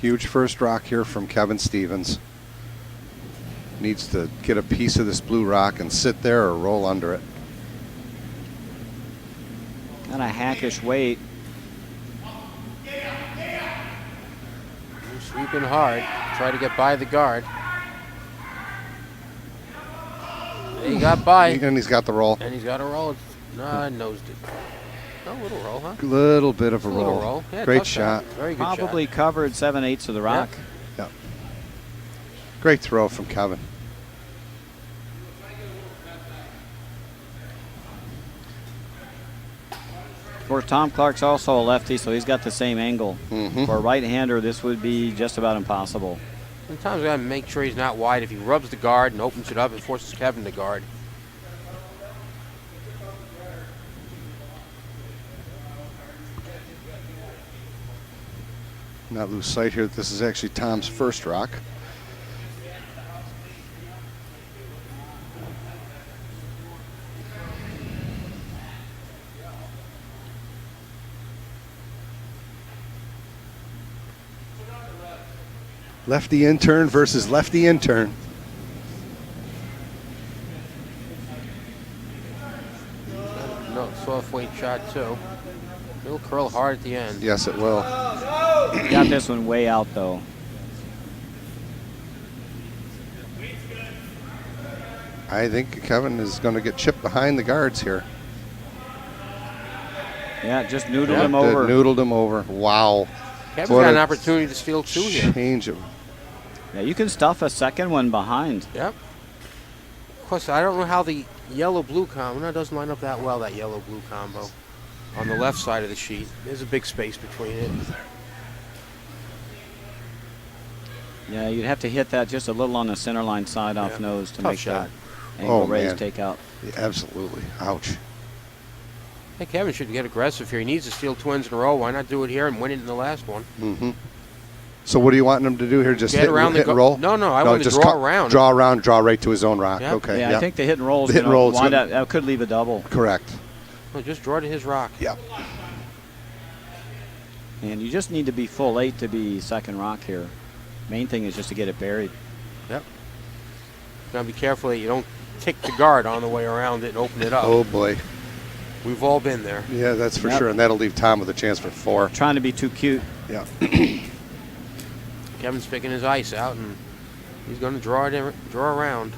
[SPEAKER 2] Huge first rock here from Kevin Stevens. Needs to get a piece of this blue rock and sit there or roll under it.
[SPEAKER 3] Kind of hackish weight.
[SPEAKER 1] Sweeping hard. Try to get by the guard. He got by.
[SPEAKER 2] And he's got the roll.
[SPEAKER 1] And he's got a roll. No, nosed it. No, little roll, huh?
[SPEAKER 2] Little bit of a
[SPEAKER 1] Little
[SPEAKER 2] roll.
[SPEAKER 1] roll. Yeah,
[SPEAKER 2] Great
[SPEAKER 1] tough
[SPEAKER 2] shot.
[SPEAKER 1] Very good
[SPEAKER 3] Probably
[SPEAKER 1] shot.
[SPEAKER 3] covered 7/8 of the rock.
[SPEAKER 2] Yep. Great throw from Kevin.
[SPEAKER 3] Of course, Tom Clark's also a lefty, so he's got the same angle.
[SPEAKER 2] Mhm.
[SPEAKER 3] For a right-hander, this would be just about impossible.
[SPEAKER 1] Sometimes we got to make sure he's not wide. If he rubs the guard and opens it up, it forces Kevin to guard.
[SPEAKER 2] Not lose sight here that this is actually Tom's first rock. Lefty intern versus lefty intern.
[SPEAKER 1] No, soft weight shot too. It'll curl hard at the end.
[SPEAKER 2] Yes, it will.
[SPEAKER 3] Got this one way out, though.
[SPEAKER 2] I think Kevin is going to get chipped behind the guards here.
[SPEAKER 3] Yeah, just noodled
[SPEAKER 2] Yep,
[SPEAKER 3] him over.
[SPEAKER 2] Noodled him over. Wow.
[SPEAKER 1] Kevin's
[SPEAKER 2] What
[SPEAKER 1] got an
[SPEAKER 2] a
[SPEAKER 1] opportunity to steal two here.
[SPEAKER 2] Change of.
[SPEAKER 3] Yeah, you can stuff a second one behind.
[SPEAKER 1] Yep. Of course, I don't know how the yellow-blue combo, no, it doesn't line up that well, that yellow-blue combo. On the left side of the sheet, there's a big space between it.
[SPEAKER 3] Yeah, you'd have to hit that just a little on the center line side off
[SPEAKER 1] Yeah.
[SPEAKER 3] nose to
[SPEAKER 1] Tough
[SPEAKER 3] make
[SPEAKER 1] shot.
[SPEAKER 3] the angle
[SPEAKER 2] Oh,
[SPEAKER 3] raise
[SPEAKER 2] man.
[SPEAKER 3] take out.
[SPEAKER 2] Yeah, absolutely. Ouch.
[SPEAKER 1] Hey, Kevin should get aggressive here. He needs to steal two ends in a row. Why not do it here and win it in the last one?
[SPEAKER 2] Mm-hmm. So what do you want him to do here? Just
[SPEAKER 1] Get
[SPEAKER 2] hit,
[SPEAKER 1] around the
[SPEAKER 2] hit and
[SPEAKER 1] go-
[SPEAKER 2] roll?
[SPEAKER 1] No, I want to
[SPEAKER 2] just
[SPEAKER 1] draw around.
[SPEAKER 2] Draw around, draw right to his own rock.
[SPEAKER 1] Yep.
[SPEAKER 2] Okay.
[SPEAKER 3] Yeah,
[SPEAKER 2] yep.
[SPEAKER 3] I think the hit and roll is
[SPEAKER 2] The hit and
[SPEAKER 3] going
[SPEAKER 2] roll
[SPEAKER 3] to
[SPEAKER 2] is
[SPEAKER 3] wind
[SPEAKER 2] gonna-
[SPEAKER 3] up. That could leave a double.
[SPEAKER 2] Correct.
[SPEAKER 1] No, just draw to his rock.
[SPEAKER 2] Yep.
[SPEAKER 3] And you just need to be full 8 to be second rock here. Main thing is just to get it buried.
[SPEAKER 1] Yep. Gotta be careful that you don't kick the guard on the way around it and open it up.
[SPEAKER 2] Oh, boy.
[SPEAKER 1] We've all been there.
[SPEAKER 2] Yeah, that's for
[SPEAKER 3] Yep.
[SPEAKER 2] sure. And that'll leave Tom with a chance for 4.
[SPEAKER 3] Trying to be too cute.
[SPEAKER 2] Yeah.
[SPEAKER 1] Kevin's picking his ice out, and he's going to draw around.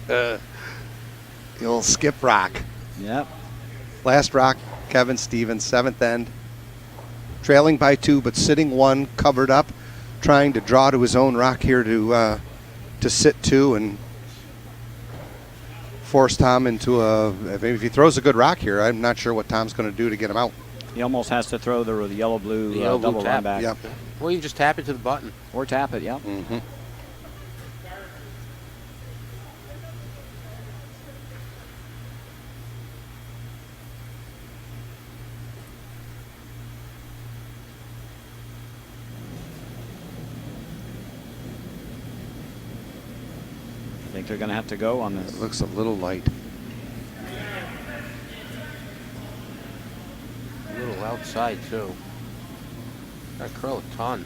[SPEAKER 2] The old skip rock.
[SPEAKER 3] Yep.
[SPEAKER 2] Last rock, Kevin Stevens, 7th end. Trailing by 2, but sitting 1, covered up, trying to draw to his own rock here to sit 2 and force Tom into a. If he throws a good rock here, I'm not sure what Tom's going to do to get him out.
[SPEAKER 3] He almost has to throw the yellow-blue double
[SPEAKER 1] tap.
[SPEAKER 3] run back.
[SPEAKER 2] Yep.
[SPEAKER 1] Or you can just tap it to the button.
[SPEAKER 3] Or tap it, yep.
[SPEAKER 2] Mm-hmm.
[SPEAKER 3] I think they're going to have to go on this.
[SPEAKER 2] It looks a little light.
[SPEAKER 1] A little outside, too. Got to curl a ton.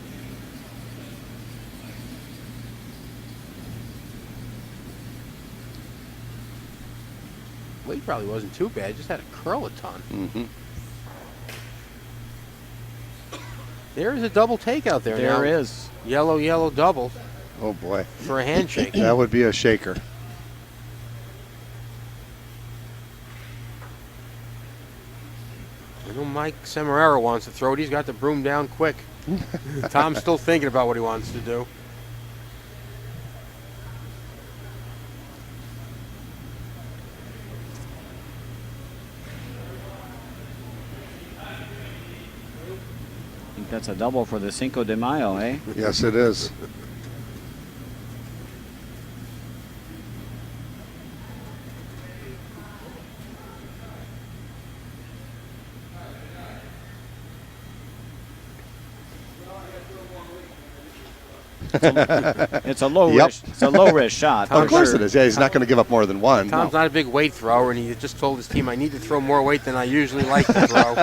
[SPEAKER 1] Weight probably wasn't too bad. Just had to curl a ton.
[SPEAKER 2] Mm-hmm.
[SPEAKER 1] There is a double take out there now.
[SPEAKER 3] There is.
[SPEAKER 1] Yellow, yellow double
[SPEAKER 2] Oh boy,
[SPEAKER 1] for a handshake.
[SPEAKER 2] that would be a shaker.
[SPEAKER 1] I know Mike Semeraro wants to throw it. He's got the broom down quick. Tom's still thinking about what he wants to do.
[SPEAKER 3] I think that's a double for the Cinco de Mayo, eh?
[SPEAKER 2] Yes, it is.
[SPEAKER 3] It's a low
[SPEAKER 2] Yep.
[SPEAKER 3] risk. It's a low risk shot.
[SPEAKER 2] Of
[SPEAKER 3] for
[SPEAKER 2] course
[SPEAKER 3] sure.
[SPEAKER 2] it is. Yeah, he's not going to give up more than one.
[SPEAKER 1] Tom's not a big weight thrower, and he just told his team, I need to throw more weight than I usually like to throw.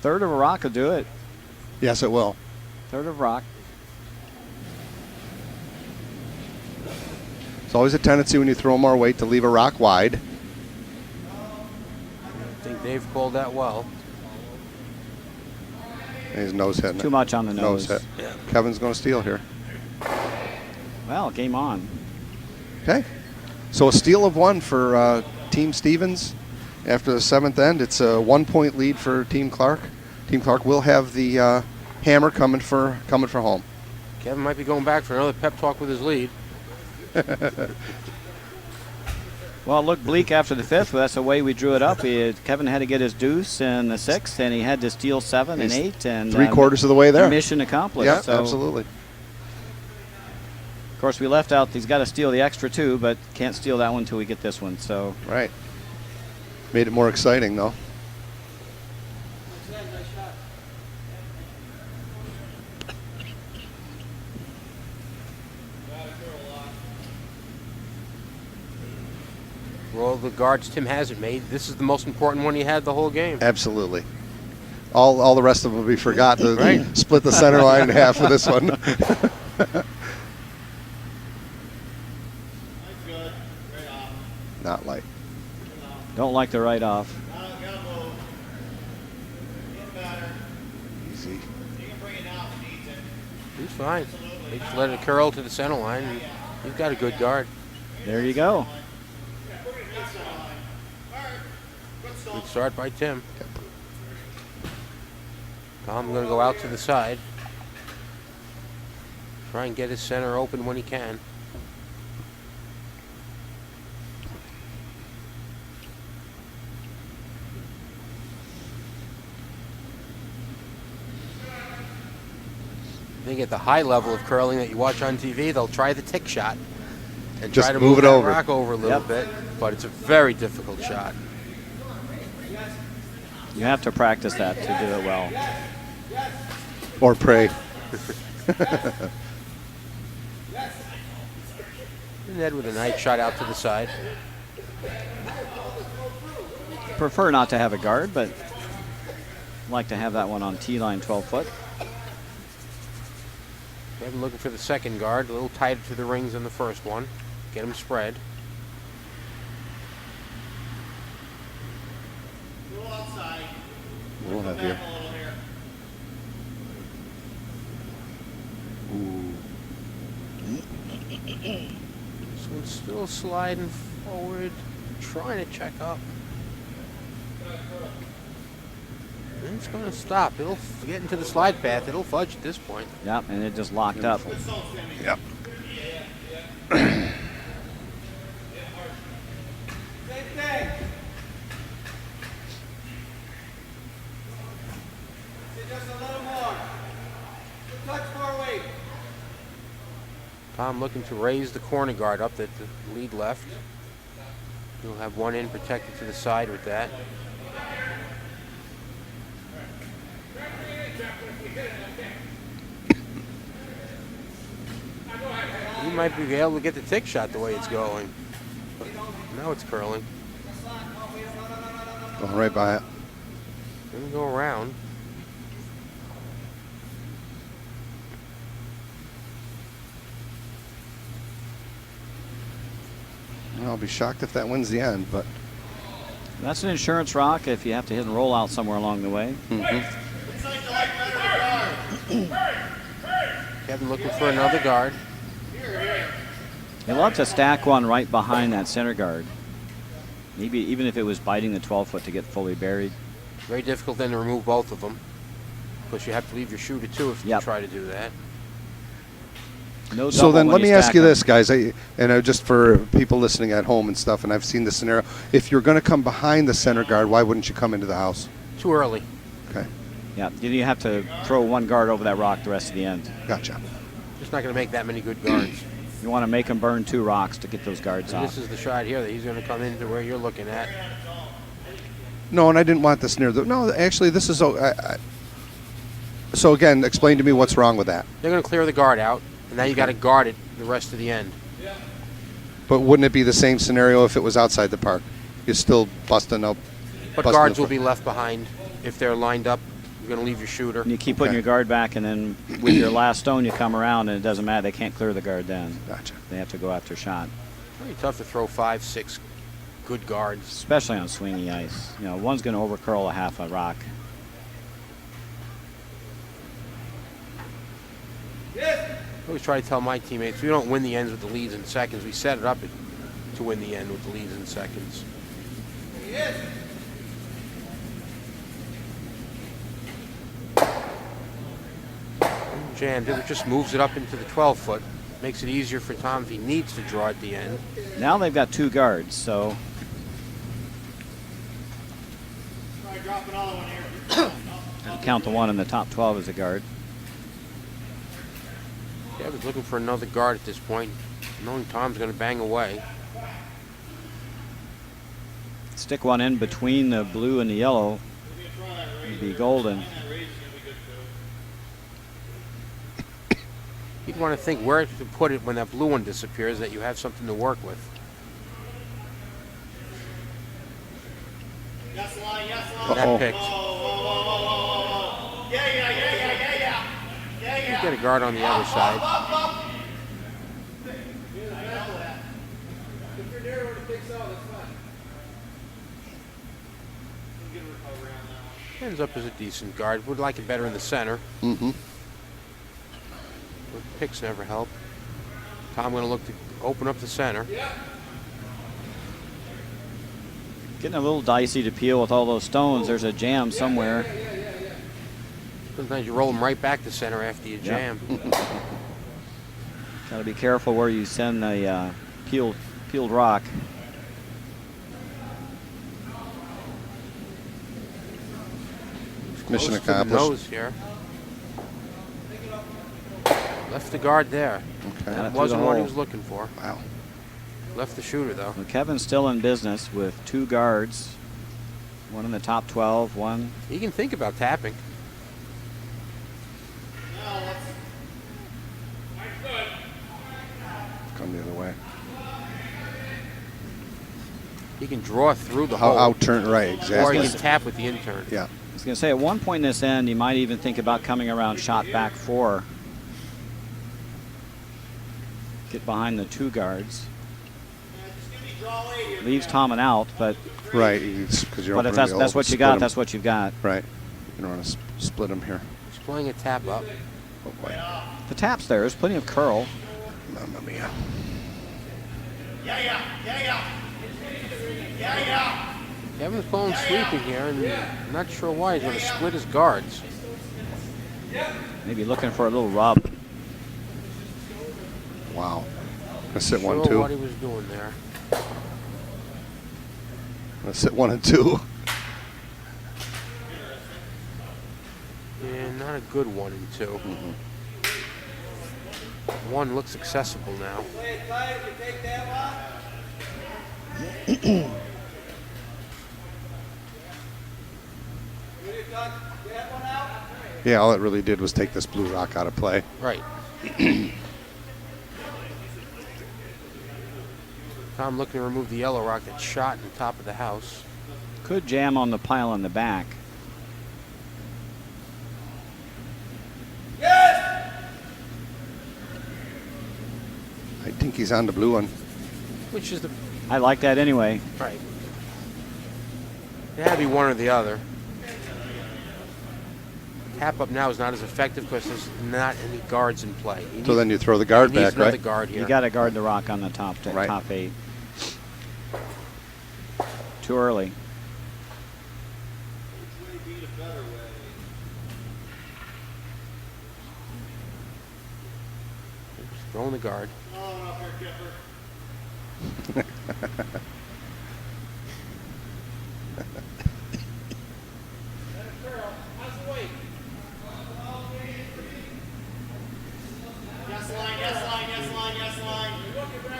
[SPEAKER 3] Third of a rock will do it.
[SPEAKER 2] Yes, it will.
[SPEAKER 3] Third of rock.
[SPEAKER 2] It's always a tendency when you throw more weight to leave a rock wide.
[SPEAKER 1] I think Dave called that well.
[SPEAKER 2] And his nose hit.
[SPEAKER 3] Too much on the nose.
[SPEAKER 2] hit. Kevin's going to steal here.
[SPEAKER 3] Well, game on.
[SPEAKER 2] Okay. So a steal of one for Team Stevens. After the seventh end, it's a 1 point lead for Team Clark. Team Clark will have the hammer coming for home.
[SPEAKER 1] Kevin might be going back for another pep talk with his lead.
[SPEAKER 3] Well, it looked bleak after the fifth, but that's the way we drew it up. Kevin had to get his deuce in the sixth, and he had to steal 7 and 8. And
[SPEAKER 2] 3/4 of the way there.
[SPEAKER 3] Mission accomplished.
[SPEAKER 2] Yeah,
[SPEAKER 3] so,
[SPEAKER 2] absolutely.
[SPEAKER 3] Of course, we left out he's got to steal the extra 2, but can't steal that one until we get this one. So
[SPEAKER 2] Right. Made it more exciting, though.
[SPEAKER 1] For all the guards Tim hasn't made, this is the most important one he had the whole game.
[SPEAKER 2] Absolutely. All the rest of them will be forgotten.
[SPEAKER 1] Right.
[SPEAKER 2] Split the center line in half for this one.
[SPEAKER 4] That's good. Right off.
[SPEAKER 2] Not light.
[SPEAKER 3] don't like the right off.
[SPEAKER 4] Gotta move. Get better.
[SPEAKER 2] Easy.
[SPEAKER 4] You can bring it down if it needs it.
[SPEAKER 1] He's fine. He just let it curl to the center line. And he's got a good guard.
[SPEAKER 3] There you go.
[SPEAKER 1] Good start by Tim. Tom's going to go out to the side. Try and get his center open when he can. I think at the high level of curling that you watch on TV, they'll try the tick shot and
[SPEAKER 2] Just
[SPEAKER 1] try to
[SPEAKER 2] move it
[SPEAKER 1] that
[SPEAKER 2] over.
[SPEAKER 1] rock over a little bit, but it's a very difficult shot.
[SPEAKER 3] You have to practice that to do it well.
[SPEAKER 2] Or pray.
[SPEAKER 1] And Ned with a nice shot out to the side.
[SPEAKER 3] Prefer not to have a guard, but like to have that one on T line 12 foot.
[SPEAKER 1] Kevin looking for the second guard, a little tighter to the rings than the first one. Get him spread.
[SPEAKER 4] Go outside.
[SPEAKER 2] We'll have
[SPEAKER 4] Back
[SPEAKER 2] you.
[SPEAKER 4] a little here.
[SPEAKER 1] This one's still sliding forward, trying to check up. And it's going to stop. It'll get into the slide path. It'll fudge at this point.
[SPEAKER 3] Yep, and it just locked up.
[SPEAKER 2] Yep.
[SPEAKER 4] Just a little more. A touch more weight.
[SPEAKER 1] Tom looking to raise the corner guard up that the lead left. He'll have one in protected to the side with that. He might be able to get the tick shot the way it's going. But now it's curling.
[SPEAKER 2] Going right by it.
[SPEAKER 1] Gonna go around.
[SPEAKER 2] I'll be shocked if that wins the end, but
[SPEAKER 3] That's an insurance rock if you have to hit and roll out somewhere along the way.
[SPEAKER 1] Kevin looking for another guard.
[SPEAKER 3] They love to stack one right behind that center guard. Maybe even if it was biting the 12-foot to get fully buried.
[SPEAKER 1] Very difficult then to remove both of them. Because you have to leave your shooter too if you try to do that.
[SPEAKER 3] No
[SPEAKER 2] so
[SPEAKER 3] double
[SPEAKER 2] then
[SPEAKER 3] when
[SPEAKER 2] let me ask
[SPEAKER 3] stack
[SPEAKER 2] you
[SPEAKER 3] them.
[SPEAKER 2] this, guys, just for people listening at home and stuff, and I've seen this scenario. If you're going to come behind the center guard, why wouldn't you come into the house?
[SPEAKER 1] Too early.
[SPEAKER 2] Okay.
[SPEAKER 3] Yeah, you have to throw one guard over that rock the rest of the end.
[SPEAKER 2] Gotcha.
[SPEAKER 1] Just not going to make that many good guards.
[SPEAKER 3] You want to make them burn 2 rocks to get those guards
[SPEAKER 1] And
[SPEAKER 3] off.
[SPEAKER 1] this is the shot here that he's going to come into where you're looking at.
[SPEAKER 2] No, and I didn't want this near the. No, actually, this is. So again, explain to me what's wrong with that.
[SPEAKER 1] They're going to clear the guard out, and now you got to guard it the rest of the end.
[SPEAKER 2] But wouldn't it be the same scenario if it was outside the park? You're still busting up.
[SPEAKER 1] But guards will be left behind if they're lined up. You're going to leave your shooter.
[SPEAKER 3] And you keep putting your guard back, and then with your last stone, you come around, and it doesn't matter. They can't clear the guard then.
[SPEAKER 2] Gotcha.
[SPEAKER 3] They have to go after shot.
[SPEAKER 1] Very tough to throw 5, 6 good guards.
[SPEAKER 3] Especially on swingy ice. You know, one's going to overcurl a half a rock.
[SPEAKER 1] I always try to tell my teammates, we don't win the ends with the leads in seconds. We set it up to win the end with the leads in seconds. Jammed it, just moves it up into the 12-foot. Makes it easier for Tom if he needs to draw at the end.
[SPEAKER 3] Now they've got 2 guards, so
[SPEAKER 4] Drop another one here.
[SPEAKER 3] count the one in the top 12 as a guard.
[SPEAKER 1] Kevin's looking for another guard at this point, knowing Tom's going to bang away.
[SPEAKER 3] Stick one in between the blue and the yellow. It'd be golden.
[SPEAKER 1] You'd want to think where to put it when that blue one disappears, that you have something to work with.
[SPEAKER 4] Yes, line, yes, line.
[SPEAKER 1] That picked. You get a guard on the other side.
[SPEAKER 4] If you're near when it picks out, that's fine. Get a recovery on that one.
[SPEAKER 1] Ends up as a decent guard. Would like it better in the center.
[SPEAKER 2] Mm-hmm.
[SPEAKER 1] But picks never help. Tom going to look to open up the center.
[SPEAKER 3] Getting a little dicey to peel with all those stones. There's a jam somewhere.
[SPEAKER 1] Sometimes you roll them right back to center after you jam.
[SPEAKER 3] Got to be careful where you send the peeled rock.
[SPEAKER 2] Mission
[SPEAKER 1] Close to the
[SPEAKER 2] accomplished.
[SPEAKER 1] nose here. Left the guard there.
[SPEAKER 2] Okay.
[SPEAKER 1] That
[SPEAKER 3] through
[SPEAKER 1] wasn't
[SPEAKER 3] the
[SPEAKER 1] what he
[SPEAKER 3] hole.
[SPEAKER 1] was looking for.
[SPEAKER 2] Wow.
[SPEAKER 1] Left the shooter though.
[SPEAKER 3] Well, Kevin's still in business with 2 guards. One in the top 12, one.
[SPEAKER 1] He can think about tapping.
[SPEAKER 2] Come the other way.
[SPEAKER 1] He can draw through the hole.
[SPEAKER 2] Out turn right,
[SPEAKER 1] Or
[SPEAKER 2] exactly.
[SPEAKER 1] he can tap with the intern.
[SPEAKER 2] Yeah.
[SPEAKER 3] I was going to say, at one point in this end, you might even think about coming around shot back 4. Get behind the 2 guards. Leaves Tommen out, but
[SPEAKER 2] Right, because you're.
[SPEAKER 3] if that's what you got, that's what you've got.
[SPEAKER 2] Right. You don't want to split them here.
[SPEAKER 1] He's playing a tap up.
[SPEAKER 2] Oh boy.
[SPEAKER 3] The tap's there. There's plenty of curl.
[SPEAKER 2] Mamma mia.
[SPEAKER 1] Kevin's going sweeping here, and I'm not sure why he's going to split his guards.
[SPEAKER 3] Maybe looking for a little rub.
[SPEAKER 2] Wow. Gonna sit
[SPEAKER 1] Sure
[SPEAKER 2] 1, 2.
[SPEAKER 1] what he was doing there.
[SPEAKER 2] Gonna sit 1 and 2.
[SPEAKER 1] And not a good 1 and 2. 1 looks accessible now.
[SPEAKER 4] Play it tight. You take that one. Will you cut that one out?
[SPEAKER 2] Yeah, all it really did was take this blue rock out of play.
[SPEAKER 1] Right. Tom looking to remove the yellow rock that's shot in the top of the house.
[SPEAKER 3] Could jam on the pile in the back.
[SPEAKER 4] Yes!
[SPEAKER 2] I think he's on the blue one.
[SPEAKER 1] Which is the
[SPEAKER 3] I like that anyway.
[SPEAKER 1] right. It had to be one or the other. Tap up now is not as effective because there's not any guards in play.
[SPEAKER 2] So then you throw the guard
[SPEAKER 1] needs
[SPEAKER 2] back,
[SPEAKER 1] another
[SPEAKER 2] right?
[SPEAKER 1] guard here.
[SPEAKER 3] You got to guard the rock on the top,
[SPEAKER 2] Right.
[SPEAKER 3] top 8. Too early.
[SPEAKER 1] Throwing the guard.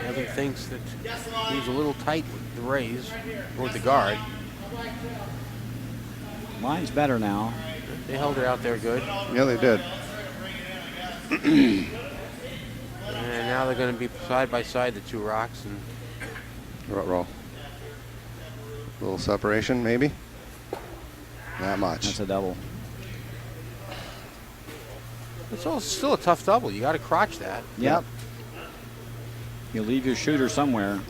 [SPEAKER 1] Evan thinks that he was a little tight with the raise, or with the guard.
[SPEAKER 3] Line's better now.
[SPEAKER 1] They held it out there good.
[SPEAKER 2] Yeah, they did.
[SPEAKER 1] And now they're going to be side by side, the 2 rocks. And
[SPEAKER 2] Roll. Little separation, maybe. Not much.
[SPEAKER 3] That's a double.
[SPEAKER 1] it's all still a tough double. You got to crotch that.
[SPEAKER 3] Yep. You leave your shooter somewhere.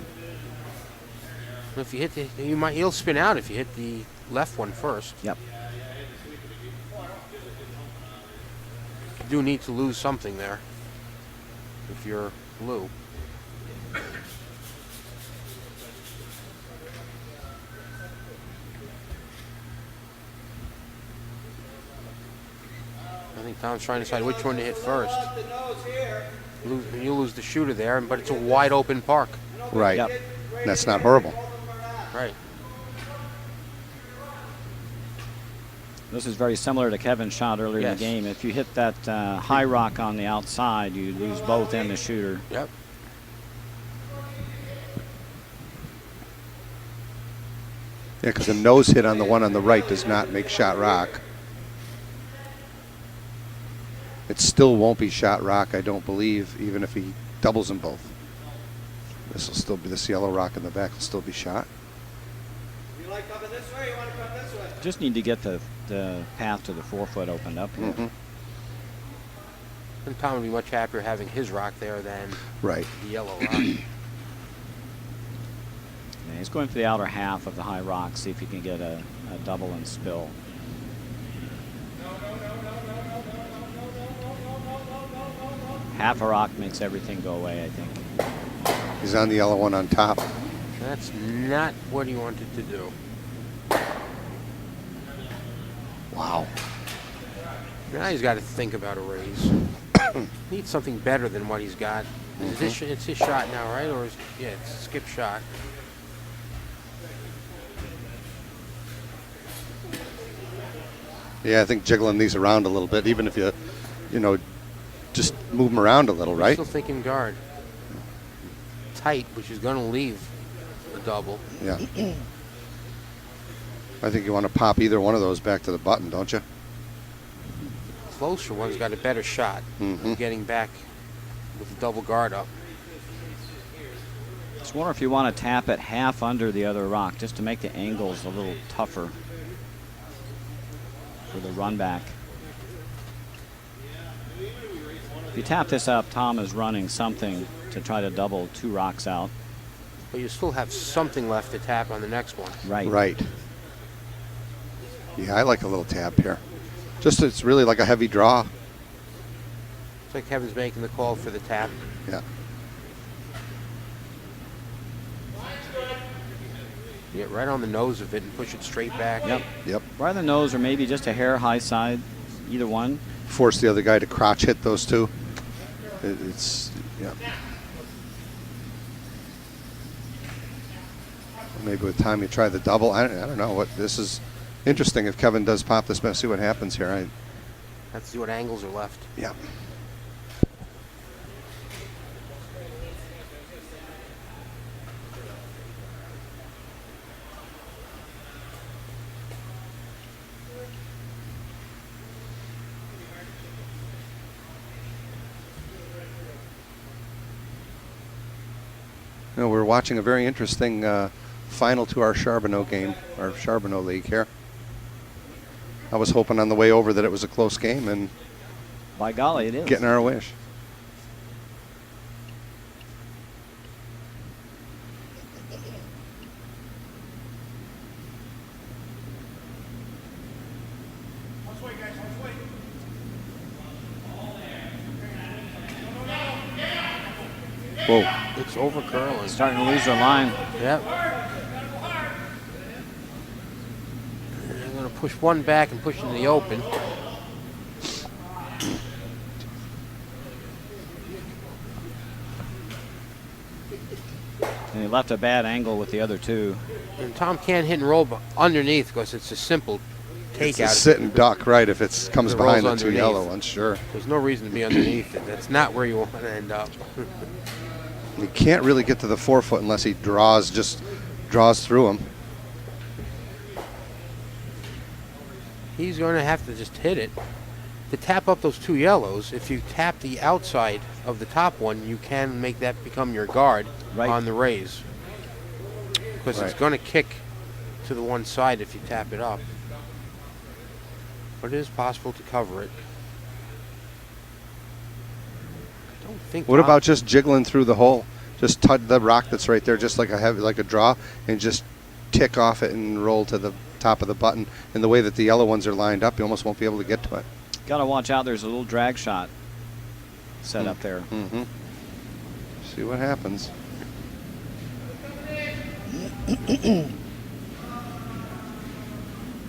[SPEAKER 1] If you hit the, he'll spin out if you hit the left one first.
[SPEAKER 3] Yep.
[SPEAKER 1] You do need to lose something there if you're blue. I think Tom's trying to decide which one to hit first.
[SPEAKER 4] Off the nose here.
[SPEAKER 1] You lose the shooter there, but it's a wide open park.
[SPEAKER 2] Right.
[SPEAKER 3] Yep.
[SPEAKER 2] That's not horrible.
[SPEAKER 1] Right.
[SPEAKER 3] This is very similar to Kevin's shot earlier in
[SPEAKER 1] Yes.
[SPEAKER 3] the game. If you hit that high rock on the outside, you lose both and the shooter.
[SPEAKER 1] Yep.
[SPEAKER 2] Yeah, because a nose hit on the one on the right does not make shot rock. It still won't be shot rock, I don't believe, even if he doubles them both. This will still be, this yellow rock in the back will still be shot.
[SPEAKER 4] You like coming this way or you want to come this way?
[SPEAKER 3] Just need to get the path to the 4-foot opened up here.
[SPEAKER 2] Mm-hmm.
[SPEAKER 1] And Tom would be much happier having his rock there than
[SPEAKER 2] Right.
[SPEAKER 1] the yellow rock.
[SPEAKER 3] Yeah, he's going for the outer half of the high rock, see if he can get a double and spill. Half a rock makes everything go away, I think.
[SPEAKER 2] He's on the yellow one on top.
[SPEAKER 1] That's not what he wanted to do.
[SPEAKER 2] Wow.
[SPEAKER 1] Now he's got to think about a raise. Needs something better than what he's got. Is this, it's his shot now, right? Or is, yeah, it's a skip shot.
[SPEAKER 2] Yeah, I think jiggling these around a little bit, even if you know, just move them around a little, right?
[SPEAKER 1] Still thinking guard. Tight, which is going to leave the double.
[SPEAKER 2] Yeah. I think you want to pop either one of those back to the button, don't you?
[SPEAKER 1] Closer one's got a better shot. Getting back with the double guard up.
[SPEAKER 3] Just wonder if you want to tap it half under the other rock just to make the angles a little tougher for the run back. If you tap this up, Tom is running something to try to double 2 rocks out.
[SPEAKER 1] But you still have something left to tap on the next one.
[SPEAKER 3] Right.
[SPEAKER 2] Right. Yeah, I like a little tap here. Just it's really like a heavy draw.
[SPEAKER 1] It's like Kevin's making the call for the tap.
[SPEAKER 2] Yeah.
[SPEAKER 1] Get right on the nose of it and push it straight back.
[SPEAKER 3] Yep.
[SPEAKER 2] Yep.
[SPEAKER 3] Right on the nose or maybe just a hair high side, either one.
[SPEAKER 2] Force the other guy to crotch hit those two. It's yeah. Maybe with time you try the double. I don't know what this is. Interesting if Kevin does pop this. Let's see what happens here.
[SPEAKER 1] Have to see what angles are left.
[SPEAKER 2] Yeah. You know, we're watching a very interesting final to our Charbonneau game, our Charbonneau League here. I was hoping on the way over that it was a close game, and
[SPEAKER 3] By golly, it is.
[SPEAKER 2] getting our wish. Whoa.
[SPEAKER 1] It's over curling.
[SPEAKER 3] Starting to lose their line.
[SPEAKER 1] Yep. And they're going to push one back and push into the open.
[SPEAKER 3] And he left a bad angle with the other two.
[SPEAKER 1] And Tom can't hit and roll underneath because it's a simple
[SPEAKER 2] It's
[SPEAKER 1] takeout.
[SPEAKER 2] a sit and duck, right, if it comes
[SPEAKER 1] It
[SPEAKER 2] behind the
[SPEAKER 1] rolls
[SPEAKER 2] two
[SPEAKER 1] underneath.
[SPEAKER 2] yellow ones, sure.
[SPEAKER 1] There's no reason to be underneath it. That's not where you want to end up.
[SPEAKER 2] He can't really get to the forefoot unless he draws through him.
[SPEAKER 1] He's going to have to just hit it. To tap up those two yellows, if you tap the outside of the top one, you can make that become your guard
[SPEAKER 3] Right.
[SPEAKER 1] on the raise. Because it's
[SPEAKER 2] Right.
[SPEAKER 1] going to kick to the one side if you tap it up. But it is possible to cover it. I don't think
[SPEAKER 2] What
[SPEAKER 1] Tom-
[SPEAKER 2] about just jiggling through the hole? Just touch the rock that's right there, just like a draw, and just tick off it and roll to the top of the button. And the way that the yellow ones are lined up, you almost won't be able to get to it.
[SPEAKER 3] Got to watch out. There's a little drag shot set up there.
[SPEAKER 2] Mm-hmm. See what happens.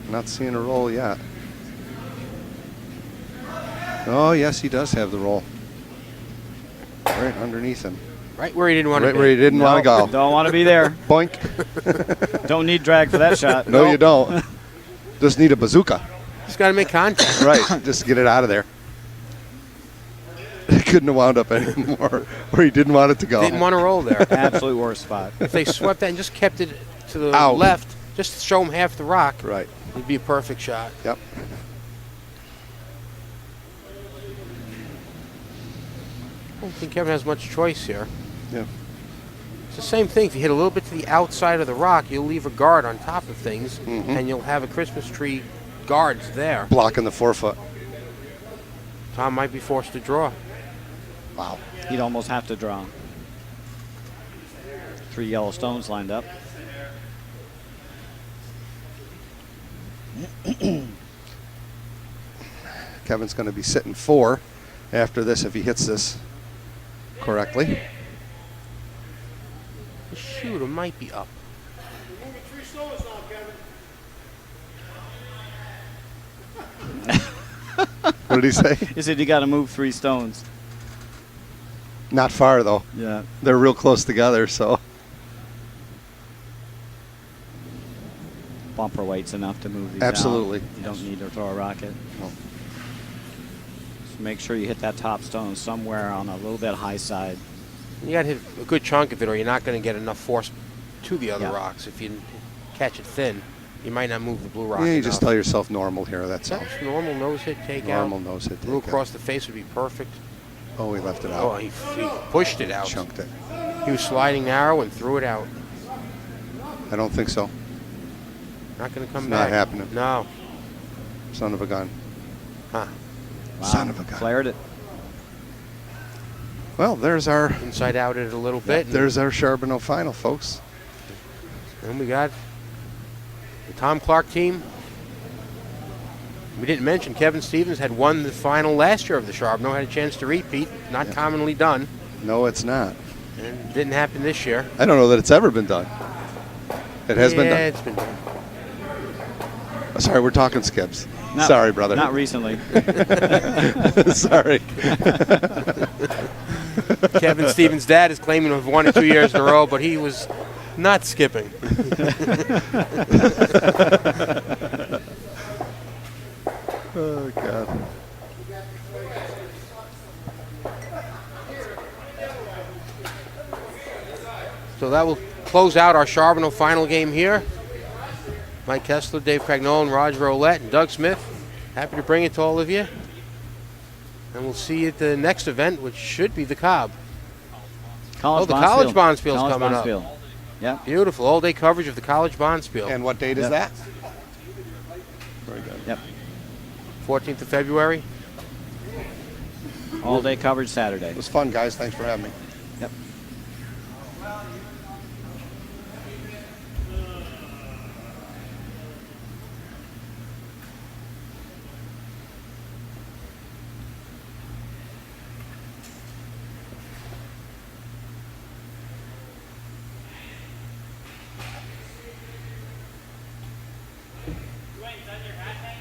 [SPEAKER 2] Not seeing a roll yet. Oh, yes, he does have the roll. Right underneath him.
[SPEAKER 1] Right where he didn't want
[SPEAKER 2] Right
[SPEAKER 1] to be.
[SPEAKER 2] where he didn't want to go.
[SPEAKER 3] Don't want to be there.
[SPEAKER 2] Boink.
[SPEAKER 3] Don't need drag for that shot.
[SPEAKER 2] No, you don't. Just need a bazooka.
[SPEAKER 1] Just got to make contact.
[SPEAKER 2] Right, just get it out of there. It couldn't have wound up anymore where he didn't want it to go.
[SPEAKER 1] Didn't want to roll there.
[SPEAKER 3] Absolute worst spot.
[SPEAKER 1] If they swept that and just kept it to the
[SPEAKER 2] Out.
[SPEAKER 1] left, just to show him half the rock,
[SPEAKER 2] Right,
[SPEAKER 1] it'd be a perfect shot.
[SPEAKER 2] yep.
[SPEAKER 1] I don't think Kevin has much choice here.
[SPEAKER 2] Yeah.
[SPEAKER 1] It's the same thing. If you hit a little bit to the outside of the rock, you'll leave a guard on top of things, and you'll have a Christmas tree guards there.
[SPEAKER 2] Blocking the forefoot.
[SPEAKER 1] Tom might be forced to draw.
[SPEAKER 2] Wow.
[SPEAKER 3] He'd almost have to draw. 3 yellow stones lined up.
[SPEAKER 2] Kevin's going to be sitting 4 after this if he hits this correctly.
[SPEAKER 1] The shooter might be up.
[SPEAKER 4] You're moving 3 stones now, Kevin.
[SPEAKER 2] What did he say?
[SPEAKER 3] He said you got to move 3 stones.
[SPEAKER 2] Not far, though.
[SPEAKER 3] Yeah.
[SPEAKER 2] They're real close together, so.
[SPEAKER 3] Bumper weight's enough to move these out.
[SPEAKER 2] Absolutely.
[SPEAKER 3] You don't need to throw a rocket.
[SPEAKER 2] No.
[SPEAKER 3] Just make sure you hit that top stone somewhere on a little bit high side.
[SPEAKER 1] You got to hit a good chunk of it, or you're not going to get enough force to the other
[SPEAKER 3] Yeah.
[SPEAKER 1] rocks. If you catch it thin, you might not move the blue rock
[SPEAKER 2] Yeah, you
[SPEAKER 1] enough.
[SPEAKER 2] just tell yourself normal here, that's all.
[SPEAKER 1] That's normal nose hit, take
[SPEAKER 2] Normal
[SPEAKER 1] out.
[SPEAKER 2] nose hit.
[SPEAKER 1] Blue
[SPEAKER 2] take
[SPEAKER 1] across
[SPEAKER 2] out.
[SPEAKER 1] the face would be perfect.
[SPEAKER 2] Oh, he left it
[SPEAKER 1] Oh,
[SPEAKER 2] out.
[SPEAKER 1] he pushed it out.
[SPEAKER 2] Chunked it.
[SPEAKER 1] He was sliding narrow and threw it out.
[SPEAKER 2] I don't think so.
[SPEAKER 1] Not going to come
[SPEAKER 2] It's
[SPEAKER 1] back.
[SPEAKER 2] not happening.
[SPEAKER 1] No.
[SPEAKER 2] Son of a gun.
[SPEAKER 1] Huh.
[SPEAKER 3] Wow.
[SPEAKER 2] Son of a gun.
[SPEAKER 3] Flared it.
[SPEAKER 2] Well, there's our
[SPEAKER 1] Inside out it a little bit. and
[SPEAKER 2] there's our Charbonneau final, folks.
[SPEAKER 1] then we got the Tom Clark team. We didn't mention Kevin Stevens had won the final last year of the Charbonneau, had a chance to repeat, not commonly done,
[SPEAKER 2] No, it's not.
[SPEAKER 1] and didn't happen this year.
[SPEAKER 2] I don't know that it's ever been done. It has been
[SPEAKER 1] Yeah,
[SPEAKER 2] done.
[SPEAKER 1] it's been done.
[SPEAKER 2] Sorry, we're talking Skips.
[SPEAKER 3] Not-
[SPEAKER 2] Sorry, brother.
[SPEAKER 3] Not recently.
[SPEAKER 2] Sorry.
[SPEAKER 1] Kevin Stevens' dad is claiming to have won it 2 years in a row, but he was not skipping.
[SPEAKER 2] Oh, God.
[SPEAKER 1] So that will close out our Charbonneau final game here. Mike Kessler, Dave Cragnole, Roger Roulette, and Doug Smith. Happy to bring it to all of you. And we'll see you at the next event, which should be the Cobb.
[SPEAKER 3] College
[SPEAKER 1] the College Bonspiel's coming up.
[SPEAKER 3] Yeah.
[SPEAKER 1] Beautiful. All-day coverage of the College Bonspiel.
[SPEAKER 2] And what date is that? Very good.
[SPEAKER 3] Yep.
[SPEAKER 1] 14th of February.
[SPEAKER 3] All day coverage Saturday.
[SPEAKER 2] It was fun, guys. Thanks for having me.
[SPEAKER 3] Yep.
[SPEAKER 5] Wait, is that your hat hanging?